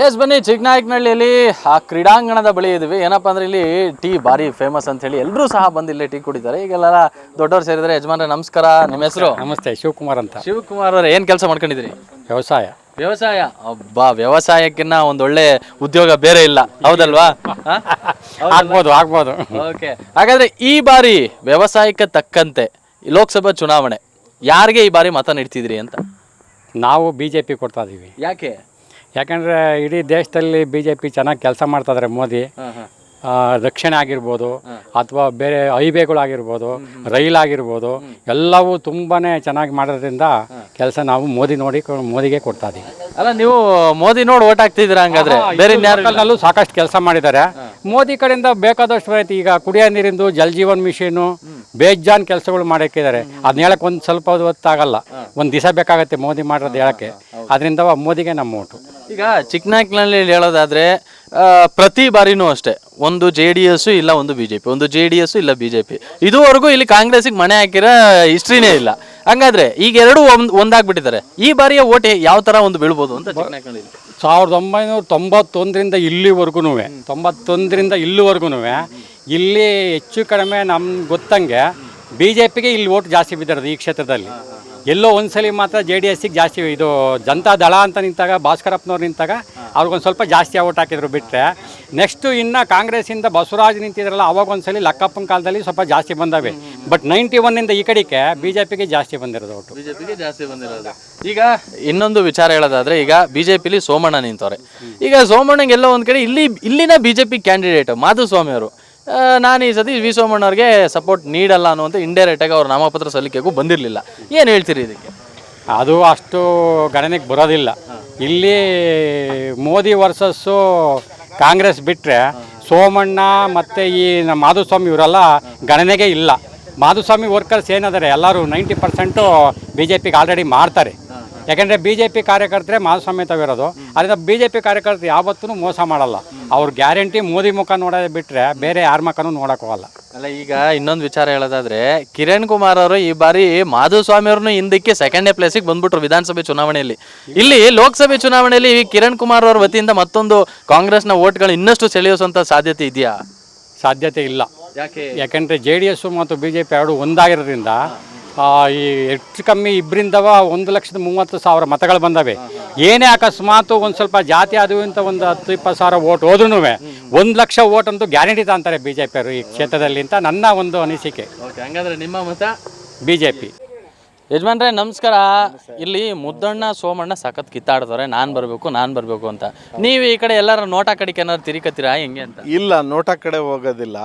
S ಬನ್ನಿ, ಚಿಕ್ಕನಾಯಕನಹಳ್ಳಿಯಲ್ಲಿ ಆ ಕ್ರೀಡಾಂಗಣದ ಬಳಿ ಇದ್ವಿ. ಏನಪ್ಪ ಅಂದ್ರೆ ಇಲ್ಲಿ ಟೀ ಭಾರಿ ಫೇಮಸ್ ಅಂತ ಹೇಳಿ ಎಲ್ಲರೂ ಸಹ ಬಂದು ಇಲ್ಲಿ ಟೀ ಕುಡಿತಾರೆ. ಈಗೆಲ್ಲ ದೊಡ್ಡವ್ರು ಸೇರಿದ್ರೆ. ಯಜಮಾನ್ರೆ ನಮಸ್ಕಾರ, ನಿಮ್ಮ ಹೆಸರು? ನಮಸ್ತೆ, ಶಿವಕುಮಾರ್ ಅಂತ. ಶಿವಕುಮಾರ್ ಅವ್ರೆ, ಏನ್ ಕೆಲಸ ಮಾಡ್ಕೊಂಡಿದ್ದೀರಿ? ವ್ಯವಸಾಯ. ವ್ಯವಸಾಯ? ಅಬ್ಬಾ, ವ್ಯವಸಾಯಕ್ಕಿನ್ನ ಒಂದೊಳ್ಳೆ ಉದ್ಯೋಗ ಬೇರೆ ಇಲ್ಲ, ಹೌದಲ್ವಾ? ಆಗ್ಬೋದು. ಓಕೆ, ಹಾಗಾದ್ರೆ ಈ ಬಾರಿ ವ್ಯವಸಾಯಕ್ಕೆ ತಕ್ಕಂತೆ ಲೋಕಸಭಾ ಚುನಾವಣೆ ಯಾರಿಗೆ ಈ ಬಾರಿ ಮತ ನೀಡ್ತಿದ್ರಿ ಅಂತ? ನಾವು BJP ಕೊಡ್ತಾ ಇದೀವಿ. ಯಾಕೆ? ಯಾಕಂದರೆ ಇಡೀ ದೇಶದಲ್ಲಿ BJP ಚೆನ್ನಾಗಿ ಕೆಲಸ ಮಾಡ್ತಾಯಿದ್ದಾರೆ. ಮೋದಿ ರಕ್ಷಣೆ ಆಗಿರ್ಬೋದು, ಅಥವಾ ಬೇರೆ ಹೈವೇಗಳಾಗಿರ್ಬೋದು, ರೈಲಾಗಿರ್ಬೋದು, ಎಲ್ಲವೂ ತುಂಬಾ ಚೆನ್ನಾಗಿ ಮಾಡೋದ್ರಿಂದ ಕೆಲಸ ನಾವು ಮೋದಿಗೆ ಕೊಡ್ತಾ ಇದ್ದೀವಿ. ಅಲ್ಲ, ನೀವು ಮೋದಿ ನೋಡಿ ಓಟ್ ಹಾಕ್ತಿದ್ದೀರಾ ಹಂಗಾದ್ರೆ? ಬೇರೆ ಯಾರಲ್ಲೂ ಸಾಕಷ್ಟು ಕೆಲಸ ಮಾಡಿದ್ದಾರೆ. ಮೋದಿ ಕಡೆಯಿಂದ ಬೇಕಾದಷ್ಟು ಐತಿ. ಈಗ ಕುಡಿಯೋ ನೀರಿಂದು ಜಲ್ ಜೀವನ್ ಮಿಷನು ಬೇಜಾನ್ ಕೆಲಸಗಳು ಮಾಡಿದ್ದಾರೆ. ಅದನ್ನ ಹೇಳಕ್ಕೆ ಒಂದು ಸ್ವಲ್ಪ ಹೊತ್ತಾಗಲ್ಲ, ಒಂದು ದಿವಸ ಬೇಕಾಗತ್ತೆ ಮೋದಿ ಮಾಡೋದು ಹೇಳಕ್ಕೆ. ಅದರಿಂದ ಮೋದಿಗೆ ನಮ್ಮ ಓಟು. ಈಗ ಚಿಕ್ಕನಾಯಕನಹಳ್ಳಿ ಹೇಳೋದಾದ್ರೆ ಪ್ರತಿ ಬಾರಿನೂ ಅಷ್ಟೇ, ಒಂದು JDS ಇಲ್ಲ ಒಂದು BJP, ಒಂದು JDS ಇಲ್ಲ BJP. ಇದುವರೆಗೂ ಇಲ್ಲಿ ಕಾಂಗ್ರೆಸ್ಗೆ ಮಣೆ ಹಾಕಿರೋ ಹಿಸ್ಟ್ರಿನೇ ಇಲ್ಲ. ಹಂಗಾದ್ರೆ ಈಗ ಎರಡೂ ಒಂದಾಗ್ಬಿಟ್ಟಿದ್ದಾರೆ. ಈ ಬಾರಿಯ ಓಟ್ ಯಾವ ತರ ಒಂದು ಬೀಳ್ಬೋದು ಅಂತ ಚಿಕ್ಕನಾಯಕನಹಳ್ಳಿ? 1991ರಿಂದ ಇಲ್ಲಿವರೆಗೂ ಇಲ್ಲಿ ಹೆಚ್ಚು ಕಡಿಮೆ ನಮ್ಗೆ ಗೊತ್ತಂಗೆ BJPಗೆ ಇಲ್ಲಿ ಓಟ್ ಜಾಸ್ತಿ ಬಿದ್ದಿರೋದು ಈ ಕ್ಷೇತ್ರದಲ್ಲಿ. ಎಲ್ಲೋ ಒಂದ್ಸಲಿ ಮಾತ್ರ JDSಗೆ ಜಾಸ್ತಿ, ಇದು ಜನತಾ ದಳ ಅಂತ ನಿಂತಾಗ, ಭಾಸ್ಕರಪ್ಪನವ್ರು ನಿಂತಾಗ ಅವ್ರಿಗೊಂದು ಸ್ವಲ್ಪ ಜಾಸ್ತಿ ಓಟ್ ಹಾಕಿದ್ರು ಬಿಟ್ಟರೆ. ನೆಕ್ಸ್ಟು ಇನ್ನು ಕಾಂಗ್ರೆಸ್ಸಿಂದ ಬಸವರಾಜ್ ನಿಂತಿದ್ರಲ್ಲ, ಅವಾಗ ಒಂದ್ಸಲಿ ಲಕ್ಕಪ್ಪನ ಕಾಲದಲ್ಲಿ ಸ್ವಲ್ಪ ಜಾಸ್ತಿ ಬಂದವೆ. ಬಟ್ 91ಇಂದ ಈ ಕಡೆಗೆ BJPಗೆ ಜಾಸ್ತಿ ಬಂದಿರೋದು ಓಟು. BJPಗೆ ಜಾಸ್ತಿ ಬಂದಿರೋದು. ಈಗ ಇನ್ನೊಂದು ವಿಚಾರ ಹೇಳೋದಾದ್ರೆ, ಈಗ BJPಲಿ ಸೋಮಣ್ಣ ನಿಂತವ್ರೆ. ಈಗ ಸೋಮಣ್ಣಗೆ ಎಲ್ಲೋ ಒಂದು ಕಡೆ ಇಲ್ಲಿನ BJP ಕ್ಯಾಂಡಿಡೇಟ್ ಮಾಧುಸ್ವಾಮಿ ಅವರು, ನಾನು ಈ ಸತಿ ವಿ ಸೋಮಣ್ಣವ್ರಿಗೆ ಸಪೋರ್ಟ್ ನೀಡಲ್ಲ ಅನ್ನುವಂಥ ಇಂಡೈರೆಕ್ಟಾಗಿ ಅವ್ರ ನಾಮಪತ್ರ ಸಲ್ಲಿಕೆಗೂ ಬಂದಿರಲಿಲ್ಲ. ಏನು ಹೇಳ್ತೀರಿ ಇದಕ್ಕೆ? ಅದು ಅಷ್ಟು ಗಣನೆಗೆ ಬರೋದಿಲ್ಲ. ಇಲ್ಲಿ ಮೋದಿ ವರ್ಸಸ್ಸು ಕಾಂಗ್ರೆಸ್ ಬಿಟ್ಟರೆ ಸೋಮಣ್ಣ ಮತ್ತು ಈ ಮಾಧುಸ್ವಾಮಿ ಇವರೆಲ್ಲ ಗಣನೆಗೆ ಇಲ್ಲ. ಮಾಧುಸ್ವಾಮಿ ವರ್ಕರ್ಸ್ ಏನಾದರೆ ಎಲ್ಲರೂ 90% BJPಗೆ ಆಲ್ರೆಡಿ ಮಾಡ್ತಾರೆ. ಯಾಕೆಂದರೆ BJP ಕಾರ್ಯಕರ್ತರೆ ಮಾಧುಸ್ವಾಮಿ ತಾವಿರೋದು. ಅದರಿಂದ BJP ಕಾರ್ಯಕರ್ತರು ಯಾವತ್ತೂ ಮೋಸ ಮಾಡಲ್ಲ. ಅವ್ರ ಗ್ಯಾರಂಟಿ ಮೋದಿ ಮುಖ ನೋಡೋದೇ ಬಿಟ್ಟರೆ ಬೇರೆ ಯಾರ ಮುಖನೂ ನೋಡೋಕ್ಕೋಗಲ್ಲ. ಅಲ್ಲ, ಈಗ ಇನ್ನೊಂದು ವಿಚಾರ ಹೇಳೋದಾದ್ರೆ, ಕಿರಣ್ ಕುಮಾರ್ ಅವರು ಈ ಬಾರಿ ಮಾಧುಸ್ವಾಮಿ ಅವ್ರನ್ನ ಹಿಂದಕ್ಕೆ ಸೆಕೆಂಡೇ ಪ್ಲೇಸಿಗೆ ಬಂದ್ಬಿಟ್ರು ವಿಧಾನಸಭೆ ಚುನಾವಣೆಯಲ್ಲಿ. ಇಲ್ಲಿ ಲೋಕಸಭೆ ಚುನಾವಣೆಯಲ್ಲಿ ಕಿರಣ್ ಕುಮಾರ್ ಅವ್ರ ವತಿಯಿಂದ ಮತ್ತೊಂದು ಕಾಂಗ್ರೆಸ್ನ ಓಟ್ಗಳು ಇನ್ನಷ್ಟು ಸೆಳೆಯುವಂಥ ಸಾಧ್ಯತೆ ಇದೆಯಾ? ಸಾಧ್ಯತೆ ಇಲ್ಲ. ಯಾಕೆ? ಯಾಕೆಂದರೆ JDS ಮತ್ತು BJP ಎರಡು ಒಂದಾಗಿರೋದ್ರಿಂದ ಈ ಹೆಚ್ಚು ಕಮ್ಮಿ ಇಬ್ಬರಿಂದವ 1,30,000 ಮತಗಳು ಬಂದವೆ. ಏನೇ ಅಕಸ್ಮಾತ್ ಒಂದು ಸ್ವಲ್ಪ ಜಾತಿ ಅದು ಅಂತ ಒಂದು 10-20 ಸಾವಿರ ಓಟ್ ಹೋದ್ರೂ 1 ಲಕ್ಷ ಓಟ್ ಅಂತೂ ಗ್ಯಾರಂಟಿ ತಾಂತಾರೆ BJP ಅವರು ಈ ಕ್ಷೇತ್ರದಲ್ಲಿ ಅಂತ ನನ್ನ ಒಂದು ಅನಿಸಿಕೆ. ಹಂಗಾದ್ರೆ ನಿಮ್ಮ ಮತ BJP. ಯಜಮಾನ್ರೆ ನಮಸ್ಕಾರ. ಇಲ್ಲಿ ಮುದ್ದಣ್ಣ ಸೋಮಣ್ಣ ಸಖತ್ ಕಿತ್ತಾಡ್ತಾರೆ, ನಾನು ಬರಬೇಕು ಅಂತ. ನೀವು ಈ ಕಡೆ ಎಲ್ಲರ ನೋಟ ಕಡೆಗೆ ಏನಾದ್ರು ತಿರುಕತ್ತೀರಾ ಹೆಂಗೆ ಅಂತ? ಇಲ್ಲ, ನೋಟ ಕಡೆ ಹೋಗೋದಿಲ್ಲ.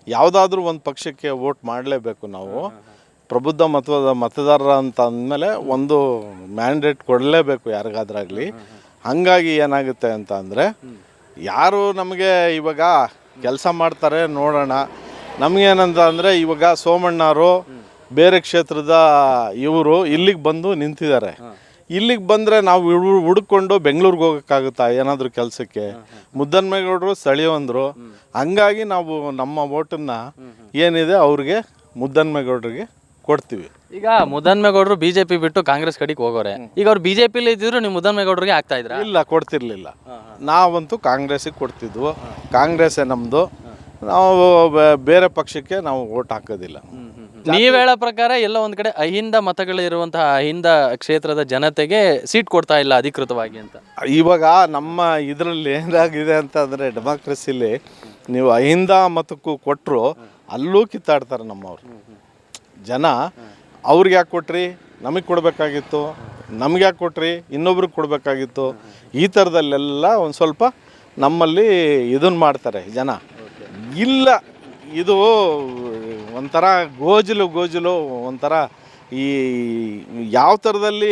ಯಾವುದಾದ್ರೂ ಒಂದು ಪಕ್ಷಕ್ಕೆ ವೋಟ್ ಮಾಡಲೇಬೇಕು ನಾವು. ಪ್ರಬುದ್ಧ ಮತದಾರರ ಅಂತ ಅಂದಮೇಲೆ ಒಂದು ಮ್ಯಾಂಡೇಟ್ ಕೊಡಲೇಬೇಕು ಯಾರಿಗಾದ್ರಾಗಲಿ. ಹಾಗಾಗಿ ಏನಾಗುತ್ತೆ ಅಂತ ಅಂದರೆ, ಯಾರು ನಮಗೆ ಇವಾಗ ಕೆಲಸ ಮಾಡ್ತಾರೆ ನೋಡೋಣ. ನಮಗೇನಂತ ಅಂದರೆ, ಇವಾಗ ಸೋಮಣ್ಣವರು ಬೇರೆ ಕ್ಷೇತ್ರದ ಇವರು ಇಲ್ಲಿಗೆ ಬಂದು ನಿಂತಿದ್ದಾರೆ. ಇಲ್ಲಿಗೆ ಬಂದರೆ ನಾವು ಹುಡ್ಕೊಂಡು ಬೆಂಗಳೂರಿಗೆ ಹೋಗೋಕ್ಕಾಗುತ್ತಾ ಏನಾದರೂ ಕೆಲಸಕ್ಕೆ? ಮುದ್ದನ್ಮೇಗೌಡರು ಸ್ಥಳೀಯವಂದರು. ಹಂಗಾಗಿ ನಾವು ನಮ್ಮ ಓಟನ್ನು ಏನಿದೆ ಅವ್ರಿಗೆ ಮುದ್ದನ್ಮೇಗೌಡರಿಗೆ ಕೊಡ್ತೀವಿ. ಈಗ ಮುದ್ದನ್ಮೇಗೌಡರು BJP ಬಿಟ್ಟು ಕಾಂಗ್ರೆಸ್ ಕಡೆಗೆ ಹೋಗೋರೆ. ಈಗ ಅವ್ರು BJPಲಿ ಇದ್ದಿದ್ರು ನೀವು ಮುದ್ದನ್ಮೇಗೌಡರಿಗೆ ಆಗ್ತಾ ಇದ್ರ? ಇಲ್ಲ, ಕೊಡ್ತಿರ್ಲಿಲ್ಲ. ನಾವಂತೂ ಕಾಂಗ್ರೆಸ್ಸಿಗೆ ಕೊಡ್ತಿದ್ವು. ಕಾಂಗ್ರೆಸ್ಸೇ ನಮ್ಮದು. ನಾವು ಬೇರೆ ಪಕ್ಷಕ್ಕೆ ನಾವು ಓಟ್ ಹಾಕೋದಿಲ್ಲ. ನೀವು ಹೇಳೋ ಪ್ರಕಾರ ಎಲ್ಲ ಒಂದು ಕಡೆ ಅಹಿಂದ ಮತಗಳಿರುವಂತಹ ಅಹಿಂದ ಕ್ಷೇತ್ರದ ಜನತೆಗೆ ಸೀಟ್ ಕೊಡ್ತಾ ಇಲ್ಲ ಅಧಿಕೃತವಾಗಿ ಅಂತ. ಇವಾಗ ನಮ್ಮ ಇದರಲ್ಲಿ ಏನಾಗಿದೆ ಅಂತ ಅಂದರೆ, ಡೆಮಾಕ್ರಸಿಲಿ ನೀವು ಅಹಿಂದ ಮತಕ್ಕೂ ಕೊಟ್ಟರು ಅಲ್ಲೂ ಕಿತ್ತಾಡ್ತಾರೆ ನಮ್ಮವ್ರು ಜನ. ಅವ್ರಿಗೆ ಯಾಕೆ ಕೊಟ್ರಿ, ನಮಗೆ ಕೊಡಬೇಕಾಗಿತ್ತು. ನಮ್ಗೆ ಯಾಕೆ ಕೊಟ್ರಿ, ಇನ್ನೊಬ್ರಿಗೆ ಕೊಡಬೇಕಾಗಿತ್ತು. ಈ ಥರದಲ್ಲೆಲ್ಲ ಒಂದು ಸ್ವಲ್ಪ ನಮ್ಮಲ್ಲಿ ಇದನ್ನು ಮಾಡ್ತಾರೆ ಜನ. ಇಲ್ಲ, ಇದು ಒಂಥರ ಗೋಜಲು ಒಂಥರ ಈ ಯಾವ ಥರದಲ್ಲಿ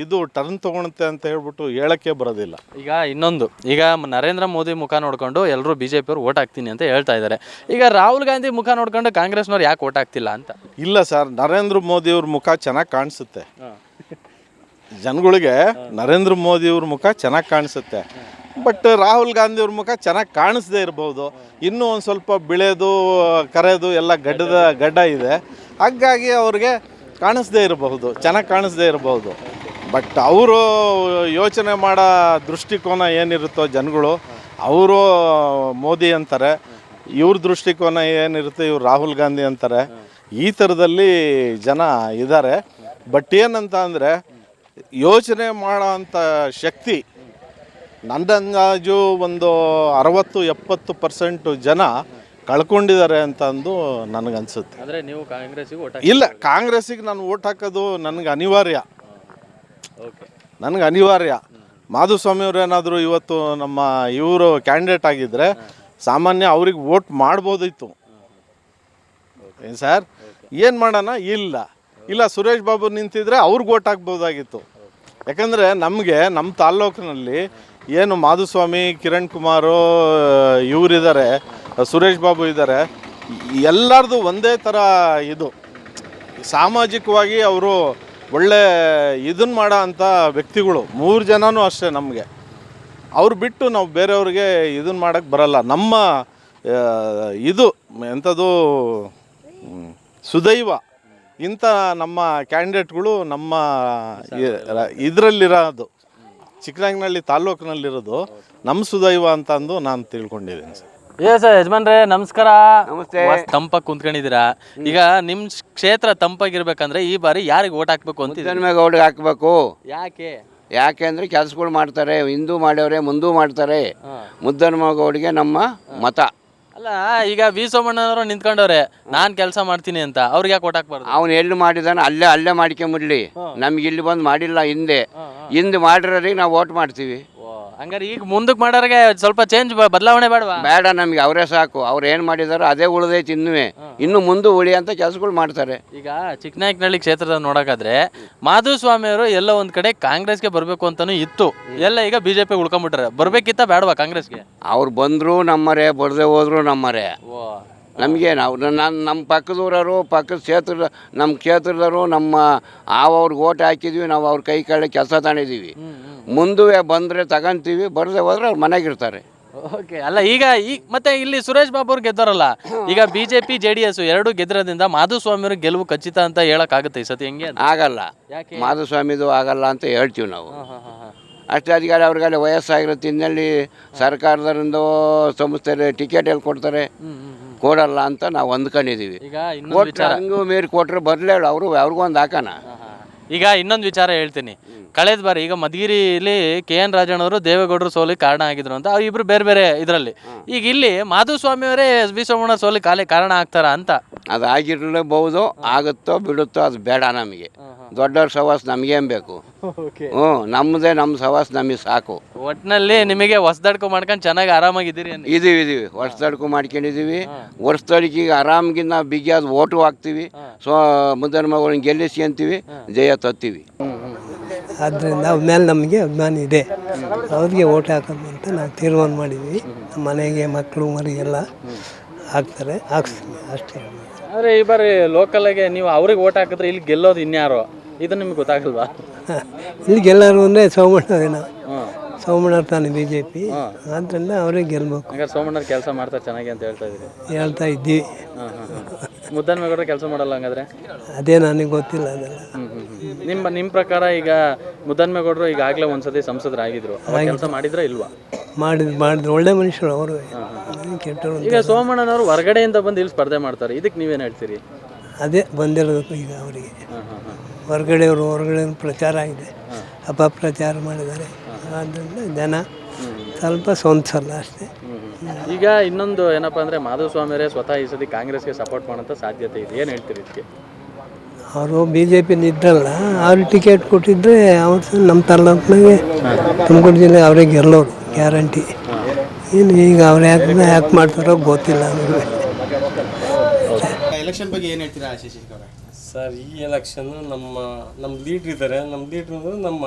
ಇದು ಟರ್ನ್ ತೊಗೊಳುತ್ತೆ ಅಂತ ಹೇಳ್ಬಿಟ್ಟು ಹೇಳೋಕ್ಕೆ ಬರೋದಿಲ್ಲ. ಈಗ ಇನ್ನೊಂದು, ಈಗ ನರೇಂದ್ರ ಮೋದಿ ಮುಖ ನೋಡ್ಕೊಂಡು ಎಲ್ಲರೂ BJP ಅವ್ರು ಓಟ್ ಹಾಕ್ತೀನಿ ಅಂತ ಹೇಳ್ತಾ ಇದ್ದಾರೆ. ಈಗ ರಾಹುಲ್ ಗಾಂಧಿ ಮುಖ ನೋಡ್ಕೊಂಡು ಕಾಂಗ್ರೆಸ್ನವ್ರು ಯಾಕೆ ಓಟ್ ಹಾಕ್ತಿಲ್ಲ ಅಂತ? ಇಲ್ಲ ಸರ್, ನರೇಂದ್ರ ಮೋದಿಯವ್ರ ಮುಖ ಚೆನ್ನಾಗಿ ಕಾಣಿಸುತ್ತೆ ಜನಗಳಿಗೆ. ನರೇಂದ್ರ ಮೋದಿಯವ್ರ ಮುಖ ಚೆನ್ನಾಗಿ ಕಾಣಿಸುತ್ತೆ. ಬಟ್ ರಾಹುಲ್ ಗಾಂಧಿಯವ್ರ ಮುಖ ಚೆನ್ನಾಗಿ ಕಾಣಿಸದೇ ಇರ್ಬೋದು. ಇನ್ನೂ ಒಂದು ಸ್ವಲ್ಪ ಬಿಳೆದು ಕರೆದು ಎಲ್ಲ ಗಡ್ಡ ಇದೆ. ಹಾಗಾಗಿ ಅವ್ರಿಗೆ ಕಾಣಿಸ್ದೇ ಇರಬಹುದು, ಚೆನ್ನಾಗಿ ಕಾಣಿಸ್ದೇ ಇರಬಹುದು. ಬಟ್ ಅವರು ಯೋಚನೆ ಮಾಡೋ ದೃಷ್ಟಿಕೋನ ಏನಿರುತ್ತೋ ಜನಗಳು, ಅವರು ಮೋದಿ ಅಂತಾರೆ, ಇವ್ರ ದೃಷ್ಟಿಕೋನ ಏನಿರುತ್ತೆ ಇವ್ರು ರಾಹುಲ್ ಗಾಂಧಿ ಅಂತಾರೆ. ಈ ಥರದಲ್ಲಿ ಜನ ಇದ್ದಾರೆ. ಬಟ್ ಏನಂತ ಅಂದರೆ ಯೋಚನೆ ಮಾಡೋ ಅಂಥ ಶಕ್ತಿ ನಂದಂದಾಜು ಒಂದು 60-70% ಜನ ಕಳ್ಕೊಂಡಿದ್ದಾರೆ ಅಂತ ಅಂದು ನನಗನ್ಸುತ್ತೆ. ಅಂದರೆ ನೀವು ಕಾಂಗ್ರೆಸ್ಸಿಗೆ ಇಲ್ಲ, ಕಾಂಗ್ರೆಸ್ಸಿಗೆ ನಾನು ಓಟ್ ಹಾಕೋದು ನನಗೆ ಅನಿವಾರ್ಯ. ಓಕೆ, ನನಗೆ ಅನಿವಾರ್ಯ. ಮಾಧುಸ್ವಾಮಿಯವ್ರು ಏನಾದರೂ ಇವತ್ತು ನಮ್ಮ ಇವರು ಕ್ಯಾಂಡಿಡೇಟ್ ಆಗಿದ್ದರೆ ಸಾಮಾನ್ಯ ಅವ್ರಿಗೆ ವೋಟ್ ಮಾಡ್ಬೋದಿತ್ತು. ಏನು ಸರ್, ಏನು ಮಾಡೋಣ? ಇಲ್ಲ ಸುರೇಶ್ ಬಾಬು ನಿಂತಿದ್ರೆ ಅವ್ರಿಗೆ ವೋಟ್ ಹಾಕ್ಬೋದಾಗಿತ್ತು. ಯಾಕಂದರೆ ನಮಗೆ ನಮ್ಮ ತಾಲ್ಲೂಕಿನಲ್ಲಿ ಏನು ಮಾಧುಸ್ವಾಮಿ, ಕಿರಣ್ ಕುಮಾರು ಇವರಿದ್ದಾರೆ, ಸುರೇಶ್ ಬಾಬು ಇದ್ದಾರೆ, ಎಲ್ಲರದು ಒಂದೇ ಥರ ಇದು ಸಾಮಾಜಿಕವಾಗಿ ಅವರು ಒಳ್ಳೆ ಇದನ್ನು ಮಾಡೋ ಅಂಥ ವ್ಯಕ್ತಿಗಳು. 3 ಜನನೂ ಅಷ್ಟೇ ನಮಗೆ. ಅವ್ರು ಬಿಟ್ಟು ನಾವು ಬೇರೆಯವ್ರಿಗೆ ಇದನ್ನು ಮಾಡೋಕ್ಕೆ ಬರಲ್ಲ. ನಮ್ಮ ಇದು ಎಂಥದ್ದು ಸುದೈವ ಇಂಥ ನಮ್ಮ ಕ್ಯಾಂಡಿಡೇಟ್ಗಳು ನಮ್ಮ ಇದರಲ್ಲಿರೋದು ಚಿಕ್ಕನಾಯಕನಹಳ್ಳಿ ತಾಲ್ಲೂಕಿನಲ್ಲಿರೋದು ನಮ್ಮ ಸುದೈವ ಅಂತ ಅಂದು ನಾನು ತಿಳ್ಕೊಂಡಿದ್ದೀನಿ ಸರ್. ಸರ್ ಯಜಮಾನ್ರೆ ನಮಸ್ಕಾರ. ನಮಸ್ತೆ. ತಂಪಾಗಿ ಕುಂತ್ಕೊಂಡಿದ್ದೀರಾ. ಈಗ ನಿಮ್ಮ ಕ್ಷೇತ್ರ ತಂಪಾಗಿರ್ಬೇಕಂದ್ರೆ ಈ ಬಾರಿ ಯಾರಿಗೆ ಓಟ್ ಹಾಕ್ಬೇಕು ಅಂತ ಮುದ್ದನ್ಮೇಗೌಡ್ರಿಗೆ ಹಾಕಬೇಕು. ಯಾಕೆ ಅಂದರೆ ಕೆಲಸಗಳು ಮಾಡ್ತಾರೆ, ಹಿಂದೂ ಮಾಡ್ಯವ್ರೆ, ಮುಂದೂ ಮಾಡ್ತಾರೆ. ಮುದ್ದನ್ಮೇಗೌಡಿಗೆ ನಮ್ಮ ಮತ. ಅಲ್ಲ, ಈಗ ವಿ ಸೋಮಣ್ಣನವರು ನಿಂತ್ಕೊಂಡವ್ರೆ, ನಾನು ಕೆಲಸ ಮಾಡ್ತೀನಿ ಅಂತ, ಅವ್ರಿಗೆ ಯಾಕೆ ಓಟ್ ಹಾಕ್ಬಾರ್ದು? ಅವನು ಎಲ್ಲಿ ಮಾಡಿದಾನೆ ಅಲ್ಲೇ ಮಾಡ್ಕೊಂಬಿಡ್ಲಿ. ನಮ್ಗೆ ಇಲ್ಲಿ ಬಂದು ಮಾಡಿಲ್ಲ. ಹಿಂದೆ ಮಾಡಿರೋರಿಗೆ ನಾವು ಓಟ್ ಮಾಡ್ತೀವಿ. ಹಂಗಾರೆ ಈಗ ಮುಂದಕ್ಕೆ ಮಾಡೋರಿಗೆ ಸ್ವಲ್ಪ ಚೇಂಜ್ ಬದಲಾವಣೆ ಬೇಡವಾ? ಬೇಡ, ನಮಗೆ ಅವರೇ ಸಾಕು. ಅವ್ರು ಏನು ಮಾಡಿದಾರೋ ಅದೇ ಉಳಿದೈತಿ. ಇನ್ನು ಮುಂದೆ ಉಳಿಯಂತ ಕೆಲಸಗಳು ಮಾಡ್ತಾರೆ. ಈಗ ಚಿಕ್ಕನಾಯಕನಹಳ್ಳಿ ಕ್ಷೇತ್ರದ ನೋಡೋಕ್ಕಾದ್ರೆ ಮಾಧುಸ್ವಾಮಿಯವರು ಎಲ್ಲ ಒಂದ್ ಕಡೆ ಕಾಂಗ್ರೆಸ್ಗೆ ಬರಬೇಕು ಅಂತಾನು ಇತ್ತು, ಎಲ್ಲ ಈಗ ಬಿಜೆಪಿ ಉಳ್ಕೊಂಡ್ಬಿಟ್ರೆ. ಬರ್ಬೇಕಿತ್ತ ಬೇಡವಾ ಕಾಂಗ್ರೆಸ್ಗೆ? ಅವ್ರು ಬಂದ್ರು ನಮ್ಮರೇ, ಬರದೇ ಹೋದ್ರು ನಮ್ಮರೇ. ನಮಗೇನು ಅವ್ರು ನಮ್ಮ ಪಕ್ಕದೂರವರು, ಪಕ್ಕದ ಕ್ಷೇತ್ರದ ನಮ್ಮ ಕ್ಷೇತ್ರದವರು, ನಮ್ಮ ಅವ್ರಿಗೆ ಓಟ್ ಹಾಕಿದ್ವಿ. ನಾವು ಅವ್ರ ಕೈ ಕೆಳಗೆ ಕೆಲಸ ತಗೊಂಡಿದ್ದೀವಿ. ಮುಂದುವೆ ಬಂದರೆ ತಗೊಂತೀವಿ, ಬರದೆ ಹೋದ್ರೆ ಅವ್ರು ಮನೆಗಿರ್ತಾರೆ. ಓಕೆ. ಅಲ್ಲ, ಈಗ ಮತ್ತೆ ಇಲ್ಲಿ ಸುರೇಶ್ ಬಾಬು ಅವ್ರು ಗೆದ್ದೋರಲ್ಲ, ಈಗ ಬಿಜೆಪಿ JDS ಎರಡು ಗೆದ್ದಿರೋದ್ರಿಂದ ಮಾಧುಸ್ವಾಮಿಯವ್ರಿಗೆ ಗೆಲುವು ಖಚಿತ ಅಂತ ಹೇಳಕ್ಕಾಗುತ್ತೆ ಈ ಸತಿ? ಹೆಂಗೆ? ಆಗಲ್ಲ. ಮಾಧುಸ್ವಾಮಿದು ಆಗಲ್ಲ ಅಂತ ಹೇಳ್ತೀವಿ ನಾವು. ಅಷ್ಟೇ ಅಧಿಕಾರಿ ಅವ್ರಿಗೆಲ್ಲ ವಯಸ್ಸಾಗಿರುತ್ತೆ. ಇನ್ನಲ್ಲಿ ಸರ್ಕಾರದರಿಂದ ಸಂಸ್ಥೆ ಟಿಕೆಟ್ ಎಲ್ಲಿ ಕೊಡ್ತಾರೆ? ಕೊಡಲ್ಲ ಅಂತ ನಾವು ಅಂದ್ಕೊಂಡಿದ್ದೀವಿ. ಈಗ ಹಂಗೂ ಮೀರಿ ಕೊಟ್ಟರೆ ಬರಲೇ ಅವ್ರಿಗೂ ಒಂದು ಹಾಕೋಣ. ಈಗ ಇನ್ನೊಂದು ವಿಚಾರ ಹೇಳ್ತೀನಿ. ಕಳೆದ ಬಾರಿ ಈಗ ಮಧುಗಿರಿಲಿ KN ರಾಜಣ್ಣವರು ದೇವೇಗೌಡರು ಸೋಲಿಗೆ ಕಾರಣ ಆಗಿದ್ರು ಅಂತ, ಇಬ್ರು ಬೇರೆ ಬೇರೆ ಇದರಲ್ಲಿ. ಈಗ ಇಲ್ಲಿ ಮಾಧುಸ್ವಾಮಿಯವರೇ ವಿ ಸೋಮಣ್ಣ ಸೋಲಿಗೆ ಕಾರಣ ಆಗ್ತಾರ ಅಂತ? ಅದು ಆಗಿರಲೇಬಹುದು. ಆಗುತ್ತೋ ಬಿಡುತ್ತೋ ಅದು ಬೇಡ ನಮಗೆ. ದೊಡ್ಡವ್ರ ಸವಾಸ ನಮಗೇನು ಬೇಕು? ನಮ್ಮದೇ ನಮ್ಮ ಸವಾಸ ನಮಗೆ ಸಾಕು. ಒಟ್ಟಿನಲ್ಲಿ ನಿಮಗೆ ಹೊಸದಡ್ಕು ಮಾಡ್ಕೊಂಡು ಚೆನ್ನಾಗಿ ಆರಾಮಾಗಿದ್ದೀರಿ? ಇದೀವಿ ಹೊಸದಡ್ಕು ಮಾಡ್ಕೊಂಡಿದ್ದೀವಿ. ವರ್ಷದಡಿಗೆ ಈಗ ಆರಾಮಿಗೆ ನಾವು ಬಿಗಿಯಾದ ಓಟು ಹಾಕ್ತೀವಿ. ಮುದ್ದನ್ಮೇಗೌಡನ ಗೆಲ್ಲಿಸ್ಕೊಂತೀವಿ, ಜಯ ತತ್ತೀವಿ. ಆದ್ದರಿಂದ ಅವ್ರ ಮೇಲೆ ನಮಗೆ ಅಭಿಮಾನ ಇದೆ. ಅವ್ರಿಗೆ ಓಟ್ ಹಾಕೋದು ಅಂತ ನಾವು ತೀರ್ಮಾನ ಮಾಡಿದ್ವಿ. ನಮ್ಮ ಮನೆಗೆ ಮಕ್ಕಳು ಮರಿ ಎಲ್ಲ ಹಾಕ್ತಾರೆ, ಹಾಕ್ಸ್ತೀವಿ ಅಷ್ಟೇ. ಆದರೆ ಈ ಬಾರಿ ಲೋಕಲ್ಗೆ ನೀವು ಅವ್ರಿಗೆ ಓಟ್ ಹಾಕಿದ್ರೆ ಇಲ್ಲಿ ಗೆಲ್ಲೋದು ಇನ್ಯಾರು? ಇದು ನಿಮ್ಗೆ ಗೊತ್ತಾಗಲ್ವಾ? ಇಲ್ಲಿ ಗೆಲ್ಲೋರು ಅಂದರೆ ಸೋಮಣ್ಣ ತಾನೆ BJP. ಆದ್ದರಿಂದ ಅವ್ರಿಗೆ ಗೆಲ್ಬೇಕು. ಹಂಗಾರೆ ಸೋಮಣ್ಣವ್ರು ಕೆಲಸ ಮಾಡ್ತಾರೆ ಚೆನ್ನಾಗಿ ಅಂತ ಹೇಳ್ತಾ ಇದ್ದೀವಿ. ಮುದ್ದನ್ಮೇಗೌಡರು ಕೆಲಸ ಮಾಡಲ್ಲ ಹಂಗಾದ್ರೆ? ಅದೇ ನನಗೆ ಗೊತ್ತಿಲ್ಲ ಅದೆಲ್ಲ. ನಿಮ್ಮ ಪ್ರಕಾರ ಈಗ ಮುದ್ದನ್ಮೇಗೌಡರು ಈಗಾಗಲೇ ಒಂದ್ಸತಿ ಸಂಸದರಾಗಿದ್ರು, ಕೆಲಸ ಮಾಡಿದ್ರ ಇಲ್ವಾ? ಮಾಡಿದ್ರು ಒಳ್ಳೆ ಮನುಷ್ಯರು ಅವರು, ಕೆಟ್ಟರು. ಈಗ ಸೋಮಣ್ಣನವರು ಹೊರಗಡೆಯಿಂದ ಬಂದು ಇಲ್ಲಿ ಸ್ಪರ್ಧೆ ಮಾಡ್ತಾರೆ, ಇದಕ್ಕೆ ನೀವೇನು ಹೇಳ್ತೀರಿ? ಅದೇ ಬಂದಿರೋದು ಈಗ ಅವರಿಗೆ ಹೊರಗಡೆ ಪ್ರಚಾರ ಆಗಿದೆ, ಅಪಪ್ರಚಾರ ಮಾಡಿದ್ದಾರೆ. ಆದ್ದರಿಂದ ಜನ ಸ್ವಲ್ಪ ಸ್ವಂತಿಸಲ್ಲ ಅಷ್ಟೇ. ಈಗ ಇನ್ನೊಂದು ಏನಪ್ಪ ಅಂದರೆ ಮಾಧುಸ್ವಾಮಿಯವರೇ ಸ್ವತಃ ಈ ಸತಿ ಕಾಂಗ್ರೆಸ್ಗೆ ಸಪೋರ್ಟ್ ಮಾಡೋಂಥ ಸಾಧ್ಯತೆ ಇದೆ, ಏನು ಹೇಳ್ತೀರಿ ಇದಕ್ಕೆ? ಅವರು BJP ಇದ್ರಲ್ಲ, ಅವ್ರಿಗೆ ಟಿಕೆಟ್ ಕೊಟ್ಟಿದ್ರೆ ಅವ್ರು ನಮ್ಮ ತಾಲ್ಲೂಕಿನಾಗೆ ತುಮಕೂರು ಜಿಲ್ಲೆ ಅವರೇ ಗೆಲ್ಲೋರು ಗ್ಯಾರಂಟಿ. ಏನು ಈಗ ಅವ್ರು ಯಾಕೆ ಮಾಡ್ತಾರೋ ಗೊತ್ತಿಲ್ಲ ನಮಗೆ. ಎಲೆಕ್ಷನ್ ಬಗ್ಗೆ ಏನು ಹೇಳ್ತೀರಾ ಶಶಿಕರ್ ಅವರೇ? ಸರ್, ಈ ಎಲೆಕ್ಷನ್ನು ನಮ್ಮ ಲೀಡ್ರ್ ಇದ್ದಾರೆ. ನಮ್ಮ ಲೀಡ್ರ್ ಅಂದರೆ ನಮ್ಮ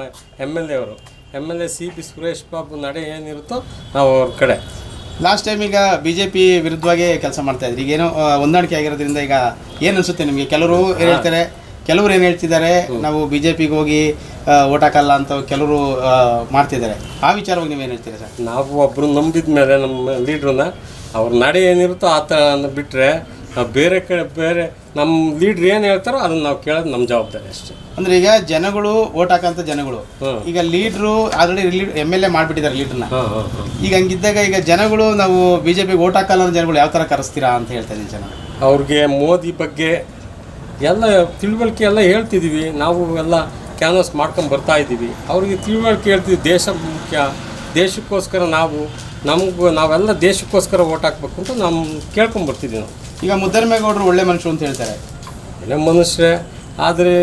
MLA ಅವರು. MLA CP ಸುರೇಶ್ ಬಾಬು ನಡೆ ಏನಿರುತ್ತೋ ನಾವು ಅವ್ರ ಕಡೆ. ಲಾಸ್ಟ್ ಟೈಮ್ ಈಗ BJP ವಿರುದ್ಧವಾಗಿ ಕೆಲಸ ಮಾಡ್ತಾಯಿದ್ರಿ. ಈಗ ಏನೋ ಹೊಂದಾಣಿಕೆ ಆಗಿರೋದ್ರಿಂದ ಈಗ ಏನು ಅನಿಸುತ್ತೆ ನಿಮಗೆ? ಕೆಲವರು ಏನು ಹೇಳ್ತಿದ್ದಾರೆ, ನಾವು BJPಗೆ ಹೋಗಿ ಓಟ್ ಹಾಕಲ್ಲ ಅಂತ ಕೆಲವರು ಮಾಡ್ತಿದ್ದಾರೆ. ಆ ವಿಚಾರವಾಗಿ ನೀವೇನು ಹೇಳ್ತೀರಾ ಸರ್? ನಾವು ಒಬ್ಬರು ನಂಬಿದ ಮೇಲೆ ನಮ್ಮ ಲೀಡ್ರನ್ನ ಅವ್ರ ನಡೆ ಏನಿರುತ್ತೋ ಆ ಥರ ಬಿಟ್ಟರೆ ನಾವು ಬೇರೆ ಕಡೆ ಬೇರೆ ನಮ್ಮ ಲೀಡ್ರ್ ಏನು ಹೇಳ್ತಾರೋ ಅದನ್ನ ನಾವು ಕೇಳೋದು ನಮ್ಮ ಜವಾಬ್ದಾರಿ ಅಷ್ಟೇ. ಅಂದ್ರೆ ಈಗ ಜನಗಳು ಓಟ್ ಹಾಕಂತ ಜನಗಳು ಈಗ ಲೀಡ್ರು ಆಲ್ರೆಡಿ MLA ಮಾಡ್ಬಿಟ್ಟಿದ್ದಾರೆ ಲೀಡ್ರನ್ನ. ಈಗ ಹಂಗಿದ್ದಾಗ ಈಗ ಜನಗಳು ನಾವು ಬಿಜೆಪಿಗೆ ಓಟ್ ಹಾಕಲ್ಲ ಅನ್ನೋ ಜನಗಳು ಯಾವ ತರ ಕರೆಸ್ತೀರಾ ಅಂತ ಹೇಳ್ತಾ ಇದ್ದೀನಿ ಜನ. ಅವ್ರಿಗೆ ಮೋದಿ ಬಗ್ಗೆ ಎಲ್ಲ ತಿಳುವಳಿಕೆ ಎಲ್ಲ ಹೇಳ್ತಿದ್ದೀವಿ, ನಾವು ಎಲ್ಲ ಕ್ಯಾನ್ವಸ್ ಮಾಡ್ಕೊಂಡು ಬರ್ತಾ ಇದ್ದೀವಿ. ಅವ್ರಿಗೆ ತಿಳುವಳಿಕೆ ಹೇಳ್ತೀವಿ, ದೇಶ ಮುಖ್ಯ, ದೇಶಕ್ಕೋಸ್ಕರ ನಾವೆಲ್ಲ ದೇಶಕ್ಕೋಸ್ಕರ ಓಟ್ ಹಾಕ್ಬೇಕು ಅಂತ ನಾವು ಕೇಳ್ಕೊಂಬರ್ತಿದ್ದೀವಿ. ನಾವು ಈಗ ಮುದ್ದರಮೇಗೌಡರು ಒಳ್ಳೆ ಮನುಷ್ಯರು ಅಂತ ಹೇಳ್ತಾರೆ. ಒಳ್ಳೆ ಮನುಷ್ಯರೇ, ಆದರೆ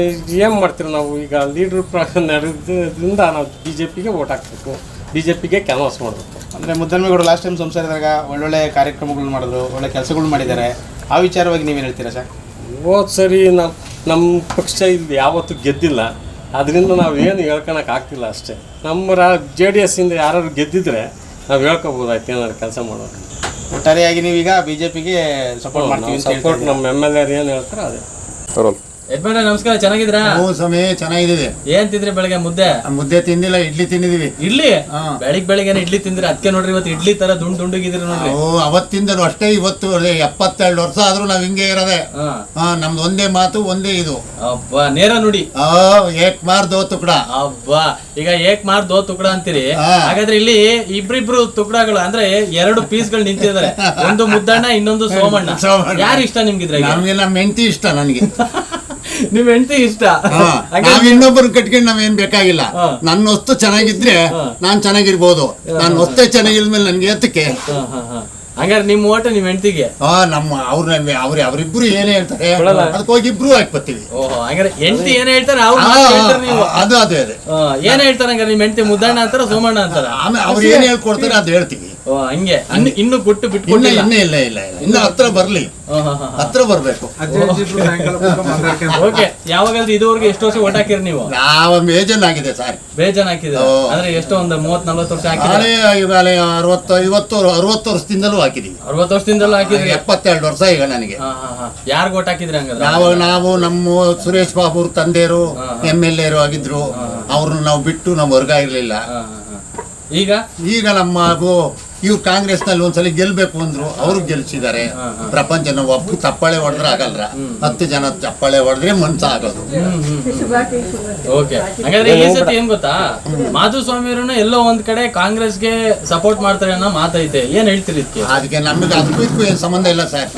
ಏನು ಮಾಡ್ತೀವಿ ನಾವು ಈಗ ಲೀಡ್ರ್ ಪ್ರಕಾರ ನಡೆದ್ರಿಂದ ನಾವು BJPಗೆ ಓಟ್ ಹಾಕಬೇಕು, BJPಗೆ ಕ್ಯಾನ್ವಾಸ್ ಮಾಡಬೇಕು. ಅಂದರೆ ಮುದ್ದರಮೇಗೌಡರು ಲಾಸ್ಟ್ ಟೈಮ್ ಸಂಸದರಾಗ ಒಳ್ಳೊಳ್ಳೆ ಕಾರ್ಯಕ್ರಮಗಳು ಮಾಡಿದ್ರು, ಒಳ್ಳೆ ಕೆಲಸಗಳು ಮಾಡಿದ್ದಾರೆ. ಆ ವಿಚಾರವಾಗಿ ನೀವೇನು ಹೇಳ್ತೀರಾ ಸರ್? ಹೋದ ಸರಿ ನಮ್ಮ ಪಕ್ಷ ಇಲ್ಲಿ ಯಾವತ್ತೂ ಗೆದ್ದಿಲ್ಲ, ಅದರಿಂದ ನಾವು ಏನು ಹೇಳ್ಕೊಳಕ್ಕೆ ಆಗ್ತಿಲ್ಲ ಅಷ್ಟೇ. ನಮ್ಮ JDS ಇಂದ ಯಾರು ಗೆದ್ದಿದ್ರೆ ನಾವು ಹೇಳ್ಕೊಬೋದಾಯ್ತು ಏನಾದ್ರು ಕೆಲಸ ಮಾಡೋದು. ಒಟ್ಟಾರೆಯಾಗಿ ನೀವೀಗ ಬಿಜೆಪಿಗೆ ಸಪೋರ್ಟ್ ಮಾಡ್ತೀವಿ? ಸಪೋರ್ಟ್ ನಮ್ಮ MLA ಏನು ಹೇಳ್ತಾರೆ ಅದೇ. ಯಜಮಾನ ನಮಸ್ಕಾರ, ಚೆನ್ನಾಗಿದ್ರಾ? ಸಮಯ ಚೆನ್ನಾಗಿದ್ದೀವಿ. ಏನ್ ತಿಂದ್ರಿ ಬೆಳಗ್ಗೆ? ಮುದ್ದೆ ತಿಂದಿಲ್ಲ, ಇಡ್ಲಿ ತಿಂದಿದೀವಿ. ಇಡ್ಲಿ ಬೆಳಿಗ್ಗೆ ಇಡ್ಲಿ ತಿಂದ್ರಿ, ಅದಕ್ಕೆ ನೋಡ್ರಿ ಇವತ್ತು ಇಡ್ಲಿ ತರ ದುಂಡುಗಿದ್ರಿ ನೋಡ್ರಿ. ಅವತ್ತಿಂದಲೂ ಅಷ್ಟೇ, ಇವತ್ತು 72 ವರ್ಷ ಆದ್ರೂ ನಾವ್ ಹಿಂಗೆ ಇರೋದೆ. ನಮ್ದು ಒಂದೇ ಮಾತು, ಒಂದೇ ಇದು. ಅಬ್ಬಾ, ನೇರ ನುಡಿ. ಏಕ್ ಮಾರ್ ದೋ ತುಕಡ. ಅಬ್ಬಾ, ಈಗ ಏಕ್ ಮಾರ್ ದೋ ತುಕಡ ಅಂತೀರಿ. ಹಾಗಾದ್ರೆ ಇಲ್ಲಿ ಇಬ್ರಿಬ್ರು ತುಕಡಗಳು ಅಂದ್ರೆ 2 ಪೀಸ್ಗಳು ನಿಂತಿದ್ದಾರೆ. ಒಂದು ಮುದ್ದಣ್ಣ, ಇನ್ನೊಂದು ಸೋಮಣ್ಣ. ಯಾರು ಇಷ್ಟ ನಿಮ್ಗಿದ್ರೆ? ನಮ್ಗೆ ನಮ್ಮ ಹೆಂಡತಿ ಇಷ್ಟ. ನನಗೆ ನಿಮ್ ಹೆಂಡತಿ ಇಷ್ಟ. ನಾವ್ ಇನ್ನೊಬ್ಬರು ಕಟ್ಕೊಂಡು ನಾವೇನ್ ಬೇಕಾಗಿಲ್ಲ. ನನ್ನ ವಸ್ತು ಚೆನ್ನಾಗಿದ್ರೆ ನಾನ್ ಚೆನ್ನಾಗಿರ್ಬೋದು. ನನ್ನ ವಸ್ತು ಚೆನ್ನಾಗಿಲ್ಮೇಲೆ ನನ್ಗೆ ಎತ್ತಕ್ಕೆ. ಹಂಗಾರೆ ನಿಮ್ ಓಟ ನಿಮ್ ಹೆಂಡತಿಗೆ? ನಮ್ಮ ಅವ್ರಿಬ್ರು ಏನೇ ಹೇಳ್ತಾರೆ ಅದಕ್ಕೆ ಹೋಗಿ ಇಬ್ರು ಹಾಕ್ಬರ್ತೀವಿ. ಓಹೋ, ಹಂಗಾರೆ ಹೆಂಡತಿ ಏನ್ ಹೇಳ್ತಾರೆ ಅದು ಅದೇ ಅದೇ ಏನ್ ಹೇಳ್ತಾರೆ? ಹಂಗಾರೆ ನಿಮ್ ಹೆಂಡತಿ ಮುದ್ದಣ್ಣ ಅಂತಾರ ಸೋಮಣ್ಣ ಅಂತಾರ? ಆಮೇಲೆ ಅವ್ರು ಏನ್ ಹೇಳ್ಕೊಡ್ತಾರೆ ಅದು ಹೇಳ್ತೀವಿ. ಹಂಗೆ ಇನ್ನು ಬಿಟ್ಟು ಇನ್ನು ಹತ್ರ ಬರ್ಲಿ, ಹತ್ರ ಬರ್ಬೇಕು. ಓಕೆ, ಯಾವಾಗಾದ್ರೂ ಇದುವರೆಗೆ ಎಷ್ಟು ವರ್ಷ ಓಟ್ ಹಾಕಿರಿ ನೀವು? ನಾವು ಬೇಜನ್ ಆಗಿದೆ ಸರ್. ಬೇಜನ್ ಹಾಕಿದ್ರೆ ಅಂದ್ರೆ ಎಷ್ಟೋ ಒಂದು 30-40 ವರ್ಷ ಹಾಕಿದ್ರೆ? 60 ವರ್ಷದಿಂದಲೂ ಹಾಕಿದೀವಿ. 60 ವರ್ಷದಿಂದಲೂ ಹಾಕಿದ್ರಿ? 72 ವರ್ಷ ಈಗ ನನಗೆ. ಯಾರು ಓಟ್ ಹಾಕಿದ್ರಿ ಹಂಗಾದ್ರೆ? ನಾವು ನಮ್ಮ ಸುರೇಶ್ ಬಾಬು ಅವ್ರ ತಂದೆಯರು MLA ಆಗಿದ್ರು. ಅವ್ರನ್ನ ನಾವು ಬಿಟ್ಟು ನಾವು ಹೊರಗ ಇರ್ಲಿಲ್ಲ. ಈಗ ನಮ್ಮ ಇವ್ರು ಕಾಂಗ್ರೆಸ್ ನಲ್ಲಿ ಒಂದ್ಸಲ ಗೆಲ್ಬೇಕು ಅಂದ್ರು, ಅವರು ಗೆಲ್ಸಿದ್ದಾರೆ. ಪ್ರಪಂಚ ಒಬ್ಬರು ಚಪ್ಪಾಳೆ ಹೊಡೆದ್ರೆ ಆಗಲ್ರ, 10 ಜನ ಚಪ್ಪಾಳೆ ಹೊಡೆದ್ರೆ ಮನ್ಸ ಆಗೋದು. ಓಕೆ, ಹಾಗಾದ್ರೆ ಈ ಸತಿ ಏನ್ ಗೊತ್ತಾ, ಮಾಧುಸ್ವಾಮಿ ಅವರನ್ನ ಎಲ್ಲೋ ಒಂದ್ ಕಡೆ ಕಾಂಗ್ರೆಸ್ಗೆ ಸಪೋರ್ಟ್ ಮಾಡ್ತಾರೆ ಅನ್ನೋ ಮಾತೈತೆ. ಏನ್ ಹೇಳ್ತೀರಿ ಅದಕ್ಕೆ? ನಮ್ಗೆ ಅದಕ್ಕೂ ಏನ್ ಸಂಬಂಧ ಇಲ್ಲ ಸರ್.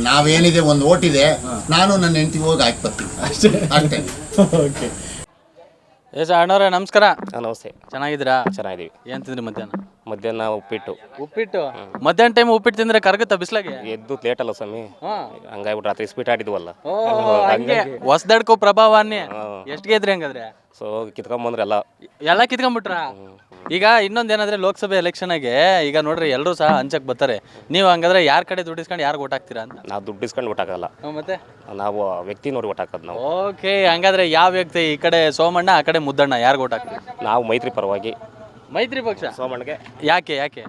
ನಾವೇನಿದೆ ಒಂದು ಓಟ್ ಇದೆ, ನಾನು ನನ್ನ ಹೆಂಡತಿ ಹೋಗಿ ಹಾಕ್ಬರ್ತೀವಿ ಅಷ್ಟೇ. ಓಕೆ, ಅಣ್ಣವ್ರೆ ನಮಸ್ಕಾರ. ನಮಸ್ತೆ. ಚೆನ್ನಾಗಿದ್ದೀರಾ? ಚೆನ್ನಾಗಿದ್ದೀವಿ. ಏನ್ ತಿಂದ್ರಿ ಮಧ್ಯಾಹ್ನ ಉಪ್ಪಿಟ್ಟು. ಮಧ್ಯಾಹ್ನ ಟೈಮ್ ಉಪ್ಪಿಟ್ಟು ತಿಂದ್ರೆ ಕರಗುತ್ತಾ ಬಿಸ್ಲಾಗೆ? ಎದ್ದು ಲೇಟ್ ಅಲ್ಲ ಸ್ವಾಮಿ, ಹಂಗಾಗ್ಬಿಟ್ಟು ರಾತ್ರಿ ಸ್ಪೀಟ್ ಆಡಿದ್ವಲ್ಲ. ಹೊಸದಡ್ಕೋ ಪ್ರಭಾವನ್ನೇ. ಎಷ್ಟು ಗೆದ್ರಿ ಹಂಗಾದ್ರೆ? ಸೊ ಕಿತ್ಕೊಂಬಂದ್ರೆ ಎಲ್ಲ ಕಿತ್ಕೊಂಡ್ಬಿಟ್ರ? ಈಗ ಇನ್ನೊಂದೇನಂದ್ರೆ ಲೋಕಸಭೆ ಎಲೆಕ್ಷನ್ ಆಗಿ ಈಗ ನೋಡ್ರಿ ಎಲ್ಲರೂ ಸಹ ಹಂಚಕ್ ಬರ್ತಾರೆ. ನೀವು ಹಂಗಾದ್ರೆ ಯಾರ ಕಡೆ ದುಡ್ಡು ಇಸ್ಕೊಂಡು ಯಾರು ಓಟ್ ಹಾಕ್ತೀರಾ ಅಂತ? ನಾವು ದುಡ್ಡು ಇಸ್ಕೊಂಡು ಓಟ್ ಹಾಕಲ್ಲ, ಮತ್ತೆ ನಾವು ವ್ಯಕ್ತಿ ನೋಡಿ ಓಟ್ ಹಾಕೋದು ನಾವು. ಓಕೆ, ಹಂಗಾದ್ರೆ ಯಾವ ವ್ಯಕ್ತಿ? ಈ ಕಡೆ ಸೋಮಣ್ಣ, ಆ ಕಡೆ ಮುದ್ದಣ್ಣ, ಯಾರು ಓಟ್ ಹಾಕ್ತೀರಿ? ನಾವು ಮೈತ್ರಿ ಪರವಾಗಿ. ಮೈತ್ರಿ ಪಕ್ಷ? ಸೋಮಣ್ಣಗೆ. ಯಾಕೆ?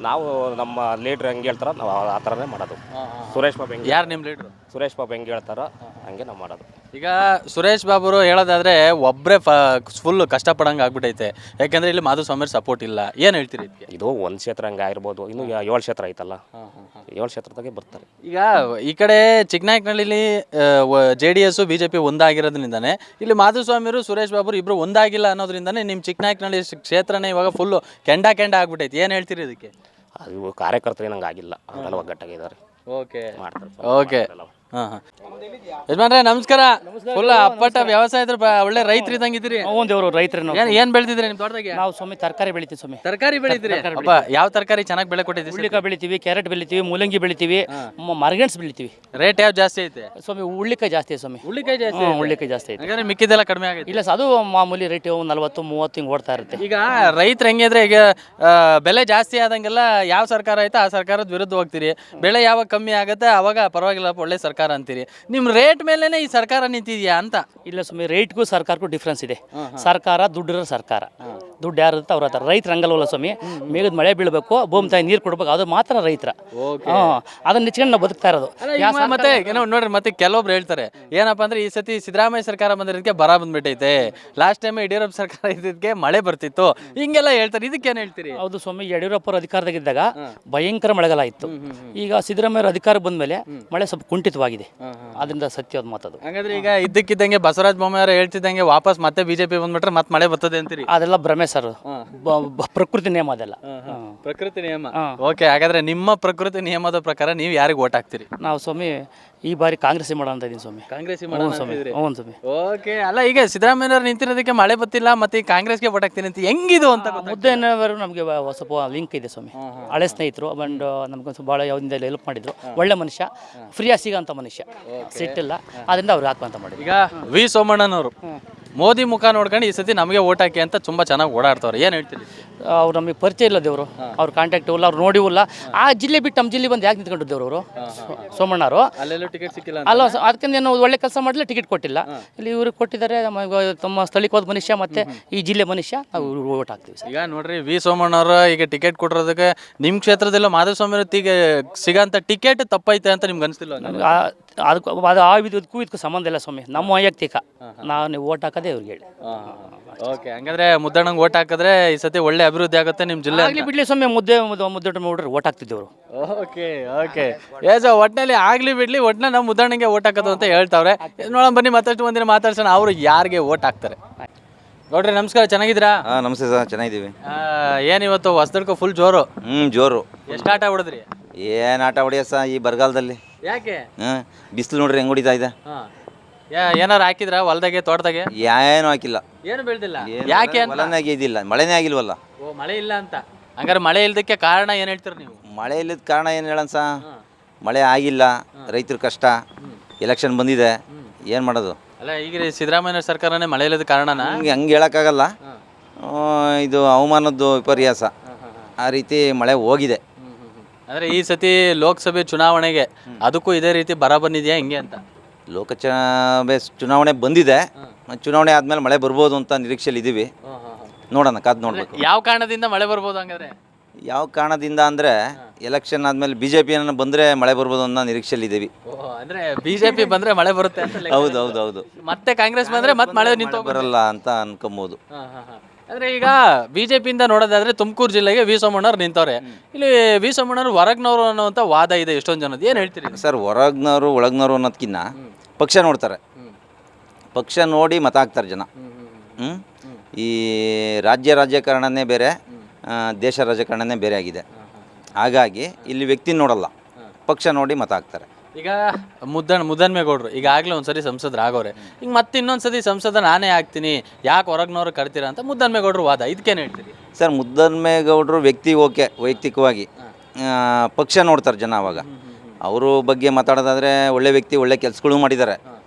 ನಾವು ನಮ್ಮ ಲೀಡ್ರ್ ಹೆಂಗೆ ಹೇಳ್ತಾರ ನಾವು ಆ ಥರನೇ ಮಾಡೋದು. ಸುರೇಶ್ ಬಾಬು ಹೆಂಗೆ? ಯಾರು ನಿಮ್ಮ ಲೀಡ್ರು? ಸುರೇಶ್ ಬಾಬು ಹೆಂಗೆ ಹೇಳ್ತಾರ ಹಂಗೆ ನಾವು ಮಾಡೋದು. ಈಗ ಸುರೇಶ್ ಬಾಬುರು ಹೇಳೋದಾದ್ರೆ ಒಬ್ಬರೇ ಫುಲ್ ಕಷ್ಟಪಡಂಗೆ ಆಗ್ಬಿಟ್ಟೈತೆ. ಯಾಕಂದ್ರೆ ಇಲ್ಲಿ ಮಾಧುಸ್ವಾಮಿ ಸಪೋರ್ಟ್ ಇಲ್ಲ. ಏನು ಹೇಳ್ತೀರಿ ಇದಕ್ಕೆ? ಇದು ಒಂದು ಕ್ಷೇತ್ರ ಹಂಗೆ ಆಗಿರ್ಬೋದು, ಇನ್ನು 7 ಕ್ಷೇತ್ರ ಐತಲ್ಲ, 7 ಕ್ಷೇತ್ರದಾಗೆ ಬರ್ತಾರೆ. ಈಗ ಈ ಕಡೆ ಚಿಕ್ಕನಾಯಕನಹಳ್ಳಿಲಿ JDS BJP ಒಂದಾಗಿರೋದ್ರಿಂದಾನೆ ಇಲ್ಲಿ ಮಾಧುಸ್ವಾಮಿರು ಸುರೇಶ್ ಬಾಬುರು ಇಬ್ರು ಒಂದಾಗಿಲ್ಲ ಅನ್ನೋದ್ರಿಂದಾನೆ ನಿಮ್ಮ ಚಿಕ್ಕನಾಯಕನಹಳ್ಳಿ ಕ್ಷೇತ್ರನೇ ಇವಾಗ ಫುಲ್ಲು ಕೆಂಡ ಆಗ್ಬಿಟ್ಟೈತೆ. ಏನು ಹೇಳ್ತೀರಿ ಇದಕ್ಕೆ? ಅದು ಕಾರ್ಯಕರ್ತರು ನಂಗೆ ಆಗಿಲ್ಲ, ಅವರೆಲ್ಲ ಒಗ್ಗಟ್ಟಾಗಿದ್ದಾರೆ. ಓಕೆ ಮಾಡ್ತಾರೆ. ಓಕೆ, ಯಜಮಾನ್ರೆ ನಮಸ್ಕಾರ. ಫುಲ್ ಅಪ್ಪಟ ವ್ಯವಸಾಯ ಒಳ್ಳೆ ರೈತರು ಇದ್ದಂಗಿದ್ದೀರಿ. ದೇವರು ರೈತರು. ಏನ್ ಬೆಳೆದಿದ್ರಿ ನಿಮ್ ತೋಟದಾಗ? ನಾವು ಸ್ವಾಮಿ ತರಕಾರಿ ಬೆಳಿತೀವಿ ಸ್ವಾಮಿ. ತರಕಾರಿ ಬೆಳಿತೀರಿ? ಯಾವ ತರಕಾರಿ ಚೆನ್ನಾಗಿ ಬೆಳೆ ಕೊಟ್ಟಿದ್ದೀವಿ? ಹುಳ್ಳಿಕಾಯಿ ಬೆಳಿತೀವಿ, ಕ್ಯಾರೆಟ್ ಬೆಳಿತೀವಿ, ಮೂಲಂಗಿ ಬೆಳಿತೀವಿ, ಮರಗೆಣಸು ಬೆಳಿತೀವಿ. ರೇಟ್ ಯಾವ ಜಾಸ್ತಿ ಐತೆ ಸ್ವಾಮಿ? ಹುಳ್ಳಿಕಾಯಿ ಜಾಸ್ತಿ ಐತೆ ಸ್ವಾಮಿ. ಹುಳ್ಳಿಕಾಯಿ ಜಾಸ್ತಿ? ಹುಳ್ಳಿಕಾಯಿ ಜಾಸ್ತಿ ಐತೆ. ಹಾಗಾದ್ರೆ ಮಿಕ್ಕಿದೆಲ್ಲ ಕಡಿಮೆ ಆಗೈತೆ? ಇಲ್ಲ, ಅದು ಮಾಮೂಲಿ ರೇಟ್ 40-30 ಹಿಂಗೆ ಓಡ್ತಾ ಇರುತ್ತೆ. ಈಗ ರೈತರು ಹೆಂಗಿದ್ರೆ ಈಗ ಬೆಲೆ ಜಾಸ್ತಿ ಆದಂಗೆಲ್ಲ ಯಾವ ಸರ್ಕಾರ ಐತೆ ಆ ಸರ್ಕಾರದ ವಿರುದ್ಧ ಹೋಗ್ತೀರಿ. ಬೆಳೆ ಯಾವಾಗ ಕಮ್ಮಿ ಆಗುತ್ತೆ ಅವಾಗ ಪರವಾಗಿಲ್ಲ ಒಳ್ಳೆ ಸರ್ಕಾರ ಸರ್ಕಾರ ಅಂತೀರಿ, ನಿಮ್ಮ ರೇಟ್ ಮೇಲೇ ಈ ಸರ್ಕಾರ ನಿಂತಿದ್ಯಾ ಅಂತ? ಇಲ್ಲ ಸ್ವಾಮಿ, ರೇಟ್ಗೂ ಸರ್ಕಾರಕ್ಕೂ ಡಿಫ್ರೆನ್ಸ್ ಇದೆ. ಸರ್ಕಾರ ದುಡ್ಡಿರೋ ಸರ್ಕಾರ, ದುಡ್ಡು ಯಾರು ಇರುತ್ತೆ ಅವ್ರ ಹತ್ರ. ರೈತರು ಹಂಗಲ್ವಲ್ಲ ಸ್ವಾಮಿ, ಮೇಘದ ಮಳೆ ಬೀಳಬೇಕು, ಭೂಮಿ ತಾಯಿ ನೀರು ಕೊಡ್ಬೇಕು, ಅದು ಮಾತ್ರ ರೈತರ. ಅದನ್ನ ನಿಚ್ಕೊಂಡು ನಾವು ಬದುಕ್ತಾ ಇರೋದು. ಮತ್ತೆ ಏನೋ ನೋಡ್ರಿ, ಮತ್ತೆ ಕೆಲವೊಬ್ರು ಹೇಳ್ತಾರೆ ಏನಪ್ಪಾ ಅಂದ್ರೆ ಈ ಸತಿ ಸಿದ್ದರಾಮಯ್ಯ ಸರ್ಕಾರ ಬಂದಿರೋದಕ್ಕೆ ಬರ ಬಂದ್ಬಿಟ್ಟೈತೆ, ಲಾಸ್ಟ್ ಟೈಮ್ ಯಡಿಯೂರಪ್ಪ ಸರ್ಕಾರ ಇದ್ದಕ್ಕೆ ಮಳೆ ಬರ್ತಿತ್ತು, ಹಿಂಗೆಲ್ಲ ಹೇಳ್ತಾರೆ. ಇದಕ್ಕೇನು ಹೇಳ್ತೀರಿ? ಹೌದು ಸ್ವಾಮಿ, ಯಡಿಯೂರಪ್ಪ ಅವರು ಅಧಿಕಾರದಾಗಿದ್ದಾಗ ಭಯಂಕರ ಮಳೆಗಾಲ ಇತ್ತು. ಈಗ ಸಿದ್ದರಾಮಯ್ಯ ಅವರು ಅಧಿಕಾರ ಬಂದ ಮೇಲೆ ಮಳೆ ಸ್ವಲ್ಪ ಕುಂಠಿತವಾಗಿದೆ. ಅದರಿಂದ ಸತ್ಯವಾದ ಮಾತದು. ಹಾಗಾದ್ರೆ ಈಗ ಇದ್ದಕ್ಕಿದ್ದಂಗೆ ಬಸವರಾಜ ಬೊಮ್ಮಾಯಿ ಅವರು ಹೇಳ್ತಿದ್ದಂಗೆ ವಾಪಸ್ ಮತ್ತೆ ಬಿಜೆಪಿ ಬಂದ್ಬಿಟ್ರೆ ಮತ್ತೆ ಮಳೆ ಬರ್ತದೆ ಅಂತೀರಿ? ಅದೆಲ್ಲ ಭ್ರಮೆ ಸರ್, ಪ್ರಕೃತಿ ನಿಯಮ ಅದೆಲ್ಲ. ಪ್ರಕೃತಿ ನಿಯಮ. ಓಕೆ, ಹಾಗಾದ್ರೆ ನಿಮ್ಮ ಪ್ರಕೃತಿ ನಿಯಮದ ಪ್ರಕಾರ ನೀವು ಯಾರಿಗೆ ಓಟ್ ಹಾಕ್ತೀರಿ? ನಾವು ಸ್ವಾಮಿ ಈ ಬಾರಿ ಕಾಂಗ್ರೆಸ್ ಮಾಡೋಣ ಅಂತ ಇದೀನಿ ಸ್ವಾಮಿ. ಕಾಂಗ್ರೆಸ್ ಹ್ಞೂ ಸ್ವಾಮಿ. ಓಕೆ, ಅಲ್ಲ ಈಗ ಸಿದ್ದರಾಮಯ್ಯವ್ರು ನಿಂತಿರೋದಕ್ಕೆ ಮಳೆ ಬರ್ತಿಲ್ಲ, ಮತ್ತೆ ಕಾಂಗ್ರೆಸ್ಗೆ ಓಟ್ ಹಾಕ್ತೀನಿ ಅಂತ ಹೆಂಗಿದು ಅಂತ ಮುದ್ದೆನವರು ನಮಗೆ ಸ್ವಲ್ಪ ಲಿಂಕ್ ಇದೆ ಸ್ವಾಮಿ, ಹಳೆ ಸ್ನೇಹಿತರು. ಅಂಡ್ ನಮ್ಗೆ ಭಾಳ ಯಾವ್ದಿಂದ ಹೆಲ್ಪ್ ಮಾಡಿದ್ರು, ಒಳ್ಳೆ ಮನುಷ್ಯ, ಫ್ರೀಯಾಗಿ ಸಿಗೋಂಥ ಮನುಷ್ಯ, ಸಿಟ್ಟಿಲ್ಲ, ಅದರಿಂದ ಅವ್ರು ಹಾಕುವಂತ ಮಾಡಿದ್ರು. ಈಗ ವಿ ಸೋಮಣ್ಣನವರು ಮೋದಿ ಮುಖ ನೋಡ್ಕೊಂಡು ಈ ಸತಿ ನಮಗೆ ಓಟ್ ಹಾಕಿ ಅಂತ ತುಂಬ ಚೆನ್ನಾಗಿ ಓಡಾಡ್ತವ್ರೆ, ಏನು ಹೇಳ್ತೀರಿ? ಅವ್ರು ನಮಗೆ ಪರಿಚಯ ಇಲ್ಲ ದೇವರು, ಅವ್ರ ಕಾಂಟ್ಯಾಕ್ಟ್ ಇಲ್ಲ, ಅವ್ರು ನೋಡಿವಲ್ಲ. ಆ ಜಿಲ್ಲೆ ಬಿಟ್ಟು ನಮ್ಮ ಜಿಲ್ಲೆ ಬಂದು ಯಾಕೆ ನಿಂತ್ಕೊಂಡು ದೇವರು ಅವರು ಸೋಮಣ್ಣವರು? ಅಲ್ಲೆಲ್ಲೂ ಟಿಕೆಟ್ ಸಿಕ್ಕಿಲ್ಲ ಅಲ್ಲ, ಅದಕ್ಕೆ ಏನು ಒಳ್ಳೆ ಕೆಲಸ ಮಾಡಲಿ ಟಿಕೆಟ್ ಕೊಟ್ಟಿಲ್ಲ. ಇಲ್ಲಿ ಇವ್ರಿಗೆ ಕೊಟ್ಟಿದ್ದಾರೆ, ತಮ್ಮ ಸ್ಥಳೀಯ ಹೋದ ಮನುಷ್ಯ ಮತ್ತೆ ಈ ಜಿಲ್ಲೆ ಮನುಷ್ಯ, ನಾವು ಓಟ್ ಹಾಕ್ತೀವಿ ಸರ್. ಈಗ ನೋಡ್ರಿ, ವಿ ಸೋಮಣ್ಣವರು ಈಗ ಟಿಕೆಟ್ ಕೊಟ್ಟಿರೋದಕ್ಕೆ ನಿಮ್ಮ ಕ್ಷೇತ್ರದಲ್ಲೂ ಮಾಧುಸ್ವಾಮಿ ಸಿಗೋಂಥ ಟಿಕೆಟ್ ತಪ್ಪೈತೆ ಅಂತ ನಿಮ್ಗೆ ಅನಿಸ್ತಿಲ್ಲ? ಅದಕ್ಕೂ ಅದು ಇದಕ್ಕೂ ಸಂಬಂಧ ಇಲ್ಲ ಸ್ವಾಮಿ, ನಮ್ಮ ವೈಯಕ್ತಿಕ. ನೀವು ಓಟ್ ಹಾಕೋದೇ ಇವ್ರಿಗೆ ಹೇಳಿ. ಓಕೆ, ಹಂಗಂದ್ರೆ ಮುದ್ದಣ್ಣಂಗೆ ಓಟ್ ಹಾಕಿದ್ರೆ ಈ ಸತಿ ಒಳ್ಳೆ ಅಭಿವೃದ್ಧಿ ಆಗುತ್ತೆ ನಿಮ್ಮ ಜಿಲ್ಲೆ. ಆಗಲಿ ಬಿಡ್ಲಿ ಸ್ವಾಮಿ, ಮುದ್ದೆ ನೋಡ್ರಿ ಓಟ್ ಹಾಕ್ತಿದ್ದೆವರು. ಓಕೆ ಓಕೆ, ಒಟ್ಟಿನಲ್ಲಿ ಆಗಲಿ ಬಿಡ್ಲಿ, ಒಟ್ಟಿನ ನಾವು ಮುದ್ದಣ್ಣಂಗೆ ಓಟ್ ಹಾಕೋದು ಅಂತ ಹೇಳ್ತಾವ್ರೆ. ನೋಡೋಣ ಬನ್ನಿ, ಮತ್ತಷ್ಟು ಮಂದಿನ ಮಾತಾಡ್ಸೋಣ, ಅವರು ಯಾರಿಗೆ ಓಟ್ ಹಾಕ್ತಾರೆ. ನೋಡ್ರಿ, ನಮಸ್ಕಾರ, ಚೆನ್ನಾಗಿದ್ದೀರಾ? ನಮಸ್ತೆ ಸರ್, ಚೆನ್ನಾಗಿದ್ದೀವಿ. ಏನಿವತ್ತು ಹೊಸದಡ್ಕೊ ಫುಲ್ ಜೋರು? ಜೋರು. ಎಷ್ಟು ಆಟ ಹೊಡೆದ್ರಿ? ಏನು ಆಟ ಹೊಡೆಯ ಸರ್ ಈ ಬರಗಾಲದಲ್ಲಿ? ಯಾಕೆ? ಬಿಸಿಲು ನೋಡ್ರಿ ಹೆಂಗ್ ಹೊಡಿತಾ ಇದೆ. ಏನಾರು ಹಾಕಿದ್ರ ಹೊಲದಾಗೆ, ತೋಟದಾಗೆ? ಏನು ಹಾಕಿಲ್ಲ. ಏನು ಬೆಳೆದಿಲ್ಲ? ಯಾಕೆ? ಹೊಲನೇ ಇದಿಲ್ಲ, ಮಳೆನೇ ಆಗಿಲ್ವಲ್ಲ. ಓ, ಮಳೆ ಇಲ್ಲ ಅಂತ. ಹಂಗಾರೆ ಮಳೆ ಇಲ್ದಕ್ಕೆ ಕಾರಣ ಏನು ಹೇಳ್ತೀರಿ ನೀವು? ಮಳೆ ಇಲ್ಲದ ಕಾರಣ ಏನು ಹೇಳೋಣ ಸಾ, ಮಳೆ ಆಗಿಲ್ಲ, ರೈತರ ಕಷ್ಟ, ಎಲೆಕ್ಷನ್ ಬಂದಿದೆ, ಏನು ಮಾಡೋದು? ಅಲ್ಲ, ಈಗ ಸಿದ್ದರಾಮಯ್ಯ ಸರ್ಕಾರನೇ ಮಳೆ ಇಲ್ಲದ ಕಾರಣನ? ಹಂಗೆ ಹೇಳೋಕ್ಕಾಗಲ್ಲ, ಇದು ಅವಮಾನದ್ದು ವಿಪರ್ಯಾಸ. ಆ ರೀತಿ ಮಳೆ ಹೋಗಿದೆ. ಅಂದರೆ ಈ ಸತಿ ಲೋಕಸಭೆ ಚುನಾವಣೆಗೆ ಅದಕ್ಕೂ ಇದೇ ರೀತಿ ಬರ ಬಂದಿದೆಯಾ ಹೆಂಗೆ ಅಂತ? ಲೋಕಸಭೆ ಚುನಾವಣೆ ಬಂದಿದೆ, ಚುನಾವಣೆ ಆದಮೇಲೆ ಮಳೆ ಬರ್ಬೋದು ಅಂತ ನಿರೀಕ್ಷೆಯಲ್ಲಿ ಇದ್ದೀವಿ. ನೋಡೋಣ, ಕಾದು ನೋಡ್ಬೇಕು. ಯಾವ ಕಾರಣದಿಂದ ಮಳೆ ಬರ್ಬೋದು ಹಂಗಾದ್ರೆ? ಯಾವ ಕಾರಣದಿಂದ ಅಂದರೆ ಎಲೆಕ್ಷನ್ ಆದಮೇಲೆ BJP ಬಂದರೆ ಮಳೆ ಬರ್ಬೋದು ಅನ್ನೋ ನಿರೀಕ್ಷೆಯಲ್ಲಿ ಇದ್ದೀವಿ. ಅಂದರೆ BJP ಬಂದರೆ ಮಳೆ ಬರುತ್ತೆ ಅಂತ? ಹೌದು ಹೌದು ಹೌದು. ಮತ್ತೆ ಕಾಂಗ್ರೆಸ್ ಬಂದರೆ ಮತ್ತೆ ಮಳೆ ನಿಂತು ಬರಲ್ಲ ಅಂತ ಅನ್ಕೊಬೋದು. ಅಂದರೆ ಈಗ BJPಯಿಂದ ನೋಡೋದಾದ್ರೆ ತುಮಕೂರು ಜಿಲ್ಲೆಗೆ ವಿ ಸೋಮಣ್ಣವ್ರು ನಿಂತವ್ರೆ. ಇಲ್ಲಿ ವಿ ಸೋಮಣ್ಣವ್ರು ಹೊರಗ್ನವರು ಅನ್ನೋಂಥ ವಾದ ಇದೆ ಎಷ್ಟೊಂದು ಜನದ್ದು, ಏನು ಹೇಳ್ತೀರಿ ಸರ್? ಹೊರಗ್ನವರು ಒಳಗ್ನವರು ಅನ್ನೋದಕ್ಕಿಂತ ಪಕ್ಷ ನೋಡ್ತಾರೆ, ಪಕ್ಷ ನೋಡಿ ಮತ ಹಾಕ್ತಾರೆ ಜನ. ಈ ರಾಜಕಾರಣನೇ ಬೇರೆ, ದೇಶ ರಾಜಕಾರಣನೇ ಬೇರೆ ಆಗಿದೆ. ಹಾಗಾಗಿ ಇಲ್ಲಿ ವ್ಯಕ್ತಿ ನೋಡಲ್ಲ, ಪಕ್ಷ ನೋಡಿ ಮತ ಹಾಕ್ತಾರೆ. ಈಗ ಮುದ್ದನ್ಮೇಗೌಡರು ಈಗಾಗಲೇ ಒಂದ್ಸರಿ ಸಂಸದರಾಗವ್ರೆ, ಈಗ ಮತ್ತೆ ಇನ್ನೊಂದ್ಸತಿ ಸಂಸದ ನಾನೇ ಆಗ್ತೀನಿ, ಯಾಕೆ ಹೊರಗ್ನವ್ರು ಕರ್ತೀರಾ ಅಂತ ಮುದ್ದನ್ಮೇಗೌಡರು ವಾದ, ಇದಕ್ಕೇನು ಹೇಳ್ತೀರಿ ಸರ್? ಮುದ್ದನ್ಮೇಗೌಡರು ವ್ಯಕ್ತಿ ಓಕೆ, ವೈಯಕ್ತಿಕವಾಗಿ ಪಕ್ಷ ನೋಡ್ತಾರೆ ಜನ. ಅವಾಗ ಅವರು ಬಗ್ಗೆ ಮಾತಾಡೋದಾದರೆ ಒಳ್ಳೆ ವ್ಯಕ್ತಿ, ಒಳ್ಳೆ ಕೆಲಸಗಳು ಮಾಡಿದ್ದಾರೆ.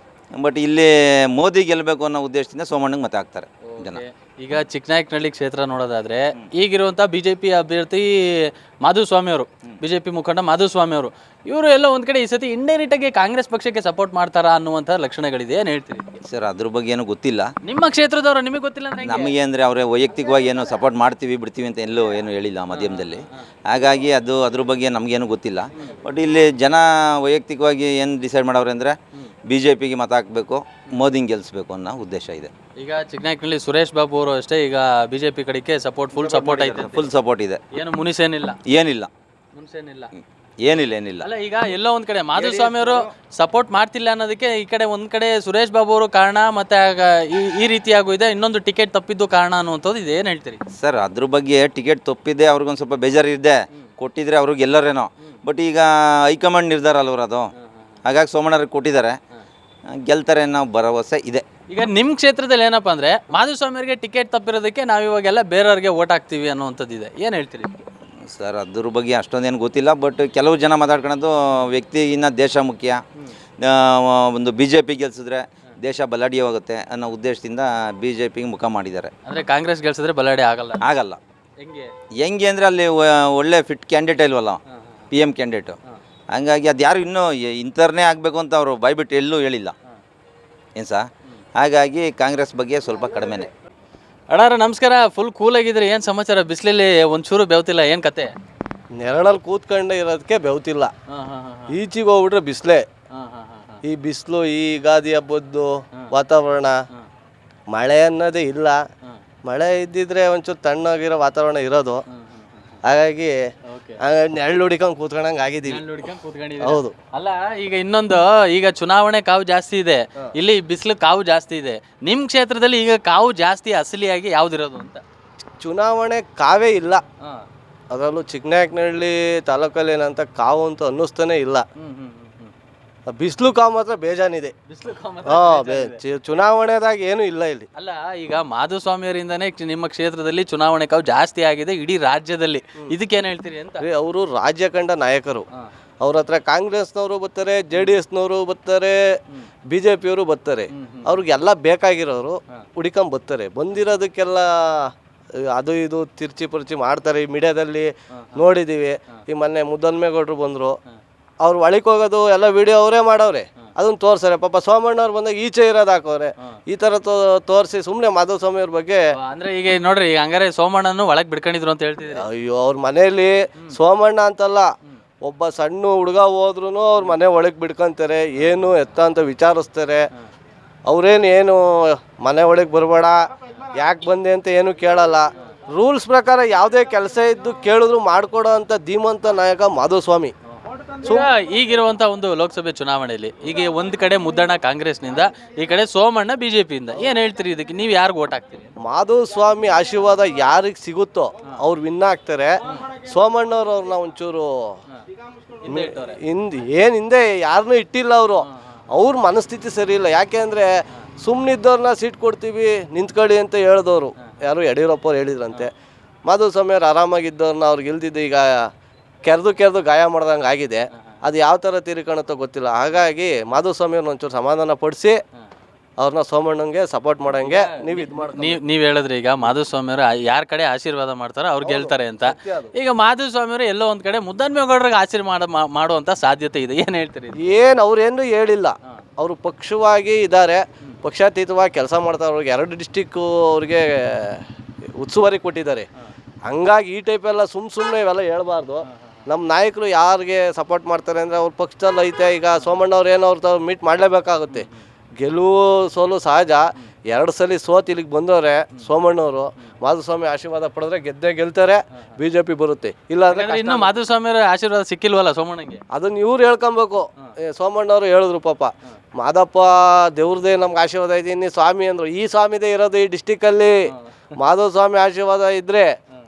ಬಟ್ ಇಲ್ಲಿ ಮೋದಿ ಗೆಲ್ಲಬೇಕು ಅನ್ನೋ ಉದ್ದೇಶದಿಂದ ಸೋಮಣ್ಣಗೆ ಮತ ಹಾಕ್ತಾರೆ ಜನ. ಈಗ ಚಿಕ್ಕನಾಯಕನಹಳ್ಳಿ ಕ್ಷೇತ್ರ ನೋಡೋದಾದ್ರೆ ಈಗಿರುವಂಥ BJP ಅಭ್ಯರ್ಥಿ ಮಾಧುಸ್ವಾಮಿ ಅವರು, BJP ಮುಖಂಡ ಮಾಧುಸ್ವಾಮಿ ಅವರು, ಇವರು ಎಲ್ಲ ಒಂದು ಕಡೆ ಈ ಸತಿ ಇಂಡೈರೆಕ್ಟಾಗಿ ಕಾಂಗ್ರೆಸ್ ಪಕ್ಷಕ್ಕೆ ಸಪೋರ್ಟ್ ಮಾಡ್ತಾರಾ ಅನ್ನುವಂಥ ಲಕ್ಷಣಗಳಿದೆ, ಏನು ಹೇಳ್ತೀರಿ ಸರ್? ಅದ್ರ ಬಗ್ಗೆ ಏನೂ ಗೊತ್ತಿಲ್ಲ. ನಿಮ್ಮ ಕ್ಷೇತ್ರದವರು ನಿಮಗೆ ಗೊತ್ತಿಲ್ಲ ಅಂದ್ರೆ? ನಮಗೆ ಅಂದರೆ ಅವರೇ ವೈಯಕ್ತಿಕವಾಗಿ ಏನೋ ಸಪೋರ್ಟ್ ಮಾಡ್ತೀವಿ ಬಿಡ್ತೀವಿ ಅಂತ ಎಲ್ಲೂ ಏನು ಹೇಳಿಲ್ಲ ಮಾಧ್ಯಮದಲ್ಲಿ. ಹಾಗಾಗಿ ಅದ್ರ ಬಗ್ಗೆ ನಮಗೇನು ಗೊತ್ತಿಲ್ಲ. ಬಟ್ ಇಲ್ಲಿ ಜನ ವೈಯಕ್ತಿಕವಾಗಿ ಏನು ಡಿಸೈಡ್ ಮಾಡವ್ರೆ ಅಂದರೆ BJPಗೆ ಮತ ಹಾಕಬೇಕು, ಮೋದಿಂಗ್ ಗೆಲ್ಲಿಸ್ಬೇಕು ಅನ್ನೋ ಉದ್ದೇಶ ಇದೆ. ಈಗ ಚಿಕ್ಕನಾಯಕನಹಳ್ಳಿ ಸುರೇಶ್ ಬಾಬು ಅವರು ಅಷ್ಟೇ ಈಗ BJP ಕಡೆಗೆ ಫುಲ್ ಸಪೋರ್ಟ್ ಐತೆ? ಫುಲ್ ಸಪೋರ್ಟ್ ಇದೆ. ಏನು ಮುನಿಸೇನಿಲ್ಲ? ಏನಿಲ್ಲ, ಏನಿಲ್ಲ. ಅಲ್ಲ, ಈಗ ಎಲ್ಲೋ ಒಂದ್ ಕಡೆ ಮಾಧುಸ್ವಾಮಿ ಅವರು ಸಪೋರ್ಟ್ ಮಾಡ್ತಿಲ್ಲ ಅನ್ನೋದಕ್ಕೆ ಈ ಕಡೆ ಒಂದ್ ಕಡೆ ಸುರೇಶ್ ಬಾಬು ಅವರು ಕಾರಣ, ಮತ್ತೆ ಈ ರೀತಿಯಾಗೂ ಇದೆ, ಇನ್ನೊಂದು ಟಿಕೆಟ್ ತಪ್ಪಿದ್ದು ಕಾರಣ ಅನ್ನುವಂಥದ್ದು ಇದೆ, ಏನು ಹೇಳ್ತೀರಿ ಸರ್? ಅದ್ರ ಬಗ್ಗೆ ಟಿಕೆಟ್ ತಪ್ಪಿದೆ, ಅವ್ರಿಗೊಂದು ಸ್ವಲ್ಪ ಬೇಜಾರಿದೆ, ಕೊಟ್ಟಿದ್ರೆ ಅವ್ರಿಗೆ ಎಲ್ಲರೇನೋ. ಬಟ್ ಈಗ ಹೈಕಮಾಂಡ್ ನಿರ್ಧಾರ ಅಲ್ವರು ಅದು, ಹಾಗಾಗಿ ಸೋಮಣ್ಣರಿಗೆ ಕೊಟ್ಟಿದ್ದಾರೆ, ಗೆಲ್ತಾರೆ ಅನ್ನೋ ಭರವಸೆ ಇದೆ. ಈಗ ನಿಮ್ಮ ಕ್ಷೇತ್ರದಲ್ಲಿ ಏನಪ್ಪ ಅಂದರೆ ಮಾಧುಸ್ವಾಮಿ ಅವರಿಗೆ ಟಿಕೆಟ್ ತಪ್ಪಿರೋದಕ್ಕೆ ನಾವು ಇವಾಗೆಲ್ಲ ಬೇರೆಯವ್ರಿಗೆ ಓಟ್ ಹಾಕ್ತೀವಿ ಅನ್ನೋವಂಥದ್ದು ಇದೆ, ಏನು ಹೇಳ್ತೀರಿ ಸರ್? ಅದ್ರ ಬಗ್ಗೆ ಅಷ್ಟೊಂದೇನು ಗೊತ್ತಿಲ್ಲ. ಬಟ್ ಕೆಲವು ಜನ ಮಾತಾಡ್ಕೊಳ್ಳೋದು ವ್ಯಕ್ತಿಗಿನ್ನ ದೇಶ ಮುಖ್ಯ, ಒಂದು BJP ಗೆಲ್ಸಿದ್ರೆ ದೇಶ ಬಲಾಢ್ಯವಾಗುತ್ತೆ ಅನ್ನೋ ಉದ್ದೇಶದಿಂದ BJPಗೆ ಮುಖ ಮಾಡಿದ್ದಾರೆ. ಅಂದರೆ ಕಾಂಗ್ರೆಸ್ ಗೆಲ್ಸಿದ್ರೆ ಬಲಾಢ್ಯ ಆಗಲ್ಲ. ಹೆಂಗೆ ಅಂದರೆ ಅಲ್ಲಿ ಒಳ್ಳೆ ಫಿಟ್ ಕ್ಯಾಂಡಿಡೇಟ್ ಇಲ್ವಲ್ಲ, PM ಕ್ಯಾಂಡಿಡೇಟು, ಹಂಗಾಗಿ ಅದು ಯಾರು ಇನ್ನೂ ಇಂಥವ್ರನ್ನೇ ಆಗಬೇಕು ಅಂತ ಅವರು ಬಾಯ್ಬಿಟ್ಟು ಎಲ್ಲೂ ಹೇಳಿಲ್ಲ ಏನು ಸಾ. ಹಾಗಾಗಿ ಕಾಂಗ್ರೆಸ್ ಬಗ್ಗೆ ಸ್ವಲ್ಪ ಕಡಿಮೆನೆ. ಅಣ್ಣಾರ ನಮಸ್ಕಾರ. ಫುಲ್ ಕೂಲಾಗಿದ್ರಿ, ಏನು ಸಮಾಚಾರ? ಬಿಸಿಲಲ್ಲಿ ಒಂಚೂರು ಬೆವ್ತಿಲ್ಲ, ಏನು ಕತೆ? ನೆರಳಲ್ಲಿ ಕೂತ್ಕೊಂಡೆ ಇರೋದಕ್ಕೆ ಬೆವ್ತಿಲ್ಲ. ಈಚೆಗೆ ಹೋಗ್ಬಿಟ್ರೆ ಬಿಸಿಲೇ. ಈ ಬಿಸಿಲು, ಈ ಯುಗಾದಿ ಹಬ್ಬದ್ದು ವಾತಾವರಣ, ಮಳೆ ಅನ್ನೋದೇ ಇಲ್ಲ. ಮಳೆ ಇದ್ದಿದ್ರೆ ಒಂಚೂರು ತಣ್ಣಗಿರೋ ವಾತಾವರಣ ಇರೋದು. ಹಾಗಾಗಿ ನೆರಳು ಹುಡಿಕೊಂಡು ಕೂತ್ಕೊಂಡಂಗೆ ಆಗಿದ್ದೀವಿ. ಹೌದು. ಅಲ್ಲ, ಈಗ ಇನ್ನೊಂದು, ಈಗ ಚುನಾವಣೆ ಕಾವು ಜಾಸ್ತಿ ಇದೆ, ಇಲ್ಲಿ ಬಿಸಿಲು ಕಾವು ಜಾಸ್ತಿ ಇದೆ. ನಿಮ್ಮ ಕ್ಷೇತ್ರದಲ್ಲಿ ಈಗ ಕಾವು ಜಾಸ್ತಿ ಅಸಲಿಯಾಗಿ ಯಾವ್ದಿರೋದು ಅಂತ? ಚುನಾವಣೆ ಕಾವೇ ಇಲ್ಲ. ಅದರಲ್ಲೂ ಚಿಕ್ಕನಾಯಕನಹಳ್ಳಿ ತಾಲೂಕಲ್ಲಿ ಏನಂತ ಕಾವು ಅಂತ ಅನ್ನಿಸ್ತಾನೆ ಇಲ್ಲ. ಬಿಸಿಲು ಕಾವು ಮಾತ್ರ ಬೇಜಾನಿದೆ. ಚುನಾವಣೆದಾಗ ಏನು ಇಲ್ಲ ಇಲ್ಲಿ. ಅಲ್ಲ, ಈಗ ಮಾಧುಸ್ವಾಮಿಯವರಿಂದನೇ ನಿಮ್ಮ ಕ್ಷೇತ್ರದಲ್ಲಿ ಚುನಾವಣೆ ಕಾವು ಜಾಸ್ತಿ ಆಗಿದೆ ಇಡೀ ರಾಜ್ಯದಲ್ಲಿ. ಇದಕ್ಕೇನು ಹೇಳ್ತೀರಿ ಅಂತ? ಅವರು ರಾಜ್ಯ ಕಂಡ ನಾಯಕರು. ಅವ್ರ ಹತ್ರ ಕಾಂಗ್ರೆಸ್ನವರು ಬರ್ತಾರೆ, JDSನವರು ಬರ್ತಾರೆ, BJPಯವರು ಬರ್ತಾರೆ. ಅವ್ರಿಗೆಲ್ಲ ಬೇಕಾಗಿರೋರು ಹುಡ್ಕೊಂಡ್ ಬರ್ತಾರೆ. ಬಂದಿರೋದಕ್ಕೆಲ್ಲ ಅದು ಇದು ತಿರ್ಚಿ ಪರ್ಚಿ ಮಾಡ್ತಾರೆ. ಈ ಮೀಡಿಯಾದಲ್ಲಿ ನೋಡಿದ್ದೀವಿ. ಈ ಮೊನ್ನೆ ಮುದ್ದನ್ಮೇಗೌಡರು ಬಂದರು, ಅವ್ರು ಒಳಗೆ ಹೋಗೋದು ಎಲ್ಲ ವಿಡಿಯೋ ಅವರೇ ಮಾಡವ್ರೆ, ಅದನ್ನು ತೋರ್ಸಾರೆ. ಪಾಪ ಸೋಮಣ್ಣವ್ರು ಬಂದಾಗ ಈಚೆ ಇರೋದು ಹಾಕೋರೆ. ಈ ಥರ ತೋರಿಸಿ ಸುಮ್ಮನೆ ಮಾಧುಸ್ವಾಮಿ ಅವ್ರ ಬಗ್ಗೆ. ಅಂದ್ರೆ ಈಗ ನೋಡ್ರಿ, ಈಗ ಹಂಗಾರೆ ಸೋಮಣ್ಣನು ಒಳಗೆ ಬಿಡ್ಕೊಂಡಿದ್ರು ಅಂತ ಹೇಳ್ತಿದ್ರು. ಅಯ್ಯೋ, ಅವ್ರ ಮನೆಯಲ್ಲಿ ಸೋಮಣ್ಣ ಅಂತಲ್ಲ, ಒಬ್ಬ ಸಣ್ಣ ಹುಡುಗ ಹೋದ್ರೂ ಅವ್ರ ಮನೆ ಒಳಗೆ ಬಿಡ್ಕೊಂತಾರೆ. ಏನು ಎತ್ತ ಅಂತ ವಿಚಾರಿಸ್ತಾರೆ. ಅವ್ರೇನು ಮನೆ ಒಳಗೆ ಬರಬೇಡ, ಯಾಕೆ ಬಂದೆ ಅಂತ ಏನು ಕೇಳಲ್ಲ. ರೂಲ್ಸ್ ಪ್ರಕಾರ ಯಾವುದೇ ಕೆಲಸ ಇದ್ದು ಕೇಳಿದ್ರು ಮಾಡಿಕೊಡೋ ಅಂಥ ಧೀಮಂತ ನಾಯಕ ಮಾಧುಸ್ವಾಮಿ. ಈಗಿರುವಂತ ಒಂದು ಲೋಕಸಭೆ ಚುನಾವಣೆಯಲ್ಲಿ ಈಗ ಒಂದ್ ಕಡೆ ಮುದ್ದಣ್ಣ ಕಾಂಗ್ರೆಸ್ನಿಂದ, ಈ ಕಡೆ ಸೋಮಣ್ಣ BJPಯಿಂದ, ಏನ್ ಹೇಳ್ತೀರಿ ಇದಕ್ಕೆ? ನೀವು ಯಾರಿಗೆ ಓಟ್ ಹಾಕ್ತೀರಿ? ಮಾಧುಸ್ವಾಮಿ ಆಶೀರ್ವಾದ ಯಾರಿಗೆ ಸಿಗುತ್ತೋ ಅವ್ರು ವಿನ್ ಆಗ್ತಾರೆ. ಸೋಮಣ್ಣವ್ರು ಅವ್ರನ್ನ ಒಂಚೂರು ಹಿಂದೆ ಯಾರನ್ನೂ ಇಟ್ಟಿಲ್ಲ. ಅವ್ರ ಮನಸ್ಥಿತಿ ಸರಿ ಇಲ್ಲ. ಯಾಕೆ ಅಂದರೆ ಸುಮ್ಮನಿದ್ದವ್ರನ್ನ ಸೀಟ್ ಕೊಡ್ತೀವಿ ನಿಂತ್ಕೊಳ್ಳಿ ಅಂತ ಹೇಳಿದವರು ಯಾರು ಯಡಿಯೂರಪ್ಪ ಅವ್ರು ಹೇಳಿದ್ರಂತೆ. ಮಾಧುಸ್ವಾಮಿ ಅವ್ರು ಆರಾಮಾಗಿದ್ದವ್ರನ್ನ ಅವ್ರಿಗೆ ಇಲ್ದಿದ್ದು ಈಗ ಕೆರೆದು ಗಾಯ ಮಾಡ್ದಂಗೆ ಆಗಿದೆ. ಅದು ಯಾವ ಥರ ತೀರಿಕೊಳ್ಳುತ್ತೋ ಗೊತ್ತಿಲ್ಲ. ಹಾಗಾಗಿ ಮಾಧುಸ್ವಾಮಿ ಅವ್ರನ್ನ ಒಂಚೂರು ಸಮಾಧಾನ ಪಡಿಸಿ ಅವ್ರನ್ನ ಸೋಮಣ್ಣಂಗೆ ಸಪೋರ್ಟ್ ಮಾಡಂಗೆ ನೀವು ಹೇಳಿದ್ರಿ. ಈಗ ಮಾಧುಸ್ವಾಮಿ ಅವರು ಯಾರ ಕಡೆ ಆಶೀರ್ವಾದ ಮಾಡ್ತಾರೋ ಅವ್ರು ಗೆಲ್ತಾರೆ ಅಂತ. ಈಗ ಮಾಧುಸ್ವಾಮಿ ಅವರು ಎಲ್ಲೋ ಒಂದ್ ಕಡೆ ಮುದ್ದನ್ಮೇಗೌಡರಿಗೆ ಆಶೀರ್ವಾದ ಮಾಡುವಂತ ಸಾಧ್ಯತೆ ಇದೆ, ಏನ್ ಹೇಳ್ತೀರಿ? ಅವ್ರೇನು ಹೇಳಿಲ್ಲ. ಅವರು ಪಕ್ಷವಾಗಿ ಇದ್ದಾರೆ, ಪಕ್ಷಾತೀತವಾಗಿ ಕೆಲಸ ಮಾಡ್ತಾರೆ. ಅವ್ರಿಗೆ 2 ಡಿಸ್ಟಿಕ್ಕು ಅವ್ರಿಗೆ ಉಸ್ತುವಾರಿ ಕೊಟ್ಟಿದ್ದಾರೆ. ಹಂಗಾಗಿ ಈ ಟೈಪ್ ಎಲ್ಲ ಸುಮ್ಮನೆ ಇವೆಲ್ಲ ಹೇಳ್ಬಾರ್ದು. ನಮ್ಮ ನಾಯಕರು ಯಾರಿಗೆ ಸಪೋರ್ಟ್ ಮಾಡ್ತಾರೆ ಅಂದರೆ ಅವ್ರ ಪಕ್ಷದಲ್ಲಿ ಐತೆ. ಈಗ ಸೋಮಣ್ಣವ್ರು ಏನೋ ಅವ್ರ ಮೀಟ್ ಮಾಡಲೇಬೇಕಾಗುತ್ತೆ. ಗೆಲುವು ಸೋಲು ಸಹಜ. 2 ಸಲ ಸೋತು ಇಲ್ಲಿಗೆ ಬಂದವ್ರೆ ಸೋಮಣ್ಣವರು. ಮಾಧುಸ್ವಾಮಿ ಆಶೀರ್ವಾದ ಪಡೆದ್ರೆ ಗೆಲ್ತಾರೆ, BJP ಬರುತ್ತೆ. ಇಲ್ಲ ಅಂದ್ರೆ ಇನ್ನು ಮಾಧುಸ್ವಾಮಿ ಅವರ ಆಶೀರ್ವಾದ ಸಿಕ್ಕಿಲ್ವಲ್ಲ ಸೋಮಣ್ಣಗೆ. ಅದನ್ನ ಇವ್ರು ಹೇಳ್ಕೊಬೇಕು. ಸೋಮಣ್ಣವರು ಹೇಳಿದ್ರು, ಪಾಪ ಮಾದಪ್ಪ ದೇವ್ರದೇ ನಮ್ಗೆ ಆಶೀರ್ವಾದ ಐತಿ, ಇನ್ನಿ ಸ್ವಾಮಿ ಅಂದರು. ಈ ಸ್ವಾಮಿದೇ ಇರೋದು ಈ ಡಿಸ್ಟಿಕ್ಕಲ್ಲಿ. ಮಾಧುಸ್ವಾಮಿ ಆಶೀರ್ವಾದ ಇದ್ದರೆ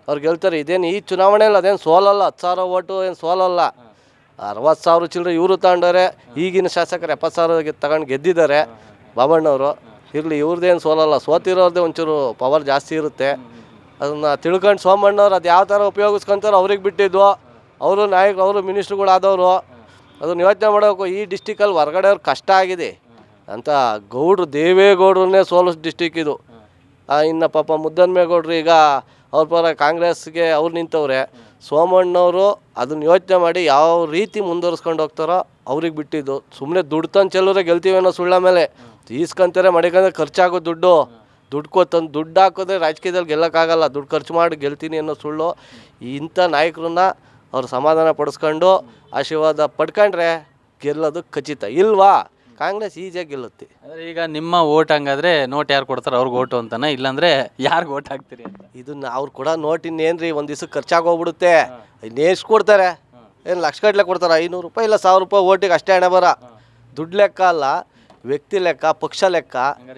ಅವ್ರು ಗೆಲ್ತಾರೆ. ಇದೇನು ಈ ಚುನಾವಣೆಯಲ್ಲಿ ಅದೇನು ಸೋಲಲ್ಲ. 10,000 ಓಟು ಏನು ಸೋಲಲ್ಲ. 60,000 ಚಿಲ್ಲರೆ ಇವರು ತಗೊಂಡವ್ರೆ. ಈಗಿನ ಶಾಸಕರು 70,000 ತಗೊಂಡು ಗೆದ್ದಿದ್ದಾರೆ ಬಾಬಣ್ಣವರು. ಇರಲಿ, ಇವ್ರದ್ದೇನು ಸೋಲಲ್ಲ. ಸೋತಿರೋದೇ ಒಂಚೂರು ಪವರ್ ಜಾಸ್ತಿ ಇರುತ್ತೆ. ಅದನ್ನು ತಿಳ್ಕೊಂಡು ಸೋಮಣ್ಣವ್ರು ಅದು ಯಾವ ಥರ ಉಪಯೋಗಿಸ್ಕೊಂತಾರೋ ಅವ್ರಿಗೆ ಬಿಟ್ಟಿದ್ದು. ಅವರು ನಾಯಕರು, ಅವರು ಮಿನಿಸ್ಟ್ರುಗಳಾದವರು. ಅದನ್ನು ಯೋಚನೆ ಮಾಡಬೇಕು. ಈ ಡಿಸ್ಟಿಕಲ್ಲಿ ಹೊರಗಡೆ ಅವ್ರು ಕಷ್ಟ ಆಗಿದೆ ಅಂತ. ದೇವೇಗೌಡ್ರನ್ನೇ ಸೋಲಿಸ್ ಡಿಸ್ಟಿಕ್ ಇದು. ಇನ್ನು ಪಾಪ ಮುದ್ದನ್ಮೇಗೌಡರು ಈಗ ಅವ್ರ ಪರ ಕಾಂಗ್ರೆಸ್ಗೆ ಅವ್ರು ನಿಂತವ್ರೆ. ಸೋಮಣ್ಣವರು ಅದನ್ನು ಯೋಚನೆ ಮಾಡಿ ಯಾವ ರೀತಿ ಮುಂದುವರಿಸ್ಕೊಂಡು ಹೋಗ್ತಾರೋ ಅವ್ರಿಗೆ ಬಿಟ್ಟಿದ್ದು. ಸುಮ್ಮನೆ ದುಡ್ಡು ತಂದು ಚೆಲ್ಲೋರೆ ಗೆಲ್ತೀವಿ ಅನ್ನೋ ಸುಳ್ಳ ಮೇಲೆ ಈಸ್ಕೊಂತಾರೆ. ಮಡಿಕಂದ್ರೆ ಖರ್ಚಾಗೋ ದುಡ್ಡು ಹಾಕೋದ್ರೆ ರಾಜಕೀಯದಲ್ಲಿ ಗೆಲ್ಲಕ್ಕಾಗಲ್ಲ. ದುಡ್ಡು ಖರ್ಚು ಮಾಡಿ ಗೆಲ್ತೀನಿ ಅನ್ನೋ ಸುಳ್ಳು. ಇಂಥ ನಾಯಕರನ್ನ ಅವ್ರು ಸಮಾಧಾನ ಪಡಿಸ್ಕೊಂಡು ಆಶೀರ್ವಾದ ಪಡ್ಕೊಂಡ್ರೆ ಗೆಲ್ಲೋದು ಖಚಿತ. ಇಲ್ವಾ, ಕಾಂಗ್ರೆಸ್ ಈಜಿಯಾಗಿ ಗೆಲ್ಲುತ್ತೆ. ಈಗ ನಿಮ್ಮ ಓಟ್ ಹಂಗಾದ್ರೆ ನೋಟ್ ಯಾರು ಕೊಡ್ತಾರೆ ಅವ್ರಿಗೆ ಓಟು ಅಂತಾನೆ, ಇಲ್ಲಾಂದ್ರೆ ಯಾರಿಗೆ ಓಟ್ ಹಾಕ್ತೀರಿ ಅಂತ? ಇದನ್ನ ಅವ್ರು ಕೂಡ ನೋಟ್ ಇನ್ನೇನ್ರಿ, ಒಂದು ದಿವ್ಸಕ್ಕೆ ಖರ್ಚಾಗೋಗ್ಬಿಡುತ್ತೆ. ಇನ್ನೆಷ್ಟು ಕೊಡ್ತಾರೆ? ಏನು ಲಕ್ಷಗಟ್ಟಲೆ ಕೊಡ್ತಾರೆ? 500 ರೂಪಾಯಿ ಇಲ್ಲ 1000 ರೂಪಾಯಿ ಓಟಿಗೆ ಅಷ್ಟೇ ಹಣೆ ಬರ. ದುಡ್ಡು ಲೆಕ್ಕ ಅಲ್ಲ, ವ್ಯಕ್ತಿ ಲೆಕ್ಕ, ಪಕ್ಷ ಲೆಕ್ಕ.